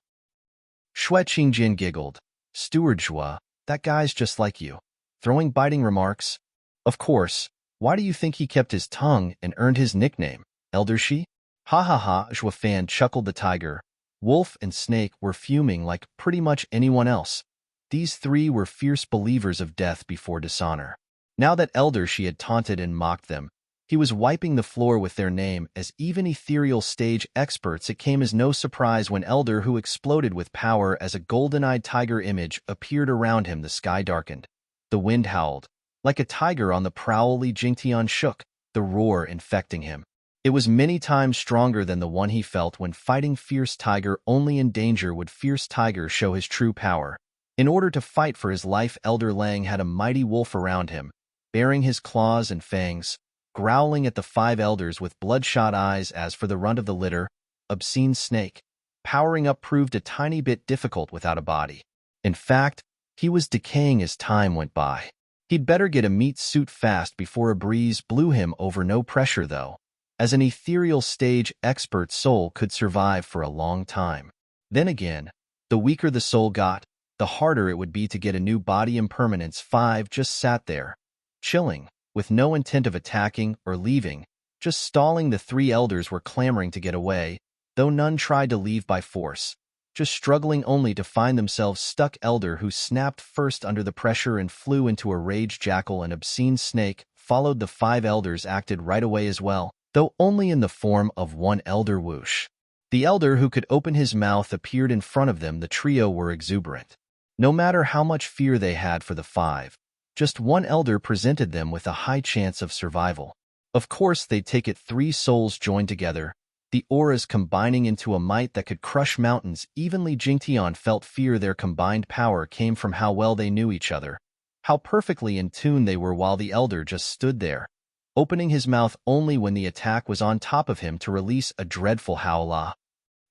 Shui Qingjin giggled. Steward Zhua, that guy's just like you. Throwing biting remarks. Of course, why do you think he kept his tongue and earned his nickname, Elder Shi? Ha ha ha, Zhuofan chuckled. The tiger, wolf, and snake were fuming like pretty much anyone else. These 3 were fierce believers of death before dishonor. Now that Elder Shi had taunted and mocked them, he was wiping the floor with their name as even ethereal stage experts. It came as no surprise when Elder, who exploded with power as a golden-eyed tiger image, appeared around him. The sky darkened. The wind howled. Like a tiger on the prowl, Li Jingtian shook, the roar infecting him. It was many times stronger than the one he felt when fighting Fierce Tiger. Only in danger would Fierce Tiger show his true power. In order to fight for his life, Elder Lang had a mighty wolf around him, baring his claws and fangs, growling at the 5 elders with bloodshot eyes. As for the runt of the litter, Obscene Snake, powering up proved a tiny bit difficult without a body. In fact, he was decaying as time went by. He'd better get a meat suit fast before a breeze blew him over. No pressure, though, as an ethereal stage expert soul could survive for a long time. Then again, the weaker the soul got, the harder it would be to get a new body. Impermanence 5 just sat there, chilling, with no intent of attacking or leaving, just stalling. The 3 elders were clamoring to get away, though none tried to leave by force, just struggling only to find themselves stuck. Elder, who snapped first under the pressure and flew into a rage. Jackal and Obscene Snake followed. The 5 elders acted right away as well, though only in the form of one elder. Whoosh. The elder who could open his mouth appeared in front of them. The trio were exuberant. No matter how much fear they had for the 5, just one elder presented them with a high chance of survival. Of course they'd take it. 3 souls joined together, the auras combining into a might that could crush mountains. Even Li Jingtian felt fear. Their combined power came from how well they knew each other, how perfectly in tune they were, while the elder just stood there, opening his mouth only when the attack was on top of him to release a dreadful howl.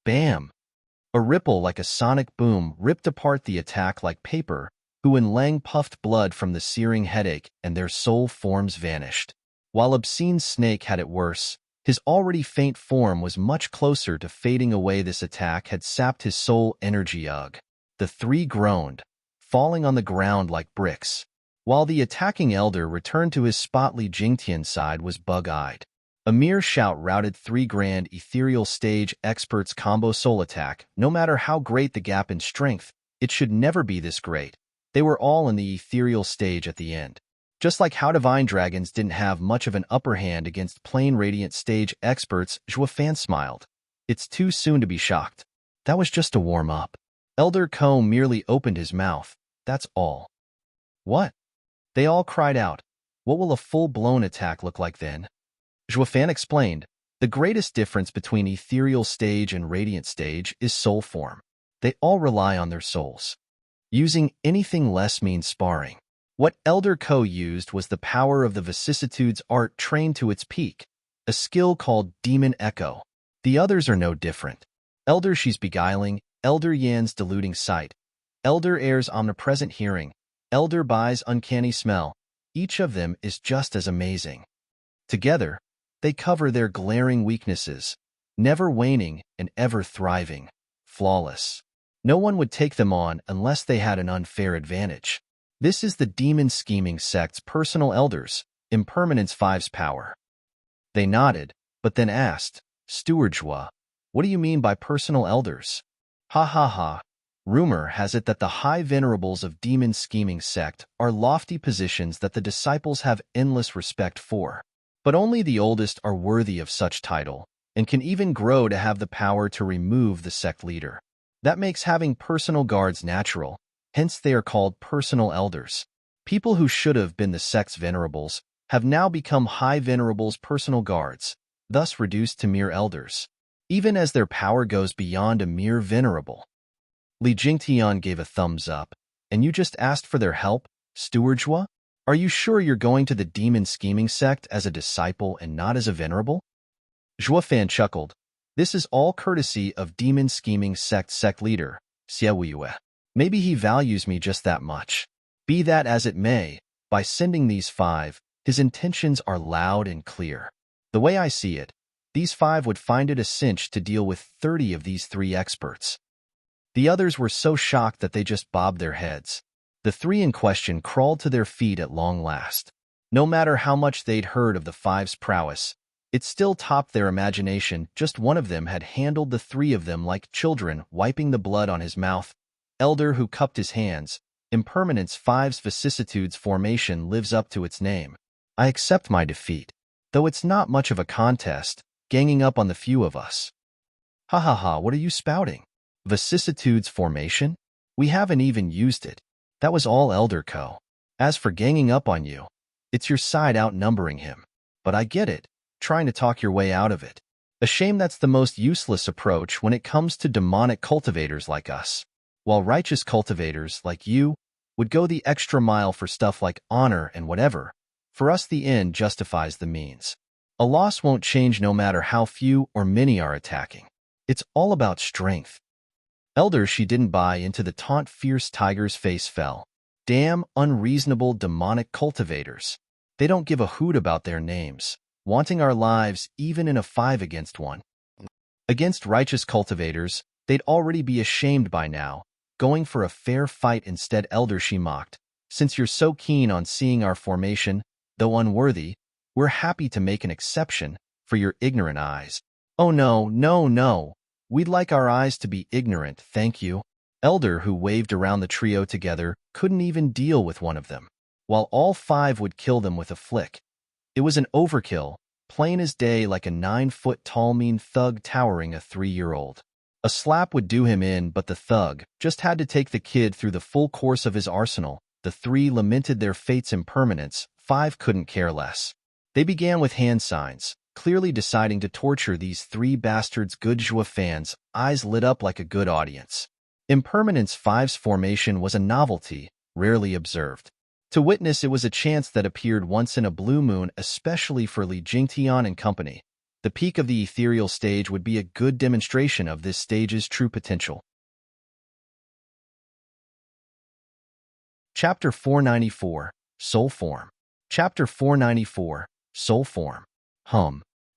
Bam! A ripple like a sonic boom ripped apart the attack like paper. Hu and Lang puffed blood from the searing headache, and their soul forms vanished. While Obscene Snake had it worse, his already faint form was much closer to fading away. This attack had sapped his soul energy. Ugh! The 3 groaned, falling on the ground like bricks. while the attacking elder returned to his spot. Li Jingtian's side was bug-eyed. A mere shout routed 3 grand ethereal stage experts combo soul attack. No matter how great the gap in strength, it should never be this great. They were all in the ethereal stage at the end. Just like how divine dragons didn't have much of an upper hand against plain radiant stage experts, Zhuofan smiled. It's too soon to be shocked. That was just a warm-up. Elder Ko merely opened his mouth. That's all. What? They all cried out. What will a full-blown attack look like then? Zhuofan explained. The greatest difference between ethereal stage and radiant stage is soul form. They all rely on their souls. Using anything less means sparring. What Elder Ko used was the power of the vicissitudes art trained to its peak, a skill called Demon Echo. The others are no different. Elder Shi's beguiling, Elder Yan's deluding sight, Elder Air's omnipresent hearing, Elder Bai's uncanny smell. Each of them is just as amazing. Together, they cover their glaring weaknesses, never waning and ever thriving, flawless. No one would take them on unless they had an unfair advantage. This is the demon scheming sect's personal elders, Impermanence 5's power. They nodded, but then asked, Steward Zhua, what do you mean by personal elders? Ha ha ha. Rumor has it that the high venerables of demon scheming sect are lofty positions that the disciples have endless respect for. But only the oldest are worthy of such title, and can even grow to have the power to remove the sect leader. That makes having personal guards natural. Hence they are called personal elders. People who should have been the sect's venerables have now become high venerables' personal guards, thus reduced to mere elders, even as their power goes beyond a mere venerable. Li Jingtian gave a thumbs up. And you just asked for their help, Steward Zhua? Are you sure you're going to the demon scheming sect as a disciple and not as a venerable? Zhuofan chuckled. This is all courtesy of demon scheming sect leader, Xiaoyue. Maybe he values me just that much. Be that as it may, by sending these 5, his intentions are loud and clear. The way I see it, these 5 would find it a cinch to deal with 30 of these 3 experts. The others were so shocked that they just bobbed their heads. The 3 in question crawled to their feet at long last. No matter how much they'd heard of the 5's prowess, it still topped their imagination. Just one of them had handled the 3 of them like children, wiping the blood on his mouth. Elder who cupped his hands. Impermanence 5's vicissitudes formation lives up to its name. I accept my defeat, though it's not much of a contest, ganging up on the few of us. Ha ha ha, what are you spouting? Vicissitudes formation? We haven't even used it. That was all Elder Ko. As for ganging up on you, it's your side outnumbering him. But I get it, trying to talk your way out of it. A shame that's the most useless approach when it comes to demonic cultivators like us. While righteous cultivators like you would go the extra mile for stuff like honor and whatever, for us the end justifies the means. A loss won't change no matter how few or many are attacking. It's all about strength. Elder Shi didn't buy into the taunt. Fierce Tiger's face fell. Damn unreasonable demonic cultivators. They don't give a hoot about their names, wanting our lives even in a 5 against 1. Against righteous cultivators, they'd already be ashamed by now, going for a fair fight instead. Elder Shi mocked. Since you're so keen on seeing our formation, though unworthy, we're happy to make an exception for your ignorant eyes. Oh no, no, no. We'd like our eyes to be ignorant, thank you. Elder, who waved around the trio together, couldn't even deal with one of them, while all 5 would kill them with a flick. It was an overkill, plain as day, like a 9-foot-tall mean thug towering a 3-year-old. A slap would do him in, but the thug just had to take the kid through the full course of his arsenal. The 3 lamented their fate's impermanence. 5 couldn't care less. They began with hand signs, clearly deciding to torture these 3 bastards. Good Zhuofans' eyes lit up like a good audience. Impermanence 5's formation was a novelty, rarely observed. To witness it was a chance that appeared once in a blue moon, especially for Li Jingtian and company. The peak of the ethereal stage would be a good demonstration of this stage's true potential. Chapter 494, Soul Form. Chapter 494, Soul Form.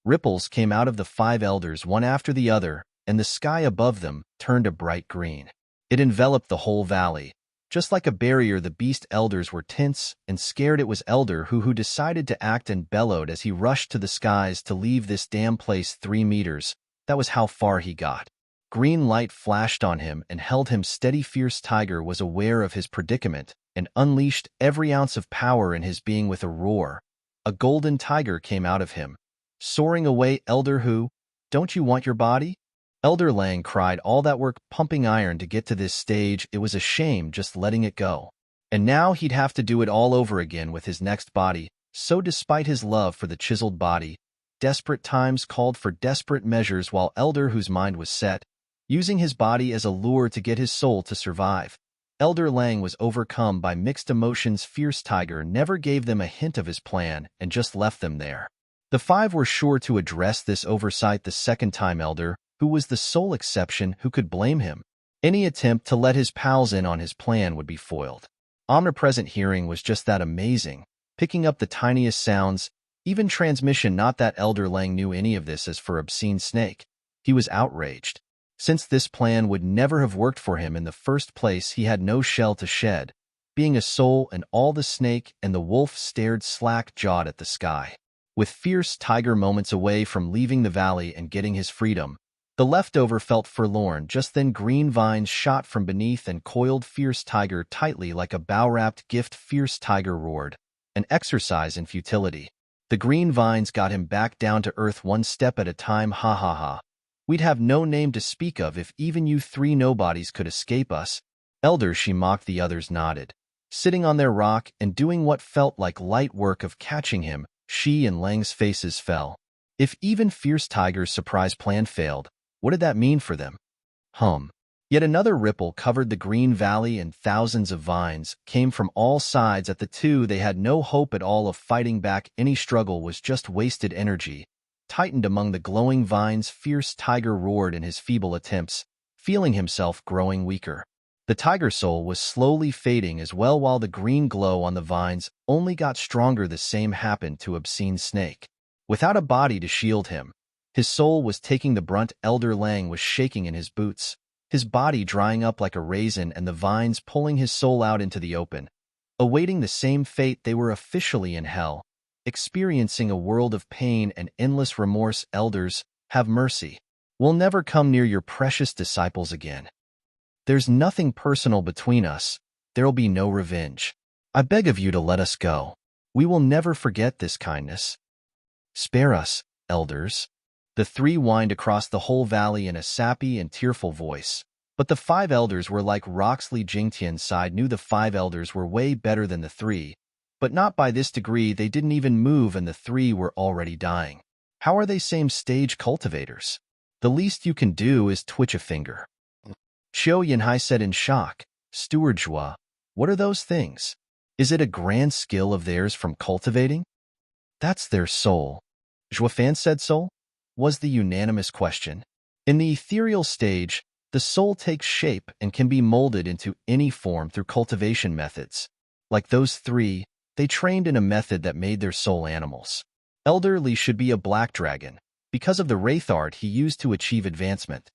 Ripples came out of the 5 elders one after the other, and the sky above them turned a bright green. It enveloped the whole valley, Just like a barrier, the beast elders were tense and scared. It was Elder who decided to act and bellowed as he rushed to the skies to leave this damn place 3 meters. That was how far he got. Green light flashed on him and held him steady. Fierce Tiger was aware of his predicament and unleashed every ounce of power in his being. With a roar, a golden tiger came out of him, soaring away. Elder who, don't you want your body? Elder Lang cried. All that work pumping iron to get to this stage, it was a shame just letting it go. And now he'd have to do it all over again with his next body. So despite his love for the chiseled body, desperate times called for desperate measures. While Elder, whose mind was set, using his body as a lure to get his soul to survive, Elder Lang was overcome by mixed emotions. Fierce Tiger never gave them a hint of his plan and just left them there. The 5 were sure to address this oversight the second time. Elder, who was the sole exception, who could blame him? Any attempt to let his pals in on his plan would be foiled. Omnipresent hearing was just that amazing, picking up the tiniest sounds, even transmission. Not that Elder Lang knew any of this. As for obscene snake, he was outraged. Since this plan would never have worked for him in the first place, he had no shell to shed, being a soul and all. The snake and the wolf stared slack-jawed at the sky. With Fierce Tiger moments away from leaving the valley and getting his freedom, the leftover felt forlorn. Just then green vines shot from beneath and coiled Fierce Tiger tightly like a bow-wrapped gift. Fierce Tiger roared, an exercise in futility. The green vines got him back down to earth, one step at a time. Ha ha ha. We'd have no name to speak of if even you 3 nobodies could escape us. Elder, she mocked. The others nodded, sitting on their rock and doing what felt like light work of catching him. She and Lang's faces fell. If even Fierce Tiger's surprise plan failed, what did that mean for them? Yet another ripple covered the green valley and thousands of vines came from all sides at the 2. They had no hope at all of fighting back. Any struggle was just wasted energy. Tightened among the glowing vines, Fierce Tiger roared in his feeble attempts, feeling himself growing weaker. The tiger soul was slowly fading as well, while the green glow on the vines only got stronger. The same happened to obscene snake. Without a body to shield him, his soul was taking the brunt. Elder Lang was shaking in his boots, his body drying up like a raisin, and the vines pulling his soul out into the open, awaiting the same fate. They were officially in hell, experiencing a world of pain and endless remorse. Elders, have mercy. We'll never come near your precious disciples again. There's nothing personal between us. There'll be no revenge. I beg of you to let us go. We will never forget this kindness. Spare us, elders. The 3 whined across the whole valley in a sappy and tearful voice. But the 5 elders were like rocks. Li Jingtian's side knew the 5 elders were way better than the 3, but not by this degree. They didn't even move and the 3 were already dying. How are they same stage cultivators? The least you can do is twitch a finger. Qiu Yanhai said in shock. Steward Zhua, what are those things? Is it a grand skill of theirs from cultivating? That's their soul. Zhuafan said. Soul? Was the unanimous question. In the ethereal stage, the soul takes shape and can be molded into any form through cultivation methods. Like those 3, they trained in a method that made their soul animals. Elder Li should be a black dragon, because of the wraith art he used to achieve advancement.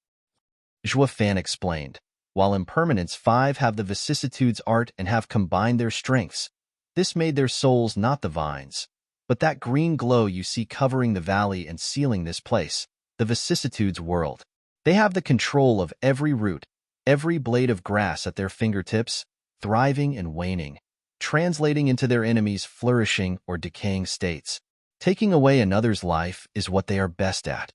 Zhuafan explained. While Impermanence 5 have the vicissitudes art and have combined their strengths, this made their souls not the vines, but that green glow you see covering the valley and sealing this place, the vicissitudes world. They have the control of every root, every blade of grass at their fingertips, thriving and waning, translating into their enemies' flourishing or decaying states. Taking away another's life is what they are best at.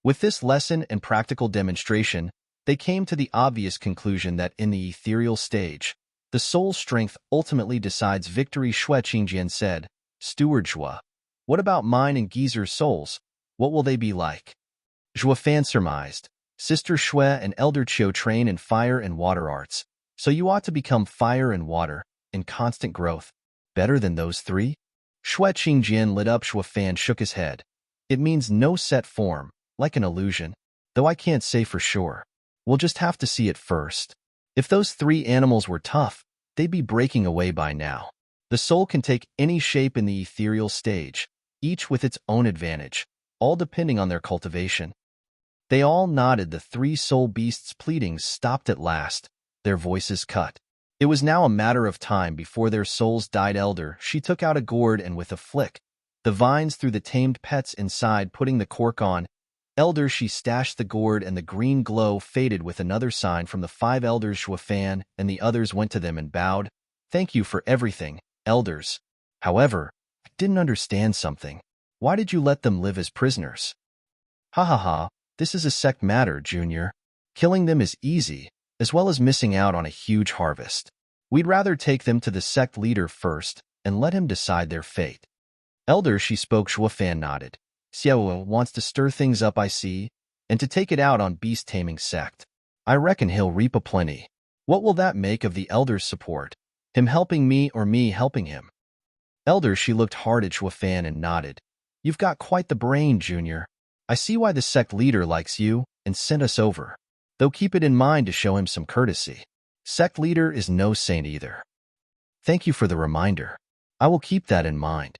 With this lesson and practical demonstration, they came to the obvious conclusion that in the ethereal stage, the soul's strength ultimately decides victory. Xue Qingjian said. Steward Zhua, what about mine and Geezer's souls? What will they be like? Zhuafan surmised. Sister Xue and Elder Qiu train in fire and water arts, so you ought to become fire and water, in constant growth. Better than those 3? Xue Qingjian lit up. Zhuafan shook his head. It means no set form, like an illusion, though I can't say for sure. We'll just have to see it first. If those 3 animals were tough, they'd be breaking away by now. The soul can take any shape in the ethereal stage, each with its own advantage, all depending on their cultivation. They all nodded. The 3 soul beasts' pleadings stopped at last, their voices cut. It was now a matter of time before their souls died. Elder, she took out a gourd and with a flick, the vines threw the tamed pets inside, putting the cork on. Elder, she stashed the gourd and the green glow faded with another sign from the 5 elders. Zhuofan and the others went to them and bowed. Thank you for everything, elders. However, I didn't understand something. Why did you let them live as prisoners? Ha ha ha, this is a sect matter, Junior. Killing them is easy, as well as missing out on a huge harvest. We'd rather take them to the sect leader first and let him decide their fate. Elder, she spoke. Zhuofan nodded. Xiao wants to stir things up, I see, and to take it out on beast-taming sect. I reckon he'll reap a plenty. What will that make of the elder's support? Him helping me or me helping him? Elder, she looked hard at Zhuofan and nodded. You've got quite the brain, Junior. I see why the sect leader likes you and sent us over. Though keep it in mind to show him some courtesy. Sect leader is no saint either. Thank you for the reminder. I will keep that in mind.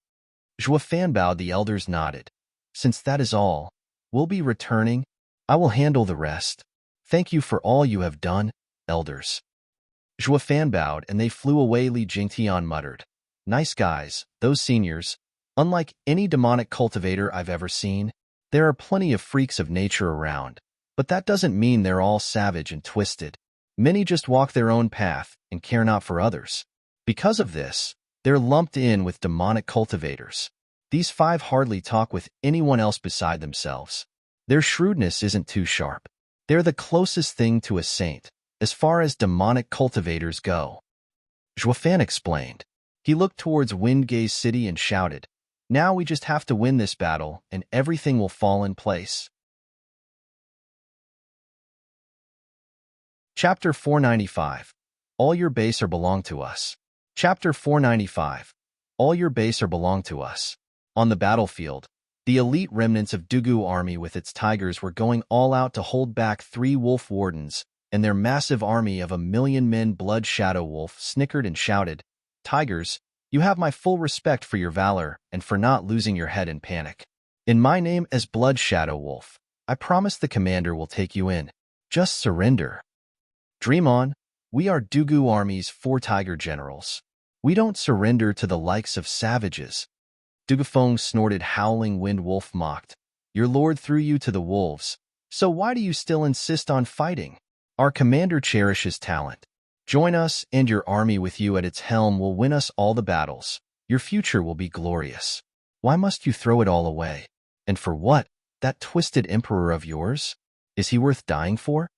Zhuofan bowed. The elders nodded. Since that is all, we'll be returning. I will handle the rest. Thank you for all you have done, elders. Zhuofan bowed and they flew away. Li Jingtian muttered. Nice guys, those seniors. Unlike any demonic cultivator I've ever seen, there are plenty of freaks of nature around. But that doesn't mean they're all savage and twisted. Many just walk their own path and care not for others. Because of this, they're lumped in with demonic cultivators. These 5 hardly talk with anyone else beside themselves. Their shrewdness isn't too sharp. They're the closest thing to a saint, as far as demonic cultivators go. Zhuofan explained. He looked towards Windgaze City and shouted, Now we just have to win this battle, and everything will fall in place. Chapter 495. All your base are belong to us. Chapter 495. All your base are belong to us. On the battlefield, the elite remnants of Dugu army with its tigers were going all out to hold back 3 wolf wardens, and their massive army of 1,000,000 men. Blood Shadow Wolf snickered and shouted, Tigers, you have my full respect for your valor and for not losing your head in panic. In my name as Blood Shadow Wolf, I promise the commander will take you in. Just surrender. Dream on. We are Dugu army's 4 tiger generals. We don't surrender to the likes of savages. Dugufeng snorted. Howling Wind Wolf mocked. Your lord threw you to the wolves, so why do you still insist on fighting? Our commander cherishes talent. Join us, and your army with you at its helm will win us all the battles. Your future will be glorious. Why must you throw it all away? And for what? That twisted emperor of yours? Is he worth dying for?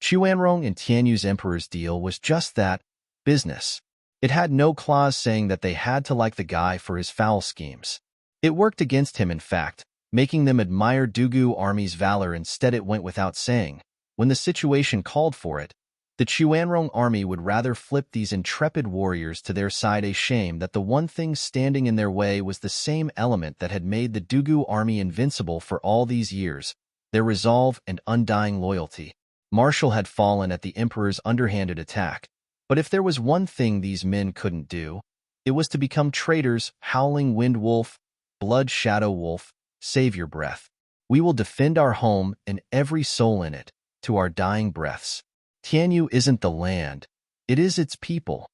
Chuanrong and Tianyu's emperor's deal was just that, business. It had no clause saying that they had to like the guy for his foul schemes. It worked against him, in fact, making them admire Dugu army's valor. Instead, it went without saying, when the situation called for it, the Chuanrong army would rather flip these intrepid warriors to their side. A shame that the one thing standing in their way was the same element that had made the Dugu army invincible for all these years, their resolve and undying loyalty. Marshall had fallen at the emperor's underhanded attack, but if there was one thing these men couldn't do, it was to become traitors. Howling Wind Wolf, Blood Shadow Wolf, save your breath. We will defend our home and every soul in it, to our dying breaths. Tianyu isn't the land, it is its people.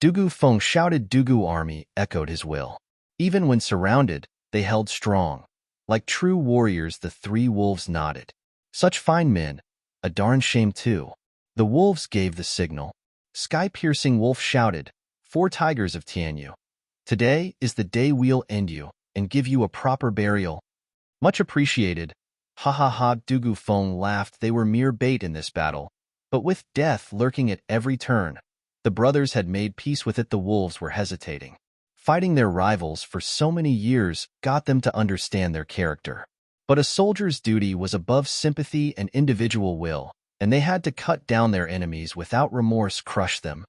Dugu Feng shouted. Dugu army echoed his will. Even when surrounded, they held strong. Like true warriors, the 3 wolves nodded. Such fine men, a darn shame too. The wolves gave the signal. Sky-piercing wolf shouted, 4 tigers of Tianyu. Today is the day we'll end you and give you a proper burial. Much appreciated. Ha ha ha. Dugu Feng laughed. They were mere bait in this battle, but with death lurking at every turn, the brothers had made peace with it. The wolves were hesitating. Fighting their rivals for so many years got them to understand their character. But a soldier's duty was above sympathy and individual will, and they had to cut down their enemies without remorse, crush them.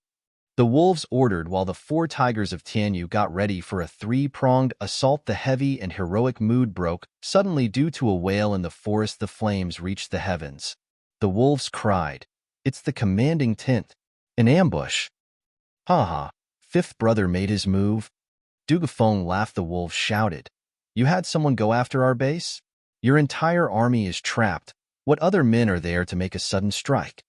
The wolves ordered while the 4 tigers of Tianyu got ready for a 3-pronged assault. The heavy and heroic mood broke suddenly due to a wail in the forest. The flames reached the heavens. The wolves cried, It's the commanding tent. An ambush. Ha ha. 5th brother made his move. Dugufeng laughed. The wolves shouted, You had someone go after our base? Your entire army is trapped. What other men are there to make a sudden strike?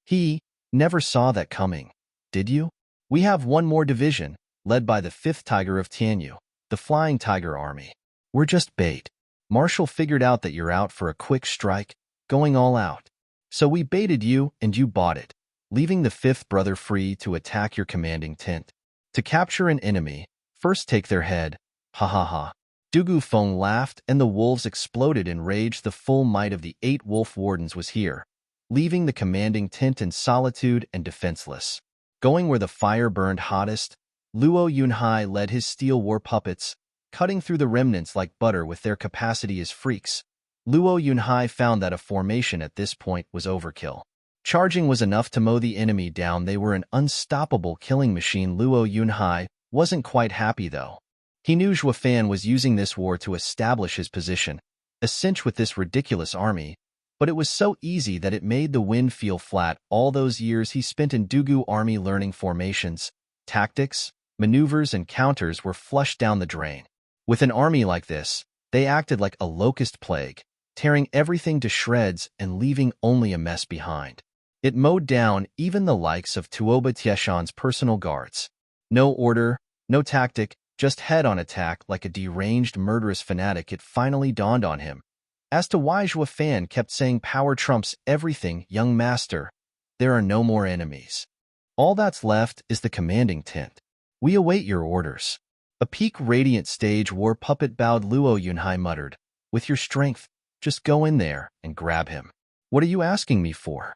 He never saw that coming. did you? We have one more division, led by the 5th Tiger of Tianyu, the Flying Tiger Army. We're just bait. Marshall figured out that you're out for a quick strike, going all out. So we baited you and you bought it, leaving the 5th brother free to attack your commanding tent. To capture an enemy, first take their head. Ha ha ha. Dugu Feng laughed and the wolves exploded in rage. The full might of the 8 wolf wardens was here, leaving the commanding tent in solitude and defenseless. Going where the fire burned hottest, Luo Yunhai led his steel war puppets, cutting through the remnants like butter with their capacity as freaks. Luo Yunhai found that a formation at this point was overkill. Charging was enough to mow the enemy down. They were an unstoppable killing machine. Luo Yunhai wasn't quite happy though. He knew Zhuo Fan was using this war to establish his position, a cinch with this ridiculous army, but it was so easy that it made the wind feel flat. All those years he spent in Dugu army learning formations, tactics, maneuvers, and counters were flushed down the drain. With an army like this, they acted like a locust plague, tearing everything to shreds and leaving only a mess behind. It mowed down even the likes of Tuoba Tieshan's personal guards. No order, no tactic, just head-on attack like a deranged murderous fanatic. It finally dawned on him as to why Zhuo Fan kept saying power trumps everything. Young master, there are no more enemies. All that's left is the commanding tent. We await your orders. A peak radiant stage war puppet bowed. Luo Yunhai muttered, with your strength, just go in there and grab him. What are you asking me for?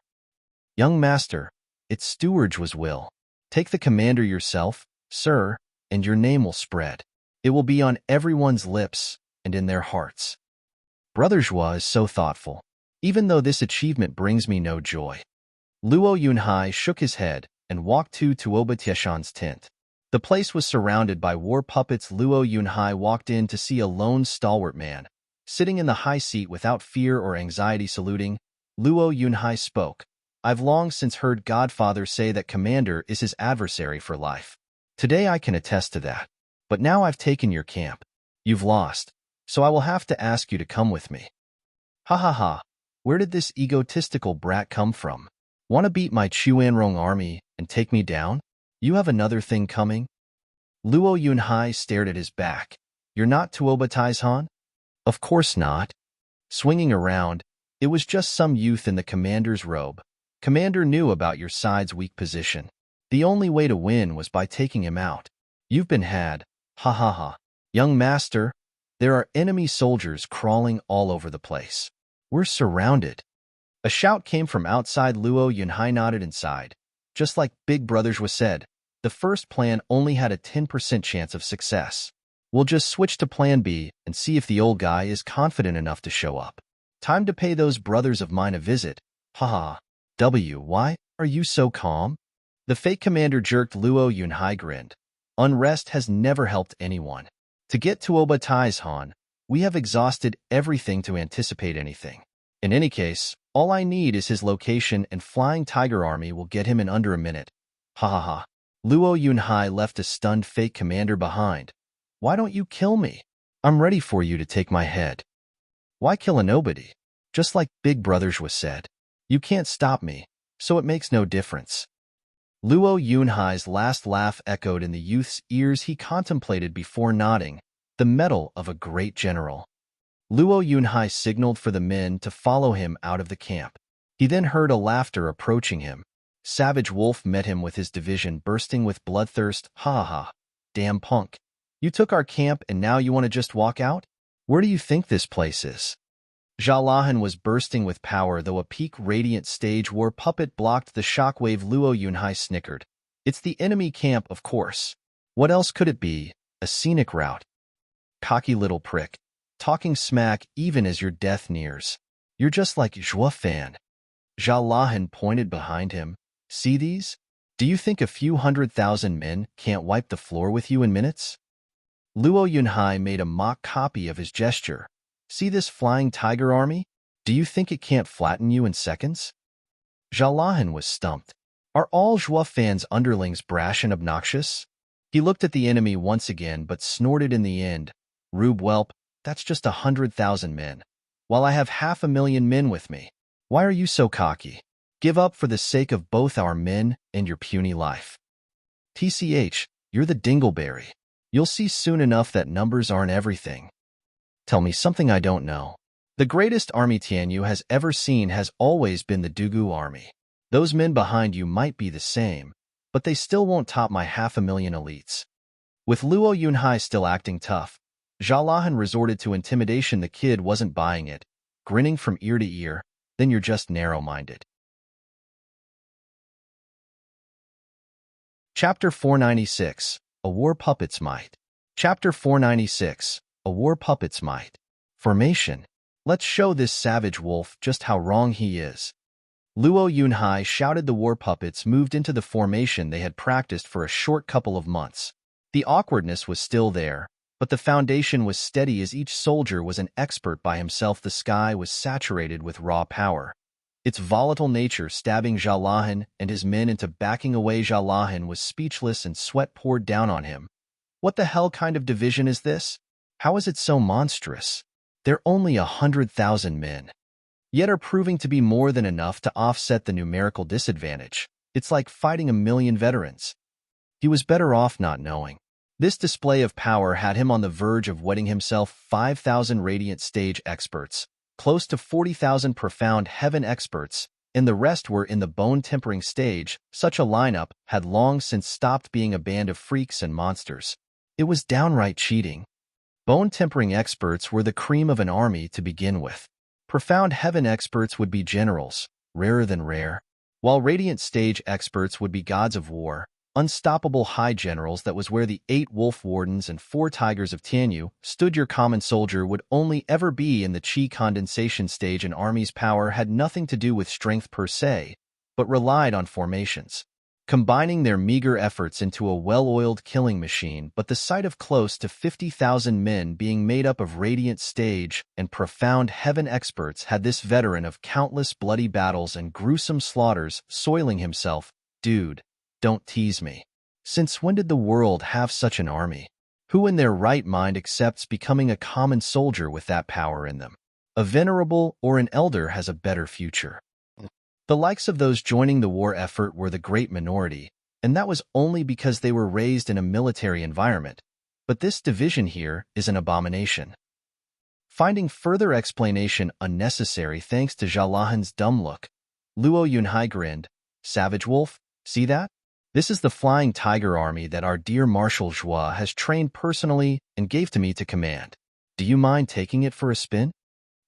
Young master, it's Steward's will. Take the commander yourself, sir, and your name will spread. It will be on everyone's lips and in their hearts. Brother Zhuo is so thoughtful, even though this achievement brings me no joy. Luo Yunhai shook his head and walked to Tuoba Tieshan's tent. The place was surrounded by war puppets. Luo Yunhai walked in to see a lone stalwart man, sitting in the high seat without fear or anxiety. Saluting, Luo Yunhai spoke. I've long since heard Godfather say that Commander is his adversary for life. Today I can attest to that. But now I've taken your camp. You've lost, so I will have to ask you to come with me. Ha ha ha, where did this egotistical brat come from? Want to beat my Chuanrong army and take me down? You have another thing coming? Luo Yunhai stared at his back. You're not Tuoba Taizhan? Of course not. Swinging around, it was just some youth in the commander's robe. Commander knew about your side's weak position. The only way to win was by taking him out. You've been had. Ha ha ha. Young master, there are enemy soldiers crawling all over the place. We're surrounded. A shout came from outside. Luo Yunhai nodded inside. Just like Big Brothers was said, the first plan only had a 10% chance of success. We'll just switch to plan B and see if the old guy is confident enough to show up. Time to pay those brothers of mine a visit. Ha ha. Why are you so calm? The fake commander jerked. Luo Yunhai grinned. Unrest has never helped anyone. To get to Tuoba Taizhan, we have exhausted everything to anticipate anything. In any case, all I need is his location and Flying Tiger Army will get him in under a minute. Ha ha ha. Luo Yunhai left a stunned fake commander behind. Why don't you kill me? I'm ready for you to take my head. Why kill a nobody? Just like Big Brothers was said. You can't stop me, so it makes no difference. Luo Yunhai's last laugh echoed in the youth's ears. He contemplated before nodding, the mettle of a great general. Luo Yunhai signaled for the men to follow him out of the camp. He then heard a laughter approaching him. Savage Wolf met him with his division bursting with bloodthirst. Ha ha. Damn punk. You took our camp and now you want to just walk out? Where do you think this place is? Jalahan was bursting with power, though a peak radiant stage war puppet blocked the shockwave. Luo Yunhai snickered. It's the enemy camp, of course. What else could it be? A scenic route. Cocky little prick. Talking smack even as your death nears. You're just like Zhuo Fan. Jalahan pointed behind him. See these? Do you think a few 100,000 men can't wipe the floor with you in minutes? Luo Yunhai made a mock copy of his gesture. See this Flying Tiger Army? Do you think it can't flatten you in seconds? Jalahan was stumped. Are all Zhuo Fan's underlings brash and obnoxious? He looked at the enemy once again but snorted in the end. Rube whelp, that's just 100,000 men, while I have 500,000 men with me. Why are you so cocky? Give up for the sake of both our men and your puny life. TCH, you're the dingleberry. You'll see soon enough that numbers aren't everything. Tell me something I don't know. The greatest army Tianyu has ever seen has always been the Dugu army. Those men behind you might be the same, but they still won't top my 500,000 elites. With Luo Yunhai still acting tough, Jalahan resorted to intimidation. The kid wasn't buying it, grinning from ear to ear. Then you're just narrow-minded. Chapter 496, A War Puppet's Might. Chapter 496, A War Puppet's Might. Formation. Let's show this savage wolf just how wrong he is. Luo Yunhai shouted. The war puppets moved into the formation they had practiced for a short couple of months. The awkwardness was still there, but the foundation was steady as each soldier was an expert by himself. The sky was saturated with raw power, its volatile nature stabbing Jalahan and his men into backing away. Jalahan was speechless and sweat poured down on him. What the hell kind of division is this? How is it so monstrous? They're only 100,000 men, yet are proving to be more than enough to offset the numerical disadvantage. It's like fighting 1,000,000 veterans. He was better off not knowing. This display of power had him on the verge of wetting himself. 5,000 Radiant Stage experts, close to 40,000 Profound Heaven experts, and the rest were in the bone-tempering stage. Such a lineup had long since stopped being a band of freaks and monsters. It was downright cheating. Bone-tempering experts were the cream of an army to begin with. Profound Heaven experts would be generals, rarer than rare, while Radiant Stage experts would be gods of war, unstoppable high generals. That was where the 8 Wolf Wardens and 4 Tigers of Tianyu stood. Your common soldier would only ever be in the Qi condensation stage. An army's power had nothing to do with strength per se, but relied on formations, combining their meager efforts into a well-oiled killing machine. But the sight of close to 50,000 men being made up of Radiant Stage and Profound Heaven experts had this veteran of countless bloody battles and gruesome slaughters soiling himself. Dude, don't tease me. Since when did the world have such an army? Who in their right mind accepts becoming a common soldier with that power in them? A venerable or an elder has a better future. The likes of those joining the war effort were the great minority, and that was only because they were raised in a military environment. But this division here is an abomination. Finding further explanation unnecessary thanks to Jalahan's dumb look, Luo Yunhai grinned. Savage wolf, see that? This is the Flying Tiger army that our dear Marshal Zhua has trained personally and gave to me to command. Do you mind taking it for a spin?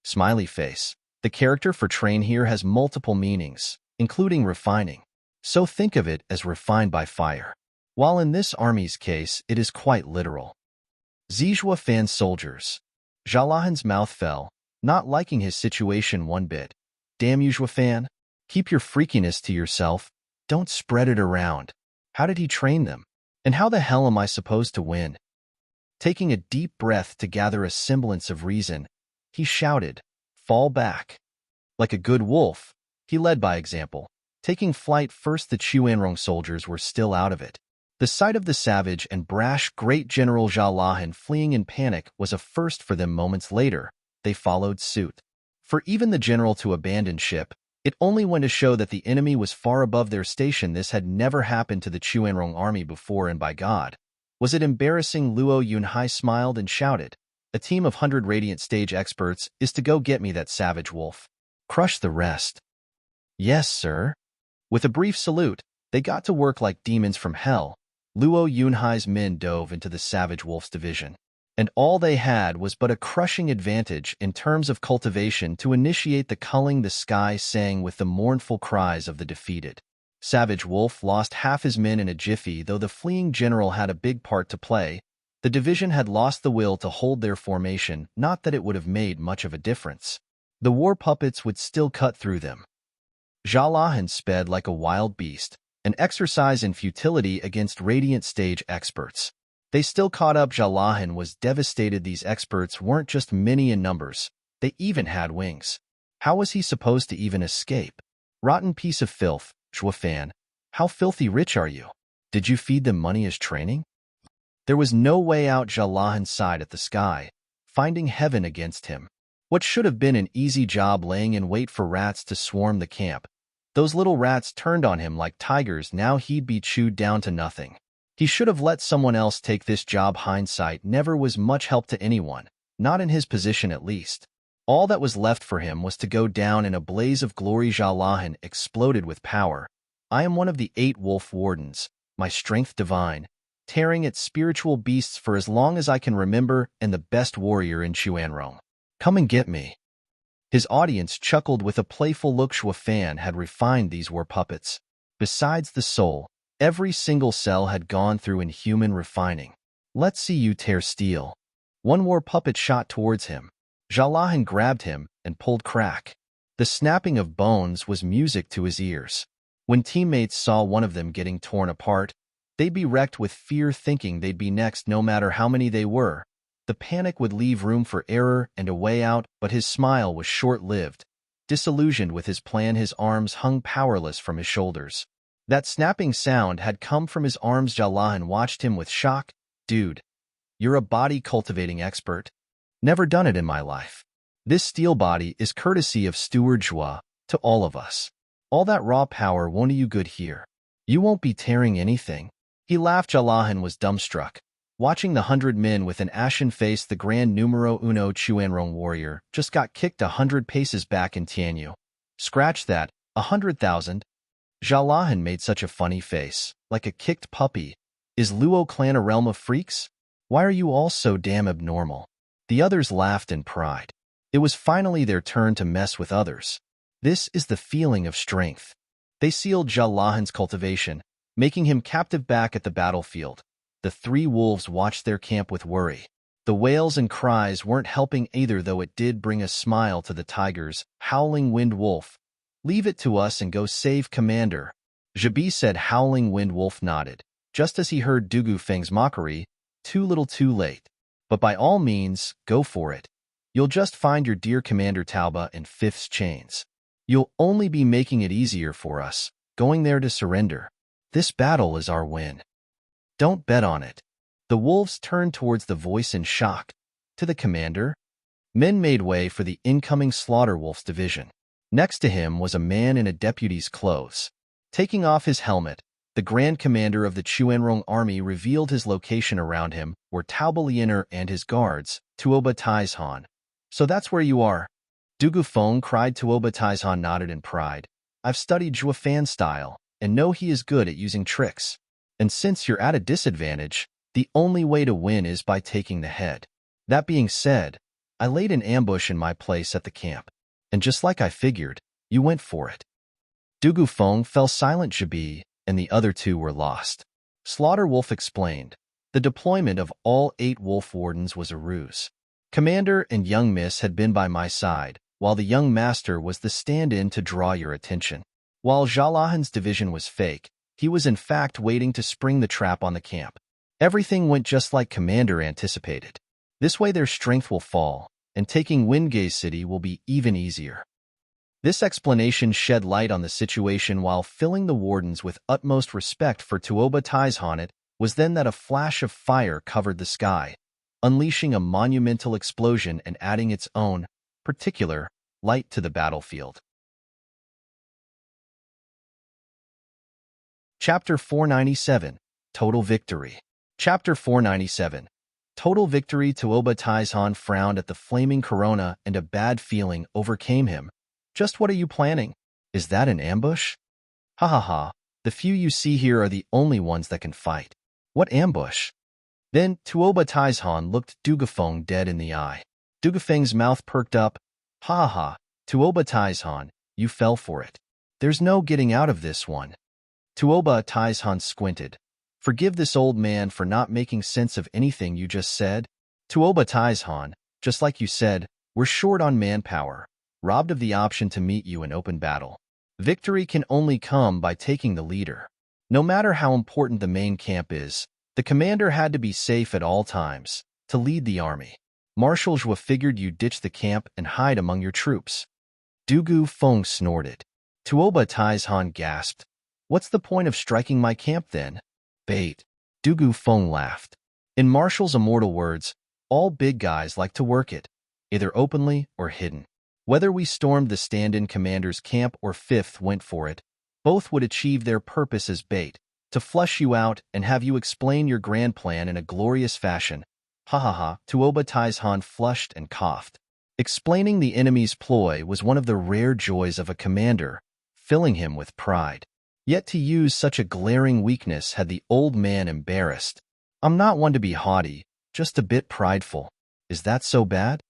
Smiley face. The character for train here has multiple meanings, including refining. So think of it as refined by fire. While in this army's case, it is quite literal. Zizhua fan soldiers. Jalahan's mouth fell, not liking his situation one bit. Damn you, Zhua fan. Keep your freakiness to yourself. Don't spread it around. How did he train them? And how the hell am I supposed to win? Taking a deep breath to gather a semblance of reason, he shouted, "Fall back." Like a good wolf, he led by example. Taking flight first, the Chuanrong soldiers were still out of it. The sight of the savage and brash great General Jalahan fleeing in panic was a first for them. Moments later, they followed suit. For even the general to abandon ship, it only went to show that the enemy was far above their station. This had never happened to the Chuanrong army before, and by God, was it embarrassing. Luo Yunhai smiled and shouted, "A team of 100 Radiant Stage experts is to go get me that savage wolf. Crush the rest." Yes, sir. With a brief salute, they got to work like demons from hell. Luo Yunhai's men dove into the savage wolf's division, and all they had was but a crushing advantage in terms of cultivation to initiate the culling. The sky sang with the mournful cries of the defeated. Savage Wolf lost half his men in a jiffy. Though the fleeing general had a big part to play, the division had lost the will to hold their formation. Not that it would have made much of a difference. The war puppets would still cut through them. Jalahan sped like a wild beast, an exercise in futility against Radiant Stage experts. They still caught up. Jalahan was devastated. These experts weren't just many in numbers, they even had wings. How was he supposed to even escape? Rotten piece of filth, Zhua fan. How filthy rich are you? Did you feed them money as training? There was no way out. Jalahan sighed at the sky, finding heaven against him. What should have been an easy job laying in wait for rats to swarm the camp, those little rats turned on him like tigers. Now he'd be chewed down to nothing. He should have let someone else take this job. Hindsight never was much help to anyone, not in his position at least. All that was left for him was to go down in a blaze of glory. Jalahan exploded with power. I am one of the 8 wolf wardens, my strength divine, tearing at spiritual beasts for as long as I can remember, and the best warrior in Chuanrong. Come and get me. His audience chuckled with a playful look. Zhuo Fan had refined these war puppets. Besides the soul, every single cell had gone through inhuman refining. Let's see you tear steel. One war puppet shot towards him. Jalahan grabbed him and pulled crack. The snapping of bones was music to his ears. When teammates saw one of them getting torn apart, they'd be wrecked with fear, thinking they'd be next no matter how many they were. The panic would leave room for error and a way out, but his smile was short-lived. Disillusioned with his plan, his arms hung powerless from his shoulders. That snapping sound had come from his arms. Jalahan watched him with shock. Dude, you're a body cultivating expert. Never done it in my life. This steel body is courtesy of Steward Zhuo to all of us. All that raw power won't do you good here. You won't be tearing anything. He laughed. Jalahan was dumbstruck, watching the 100 men with an ashen face. The grand numero uno Chuanrong warrior just got kicked 100 paces back in Tianyu. Scratch that, 100,000. Jalahan made such a funny face, like a kicked puppy. Is Luo clan a realm of freaks? Why are you all so damn abnormal? The others laughed in pride. It was finally their turn to mess with others. This is the feeling of strength. They sealed Jalahan's cultivation, making him captive back at the battlefield. The 3 wolves watched their camp with worry. The wails and cries weren't helping either, though it did bring a smile to the tigers. Howling Wind Wolf, leave it to us and go save Commander. Zhibi said. Howling Wind Wolf nodded, just as he heard Dugu Feng's mockery. Too little too late. But by all means, go for it. You'll just find your dear Commander Tauba in 5th chains. You'll only be making it easier for us, going there to surrender. This battle is our win. Don't bet on it. The wolves turned towards the voice in shock. To the commander? Men made way for the incoming Slaughter Wolf's division. Next to him was a man in a deputy's clothes. Taking off his helmet, the Grand Commander of the Chuanrong army revealed his location. Around him were Tauba Lianer and his guards, Tuoba Taizhan. So that's where you are? Dugu Feng cried. Tuoba Taizhan nodded in pride. I've studied Zhuo Fan's style, and know he is good at using tricks. And since you're at a disadvantage, the only way to win is by taking the head. That being said, I laid an ambush in my place at the camp. And just like I figured, you went for it. Dugu Feng fell silent. Zhibi and the other 2 were lost. Slaughter Wolf explained. The deployment of all 8 wolf wardens was a ruse. Commander and young miss had been by my side, while the young master was the stand-in to draw your attention. While Jalahan's division was fake, he was in fact waiting to spring the trap on the camp. Everything went just like Commander anticipated. This way their strength will fall, and taking Wingate City will be even easier. This explanation shed light on the situation while filling the wardens with utmost respect for Tuoba Taizhan. It was then that a flash of fire covered the sky, unleashing a monumental explosion and adding its own, particular, light to the battlefield. Chapter 497, Total Victory. Chapter 497, Total Victory. Tuoba Taizhan frowned at the flaming corona and a bad feeling overcame him. Just what are you planning? Is that an ambush? Ha ha ha, the few you see here are the only ones that can fight. What ambush? Then Tuoba Taizhan looked Dugufeng dead in the eye. Dugufeng's mouth perked up. Ha ha ha, Tuoba Taizhan, you fell for it. There's no getting out of this one. Tuoba Taizhan squinted. Forgive this old man for not making sense of anything you just said. Tuoba Taizhan, just like you said, we're short on manpower, robbed of the option to meet you in open battle. Victory can only come by taking the leader. No matter how important the main camp is, the commander had to be safe at all times, to lead the army. Marshal Zhuo figured you'd ditch the camp and hide among your troops. Dugu Feng snorted. Tuoba Taizhan gasped. What's the point of striking my camp then? Bait. Dugu Feng laughed. In Marshal's immortal words, all big guys like to work it, either openly or hidden. Whether we stormed the stand-in commander's camp or Fifth went for it, both would achieve their purpose as bait. To flush you out and have you explain your grand plan in a glorious fashion. Ha ha ha, Tuoba Taizhan flushed and coughed. Explaining the enemy's ploy was one of the rare joys of a commander, filling him with pride. Yet to use such a glaring weakness had the old man embarrassed. I'm not one to be haughty, just a bit prideful. Is that so bad?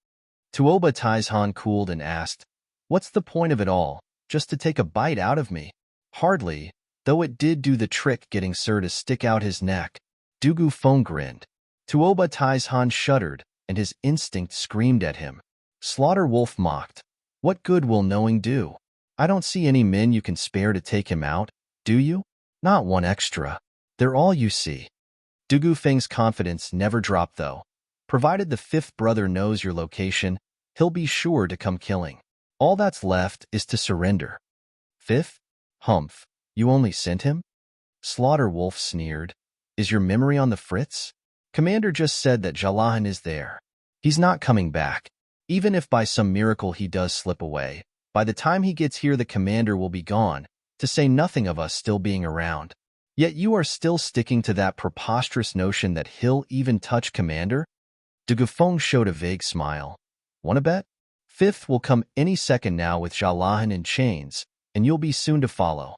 Tuoba Taizhan cooled and asked, what's the point of it all, just to take a bite out of me? Hardly, though it did do the trick getting Sir to stick out his neck. Dugu Feng grinned. Tuoba Taizhan shuddered, and his instinct screamed at him. Slaughter Wolf mocked. What good will knowing do? I don't see any men you can spare to take him out, do you? Not one extra. They're all you see. Dugu Feng's confidence never dropped though. Provided the fifth brother knows your location, he'll be sure to come killing. All that's left is to surrender. Fifth? Humph, you only sent him? Slaughter Wolf sneered. Is your memory on the fritz? Commander just said that Jalahan is there. He's not coming back. Even if by some miracle he does slip away, by the time he gets here the commander will be gone, to say nothing of us still being around. Yet you are still sticking to that preposterous notion that he'll even touch commander? Dugufeng showed a vague smile. Wanna bet? Fifth will come any second now with Jalahan in chains, and you'll be soon to follow.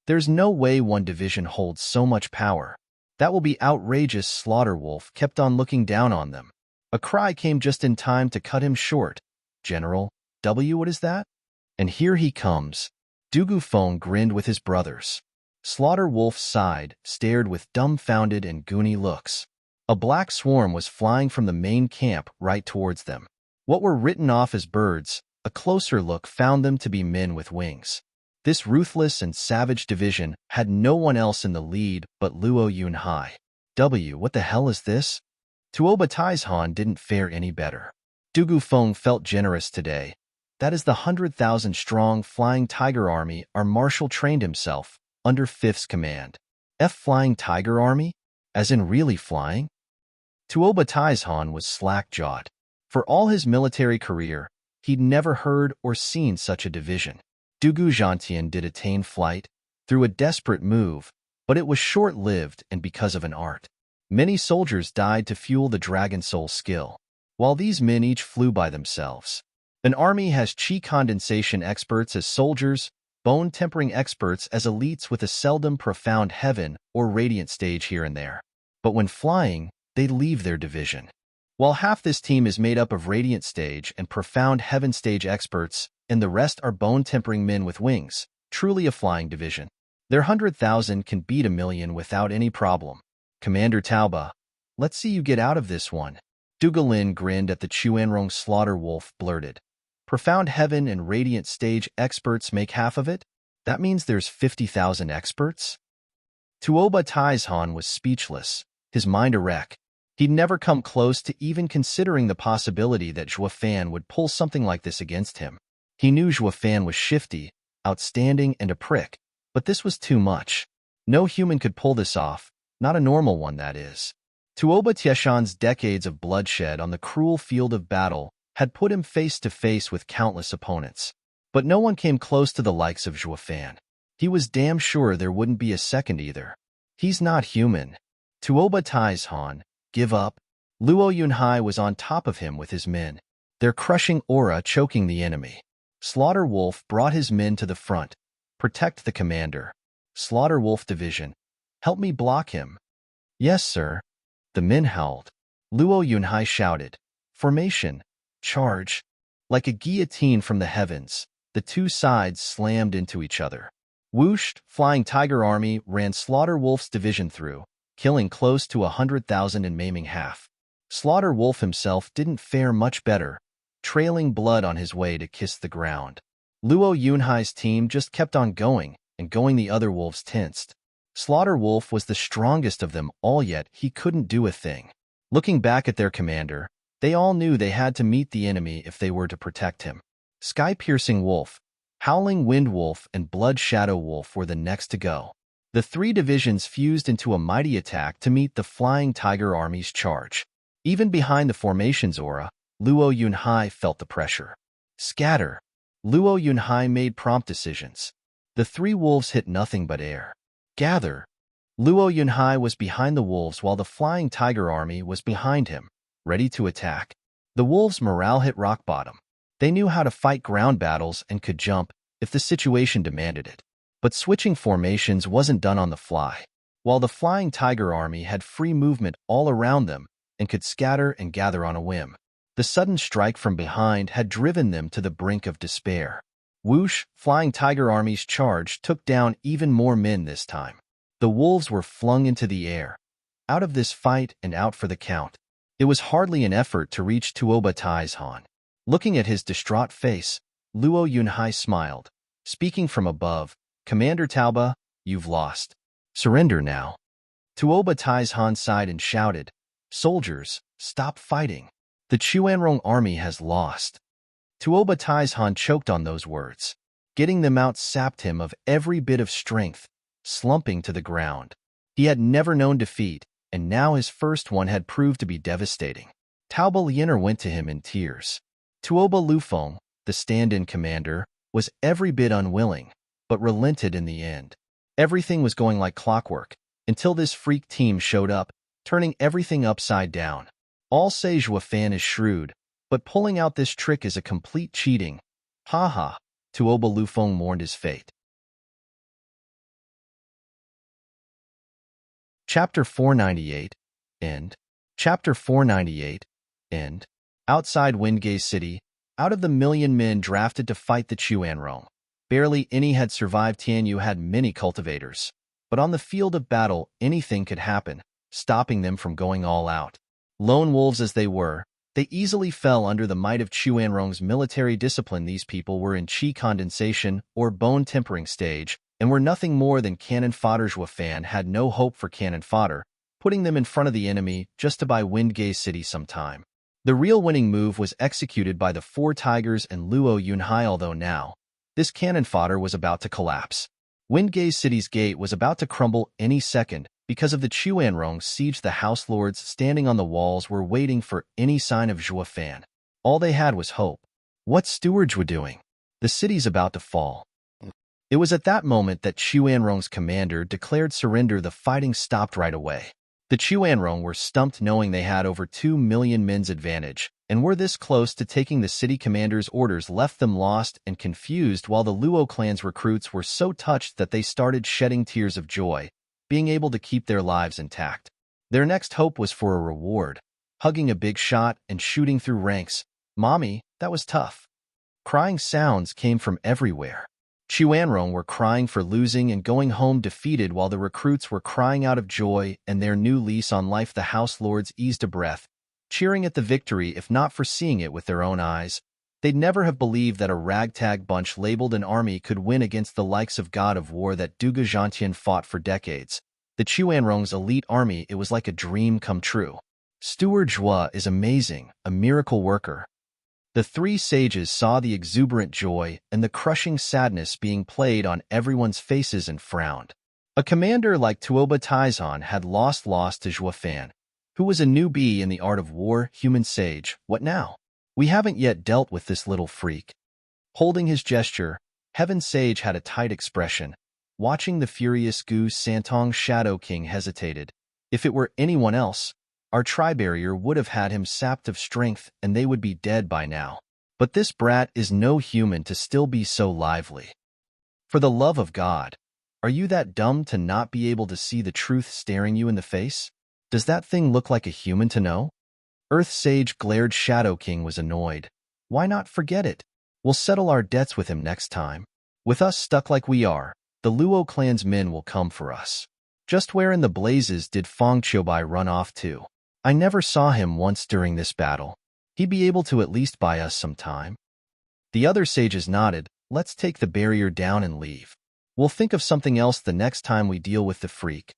There's no way one division holds so much power. That will be outrageous. Slaughter Wolf kept on looking down on them. A cry came just in time to cut him short. General, what is that? And here he comes. Dugu Feng grinned with his brothers. Slaughter Wolf sighed, stared with dumbfounded and goony looks. A black swarm was flying from the main camp right towards them. What were written off as birds, a closer look found them to be men with wings. This ruthless and savage division had no one else in the lead but Luo Yunhai. What the hell is this? Tuoba Taizhan didn't fare any better. Dugu Feng felt generous today. That is the 100,000-strong Flying Tiger Army our Marshal trained himself, under Fifth's command. Flying Tiger Army? As in really flying? Tuoba Taizhan was slack-jawed. For all his military career, he'd never heard or seen such a division. Dugu Zhantian did attain flight, through a desperate move, but it was short-lived and because of an art. Many soldiers died to fuel the Dragon Soul skill, while these men each flew by themselves. An army has chi condensation experts as soldiers, bone-tempering experts as elites with a seldom profound heaven or radiant stage here and there. But when flying, they leave their division. While half this team is made up of radiant stage and profound heaven stage experts, and the rest are bone-tempering men with wings, truly a flying division. Their 100,000 can beat 1,000,000 without any problem. Commander Tauba, let's see you get out of this one. Dugalin grinned at the Chuanrong. Slaughter Wolf blurted. Profound heaven and radiant stage experts make half of it? That means there's 50,000 experts? Tuoba Taizhan was speechless, his mind a wreck. He'd never come close to even considering the possibility that Zhuofan would pull something like this against him. He knew Zhuofan was shifty, outstanding, and a prick, but this was too much. No human could pull this off, not a normal one, that is. Tuoba Tieshan's decades of bloodshed on the cruel field of battle had put him face to face with countless opponents. But no one came close to the likes of Zhuofan. He was damn sure there wouldn't be a second either. He's not human. Tuoba Taizhan, give up. Luo Yunhai was on top of him with his men, their crushing aura choking the enemy. Slaughter Wolf brought his men to the front. Protect the commander. Slaughter Wolf Division, help me block him. Yes, sir. The men howled. Luo Yunhai shouted. Formation. Charge. Like a guillotine from the heavens, the two sides slammed into each other. Whooshed, Flying Tiger Army ran Slaughter Wolf's division through, killing close to 100,000 and maiming half. Slaughter Wolf himself didn't fare much better, trailing blood on his way to kiss the ground. Luo Yunhai's team just kept on going, and going the other wolves tensed. Slaughter Wolf was the strongest of them all, yet he couldn't do a thing. Looking back at their commander, they all knew they had to meet the enemy if they were to protect him. Sky-piercing Wolf, Howling Wind Wolf, and Blood Shadow Wolf were the next to go. The three divisions fused into a mighty attack to meet the Flying Tiger Army's charge. Even behind the formation's aura, Luo Yunhai felt the pressure. Scatter. Luo Yunhai made prompt decisions. The three wolves hit nothing but air. Gather. Luo Yunhai was behind the wolves while the flying tiger army was behind him, ready to attack. The wolves' morale hit rock bottom. They knew how to fight ground battles and could jump if the situation demanded it. But switching formations wasn't done on the fly. While the flying tiger army had free movement all around them and could scatter and gather on a whim, the sudden strike from behind had driven them to the brink of despair. Whoosh, flying tiger army's charge took down even more men this time. The wolves were flung into the air, out of this fight and out for the count. It was hardly an effort to reach Tuoba Taizhan. Looking at his distraught face, Luo Yunhai smiled. Speaking from above, Commander Tauba, you've lost. Surrender now. Tuoba Taizhan sighed and shouted, Soldiers, stop fighting. The Chuanrong army has lost. Tuoba Taizhan choked on those words. Getting them out sapped him of every bit of strength, slumping to the ground. He had never known defeat, and now his first one had proved to be devastating. Tauba Lianer went to him in tears. Tuoba Lufeng, the stand-in commander, was every bit unwilling, but relented in the end. Everything was going like clockwork, until this freak team showed up, turning everything upside down. All say Zhuofan is shrewd, but pulling out this trick is a complete cheating. Ha ha, Tuoba Lufeng mourned his fate. Chapter 498, End. Chapter 498, End. Outside Windgate City, out of the million men drafted to fight the Chuanrong, barely any had survived. Tianyu had many cultivators, but on the field of battle anything could happen, stopping them from going all out. Lone wolves as they were, they easily fell under the might of Chuanrong's military discipline. These people were in qi condensation or bone tempering stage, and were nothing more than cannon fodder. Zhuofan had no hope for cannon fodder, putting them in front of the enemy just to buy Windgate City some time. The real winning move was executed by the four tigers and Luo Yunhai, although now, this cannon fodder was about to collapse. Windgate City's gate was about to crumble any second because of the Chuanrong siege. The house lords standing on the walls were waiting for any sign of Zhuofan. All they had was hope. What's Steward doing? The city's about to fall. It was at that moment that Chuanrong's commander declared surrender. The fighting stopped right away. The Chuanrong were stumped, knowing they had over 2 million men's advantage, and were this close to taking the city commander's orders left them lost and confused, while the Luo clan's recruits were so touched that they started shedding tears of joy, being able to keep their lives intact. Their next hope was for a reward, hugging a big shot and shooting through ranks. Mommy, that was tough. Crying sounds came from everywhere. Chuanrong were crying for losing and going home defeated, while the recruits were crying out of joy and their new lease on life. The house lords eased a breath, cheering at the victory. If not for seeing it with their own eyes, they'd never have believed that a ragtag bunch labeled an army could win against the likes of God of War that Duga Zhantian fought for decades. The Chuanrong's elite army, it was like a dream come true. Steward Zhua is amazing, a miracle worker. The three sages saw the exuberant joy and the crushing sadness being played on everyone's faces and frowned. A commander like Tuoba Taizhan had lost to Zhuofan, who was a newbie in the art of war. Human sage, what now? We haven't yet dealt with this little freak. Holding his gesture, Heaven Sage had a tight expression. Watching the furious Gu Santong Shadow King hesitated. If it were anyone else, our tri-barrier would have had him sapped of strength and they would be dead by now. But this brat is no human to still be so lively. For the love of God, are you that dumb to not be able to see the truth staring you in the face? Does that thing look like a human to know? Earth Sage glared. Shadow King was annoyed. Why not forget it? We'll settle our debts with him next time. With us stuck like we are, the Luo clan's men will come for us. Just where in the blazes did Fong Qiubai run off to? I never saw him once during this battle. He'd be able to at least buy us some time. The other sages nodded. Let's take the barrier down and leave. We'll think of something else the next time we deal with the freak.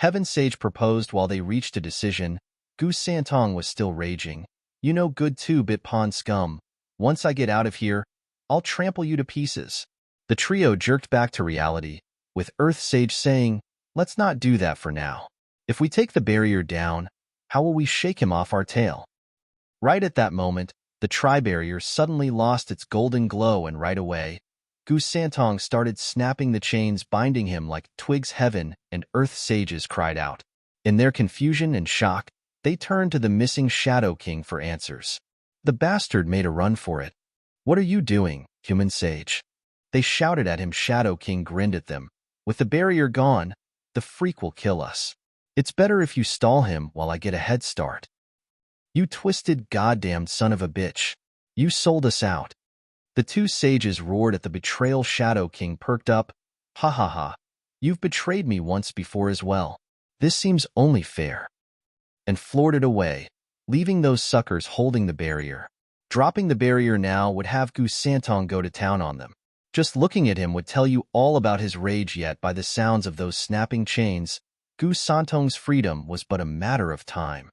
Heaven Sage proposed while they reached a decision. Gu Santong was still raging. You know good 2-bit pawn scum. Once I get out of here, I'll trample you to pieces. The trio jerked back to reality, with Earth Sage saying, let's not do that for now. If we take the barrier down, how will we shake him off our tail? Right at that moment, the tri-barrier suddenly lost its golden glow, and right away, Gu Santong started snapping the chains binding him like twigs. Heaven and earth sages cried out. In their confusion and shock, they turned to the missing Shadow King for answers. The bastard made a run for it. "What are you doing, human sage?" They shouted at him. Shadow King grinned at them. "With the barrier gone, the freak will kill us. It's better if you stall him while I get a head start." "You twisted goddamned son of a bitch. You sold us out." The two sages roared at the betrayal. Shadow King perked up. "Ha ha ha. You've betrayed me once before as well. This seems only fair." And floored it away, leaving those suckers holding the barrier. Dropping the barrier now would have Gu Santong go to town on them. Just looking at him would tell you all about his rage, yet by the sounds of those snapping chains, Gu Santong's freedom was but a matter of time.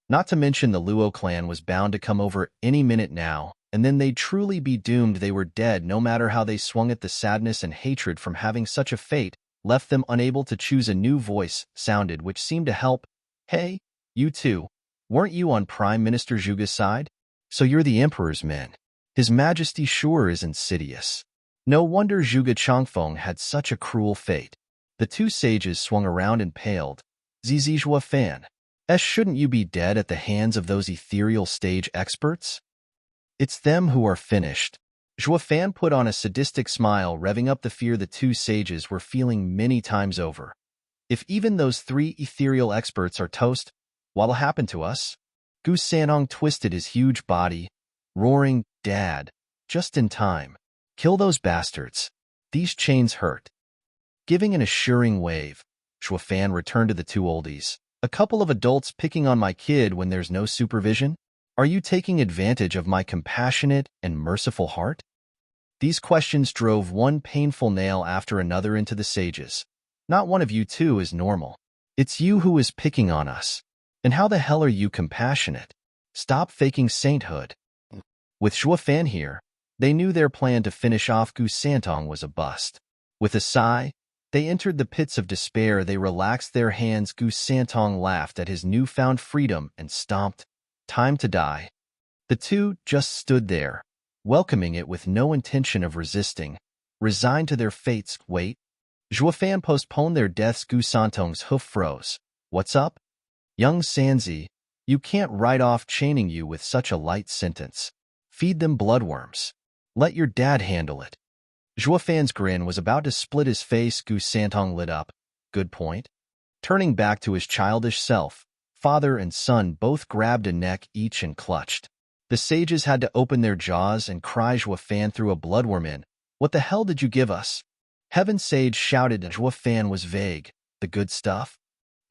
Not to mention the Luo clan was bound to come over any minute now, and then they'd truly be doomed. They were dead no matter how they swung at the sadness and hatred from having such a fate, left them unable to choose. A new voice sounded which seemed to help. "Hey, you two, weren't you on Prime Minister Zhuge's side? So you're the Emperor's men. His Majesty sure is insidious. No wonder Zhuge Changfeng had such a cruel fate." The two sages swung around and paled. "Zizi Zhua Fan. Shouldn't you be dead at the hands of those ethereal stage experts? It's them who are finished." Zhua Fan put on a sadistic smile, revving up the fear the two sages were feeling many times over. "If even those three ethereal experts are toast, what'll happen to us?" Gu Santong twisted his huge body, roaring, "Dad, just in time. Kill those bastards. These chains hurt." Giving an assuring wave, Zhua Fan returned to the two oldies. "A couple of adults picking on my kid when there's no supervision? Are you taking advantage of my compassionate and merciful heart?" These questions drove one painful nail after another into the sages. "Not one of you two is normal. It's you who is picking on us. And how the hell are you compassionate? Stop faking sainthood." With Zhua Fan here, they knew their plan to finish off Gu Santong was a bust. With a sigh, they entered the pits of despair. They relaxed their hands. Gu Santong laughed at his newfound freedom and stomped. "Time to die." The two just stood there, welcoming it with no intention of resisting, resigned to their fates. "Wait." Zhua Fan postponed their deaths. Gu Santong's hoof froze. "What's up? Young Sanzi, you can't write off chaining you with such a light sentence. Feed them bloodworms. Let your dad handle it." Zhua Fan's grin was about to split his face. Gu Santong lit up. "Good point." Turning back to his childish self, father and son both grabbed a neck each and clutched. The sages had to open their jaws and cry. Zhua Fan threw a bloodworm in. "What the hell did you give us?" Heaven Sage shouted, and Zhua Fan was vague. "The good stuff?"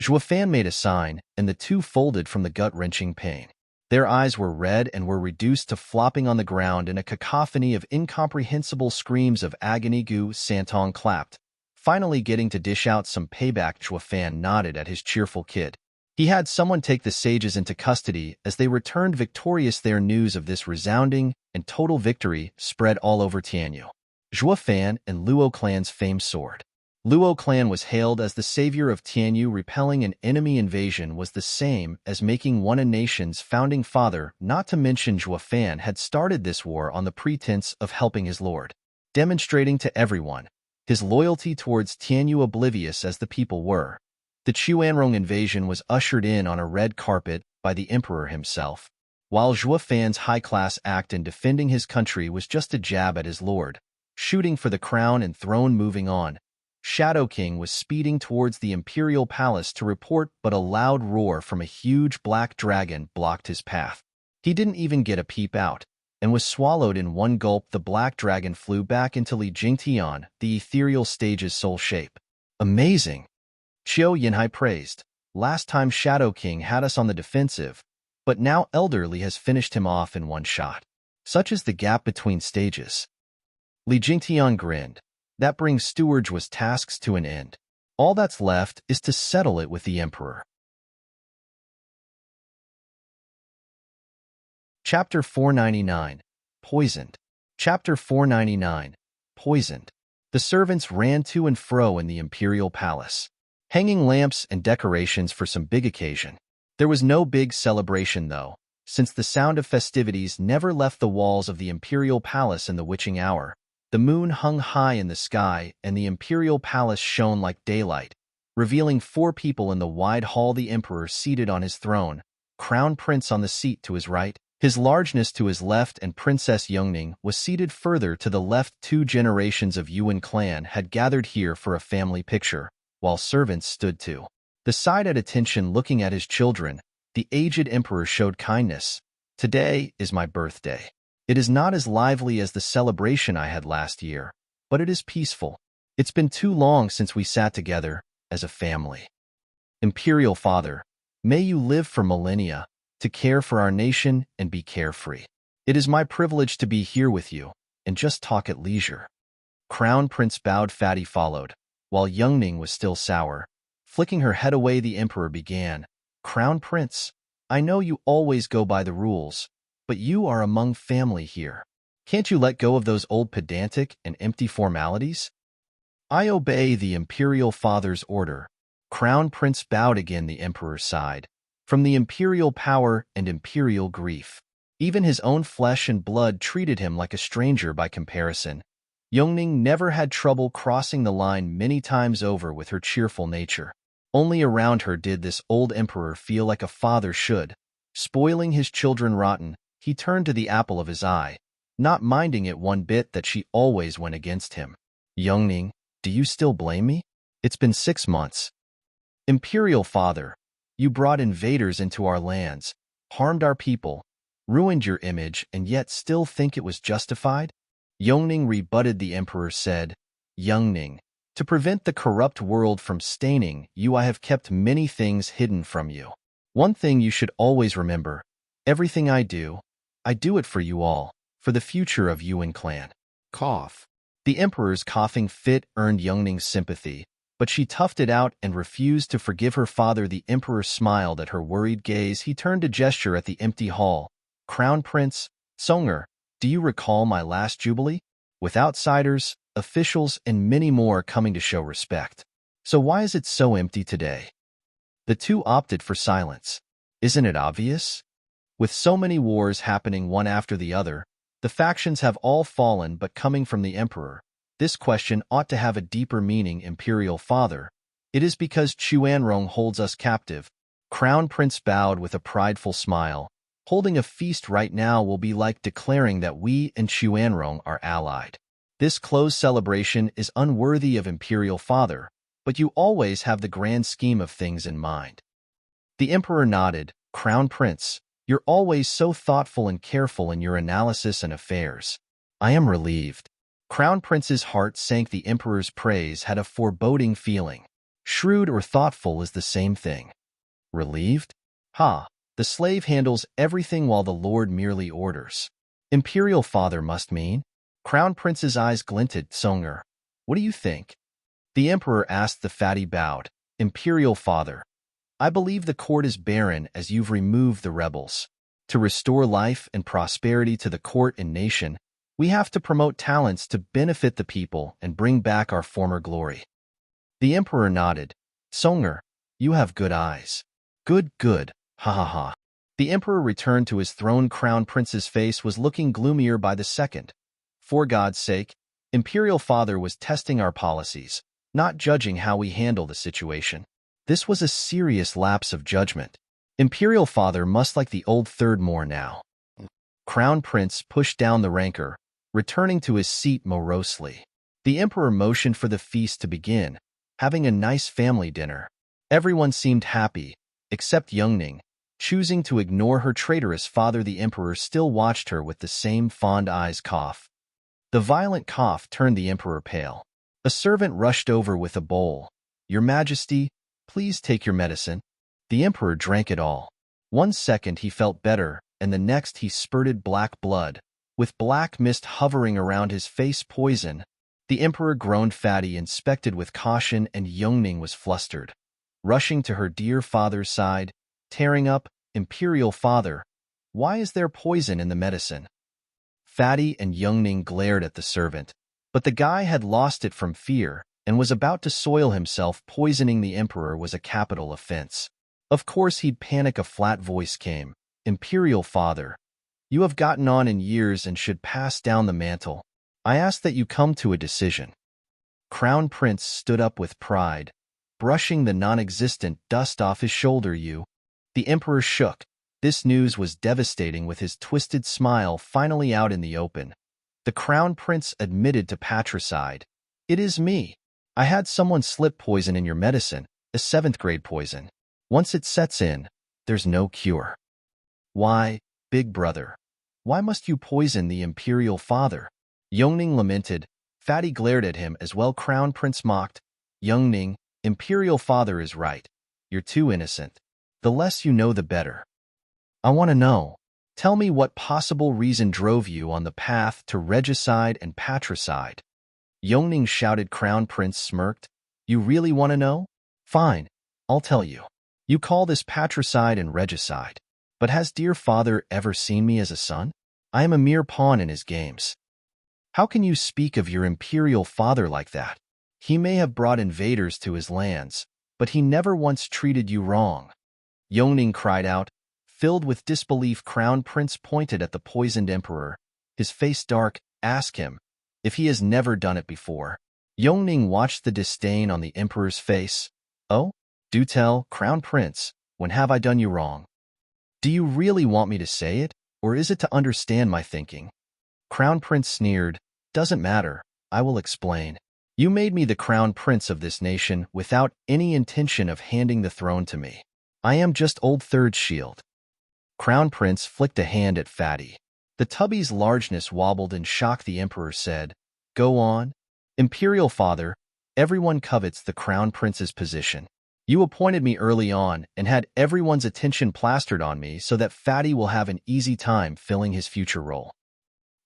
Zhua Fan made a sign, and the two folded from the gut-wrenching pain. Their eyes were red and were reduced to flopping on the ground in a cacophony of incomprehensible screams of agony. Gu Santong clapped, finally getting to dish out some payback. Zhua Fan nodded at his cheerful kid. He had someone take the sages into custody as they returned victorious. Their news of this resounding and total victory spread all over Tianyu. Zhua Fan and Luo clan's famed sword. Luo clan was hailed as the savior of Tianyu. Repelling an enemy invasion was the same as making one a nation's founding father. Not to mention Zhua Fan had started this war on the pretense of helping his lord, demonstrating to everyone his loyalty towards Tianyu. Oblivious as the people were, the Chuanrong invasion was ushered in on a red carpet by the emperor himself. While Zhua Fan's high-class act in defending his country was just a jab at his lord, shooting for the crown and throne. Moving on, Shadow King was speeding towards the imperial palace to report, but a loud roar from a huge black dragon blocked his path. He didn't even get a peep out, and was swallowed in one gulp. The black dragon flew back into Li Jingtian, the ethereal stage's soul shape. "Amazing," Qiu Yinhai praised. "Last time Shadow King had us on the defensive, but now Elder Li has finished him off in one shot. Such is the gap between stages." Li Jingtian grinned. "That brings Steward's tasks to an end. All that's left is to settle it with the Emperor." Chapter 499. Poisoned. Chapter 499. Poisoned. The servants ran to and fro in the imperial palace, hanging lamps and decorations for some big occasion. There was no big celebration, though, since the sound of festivities never left the walls of the imperial palace in the witching hour. The moon hung high in the sky, and the imperial palace shone like daylight, revealing 4 people in the wide hall: the emperor seated on his throne, crown prince on the seat to his right, his largeness to his left, and Princess Yongning was seated further to the left. 2 generations of Yuan clan had gathered here for a family picture, while servants stood to the side at attention looking at his children. The aged emperor showed kindness. Today is my birthday. It is not as lively as the celebration I had last year, but it is peaceful. It's been too long since we sat together as a family. Imperial Father, may you live for millennia, to care for our nation and be carefree. It is my privilege to be here with you and just talk at leisure. Crown Prince bowed. Fatty followed, while Yongning was still sour. Flicking her head away, the emperor began. Crown Prince, I know you always go by the rules, but you are among family here. Can't you let go of those old pedantic and empty formalities? I obey the Imperial Father's order. Crown Prince bowed again. The emperor sighed. From the imperial power and imperial grief, even his own flesh and blood treated him like a stranger by comparison. Yongning never had trouble crossing the line many times over with her cheerful nature. Only around her did this old emperor feel like a father should. Spoiling his children rotten, he turned to the apple of his eye, not minding it one bit that she always went against him. Yongning, do you still blame me? It's been 6 months. Imperial Father, you brought invaders into our lands, harmed our people, ruined your image, and yet still think it was justified? Yongning rebutted. The emperor said, Yongning, to prevent the corrupt world from staining you, I have kept many things hidden from you. One thing you should always remember, everything I do it for you all, for the future of Yuan clan. Cough. The emperor's coughing fit earned Yongning's sympathy, but she toughed it out and refused to forgive her father. The emperor smiled at her worried gaze. He turned to gesture at the empty hall. Crown Prince, Songer, do you recall my last jubilee? With outsiders, officials, and many more coming to show respect. So why is it so empty today? The 2 opted for silence. Isn't it obvious? With so many wars happening one after the other, the factions have all fallen, but coming from the emperor, this question ought to have a deeper meaning. Imperial Father, it is because Chuanrong holds us captive. Crown Prince bowed with a prideful smile. Holding a feast right now will be like declaring that we and Chuanrong are allied. This closed celebration is unworthy of Imperial Father, but you always have the grand scheme of things in mind. The emperor nodded. Crown Prince, you're always so thoughtful and careful in your analysis and affairs. I am relieved. Crown Prince's heart sank. The emperor's praise had a foreboding feeling. Shrewd or thoughtful is the same thing. Relieved? Ha! The slave handles everything while the lord merely orders. Imperial Father must mean? Crown Prince's eyes glinted. Songer, what do you think? The emperor asked. The fatty bowed. Imperial Father, I believe the court is barren as you've removed the rebels. To restore life and prosperity to the court and nation, we have to promote talents to benefit the people and bring back our former glory. The emperor nodded. Songer, you have good eyes. Good, good, ha ha ha. The emperor returned to his throne. Crown Prince's face was looking gloomier by the second. For God's sake, Imperial Father was testing our policies, not judging how we handle the situation. This was a serious lapse of judgment. Imperial Father must like the old third more now. Crown Prince pushed down the rancor, returning to his seat morosely. The emperor motioned for the feast to begin, having a nice family dinner. Everyone seemed happy, except Yongning, choosing to ignore her traitorous father. The emperor still watched her with the same fond eyes. Cough. The violent cough turned the emperor pale. A servant rushed over with a bowl. Your Majesty, please take your medicine. The emperor drank it all. 1 second he felt better, and the next he spurted black blood, with black mist hovering around his face. Poison. The emperor groaned. Fatty inspected with caution, and Yongning was flustered. Rushing to her dear father's side, tearing up, Imperial Father, why is there poison in the medicine? Fatty and Yongning glared at the servant, but the guy had lost it from fear and was about to soil himself. Poisoning the emperor was a capital offense. Of course he'd panic. A flat voice came. Imperial Father, you have gotten on in years and should pass down the mantle. I ask that you come to a decision. Crown Prince stood up with pride, brushing the non-existent dust off his shoulder. The Emperor shook. This news was devastating. With his twisted smile finally out in the open, the Crown Prince admitted to patricide. It is me. I had someone slip poison in your medicine, a 7th-grade poison. Once it sets in, there's no cure. Why, big brother? Why must you poison the Imperial Father? Yongning lamented. Fatty glared at him as well. Crown Prince mocked. Yongning, Imperial Father is right. You're too innocent. The less you know, the better. I want to know. Tell me what possible reason drove you on the path to regicide and patricide. Yongning shouted. Crown Prince smirked. You really want to know? Fine, I'll tell you. You call this patricide and regicide. But has dear father ever seen me as a son? I am a mere pawn in his games. How can you speak of your imperial father like that? He may have brought invaders to his lands, but he never once treated you wrong. Yongning cried out. Filled with disbelief, Crown Prince pointed at the poisoned emperor, his face dark. Ask him if he has never done it before. Yongning watched the disdain on the emperor's face. Oh, do tell, Crown Prince, when have I done you wrong? Do you really want me to say it, or is it to understand my thinking? Crown Prince sneered. Doesn't matter, I will explain. You made me the Crown Prince of this nation without any intention of handing the throne to me. I am just old Third Shield. Crown Prince flicked a hand at Fatty. The tubby's largeness wobbled in shock. The emperor said, Go on. Imperial Father, everyone covets the Crown Prince's position. You appointed me early on and had everyone's attention plastered on me so that Fatty will have an easy time filling his future role.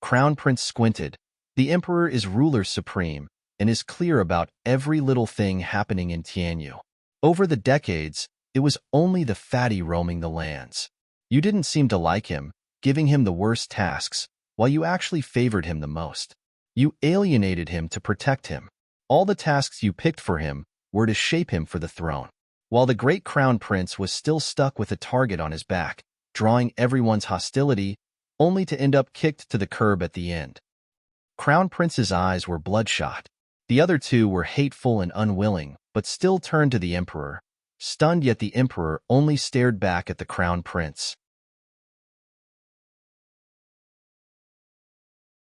Crown Prince squinted. The emperor is ruler supreme and is clear about every little thing happening in Tianyu. Over the decades, it was only the Fatty roaming the lands. You didn't seem to like him, giving him the worst tasks, while you actually favored him the most. You alienated him to protect him. All the tasks you picked for him were to shape him for the throne, while the great Crown Prince was still stuck with a target on his back, drawing everyone's hostility, only to end up kicked to the curb at the end. Crown Prince's eyes were bloodshot. The other two were hateful and unwilling, but still turned to the emperor, stunned. Yet the emperor only stared back at the Crown Prince.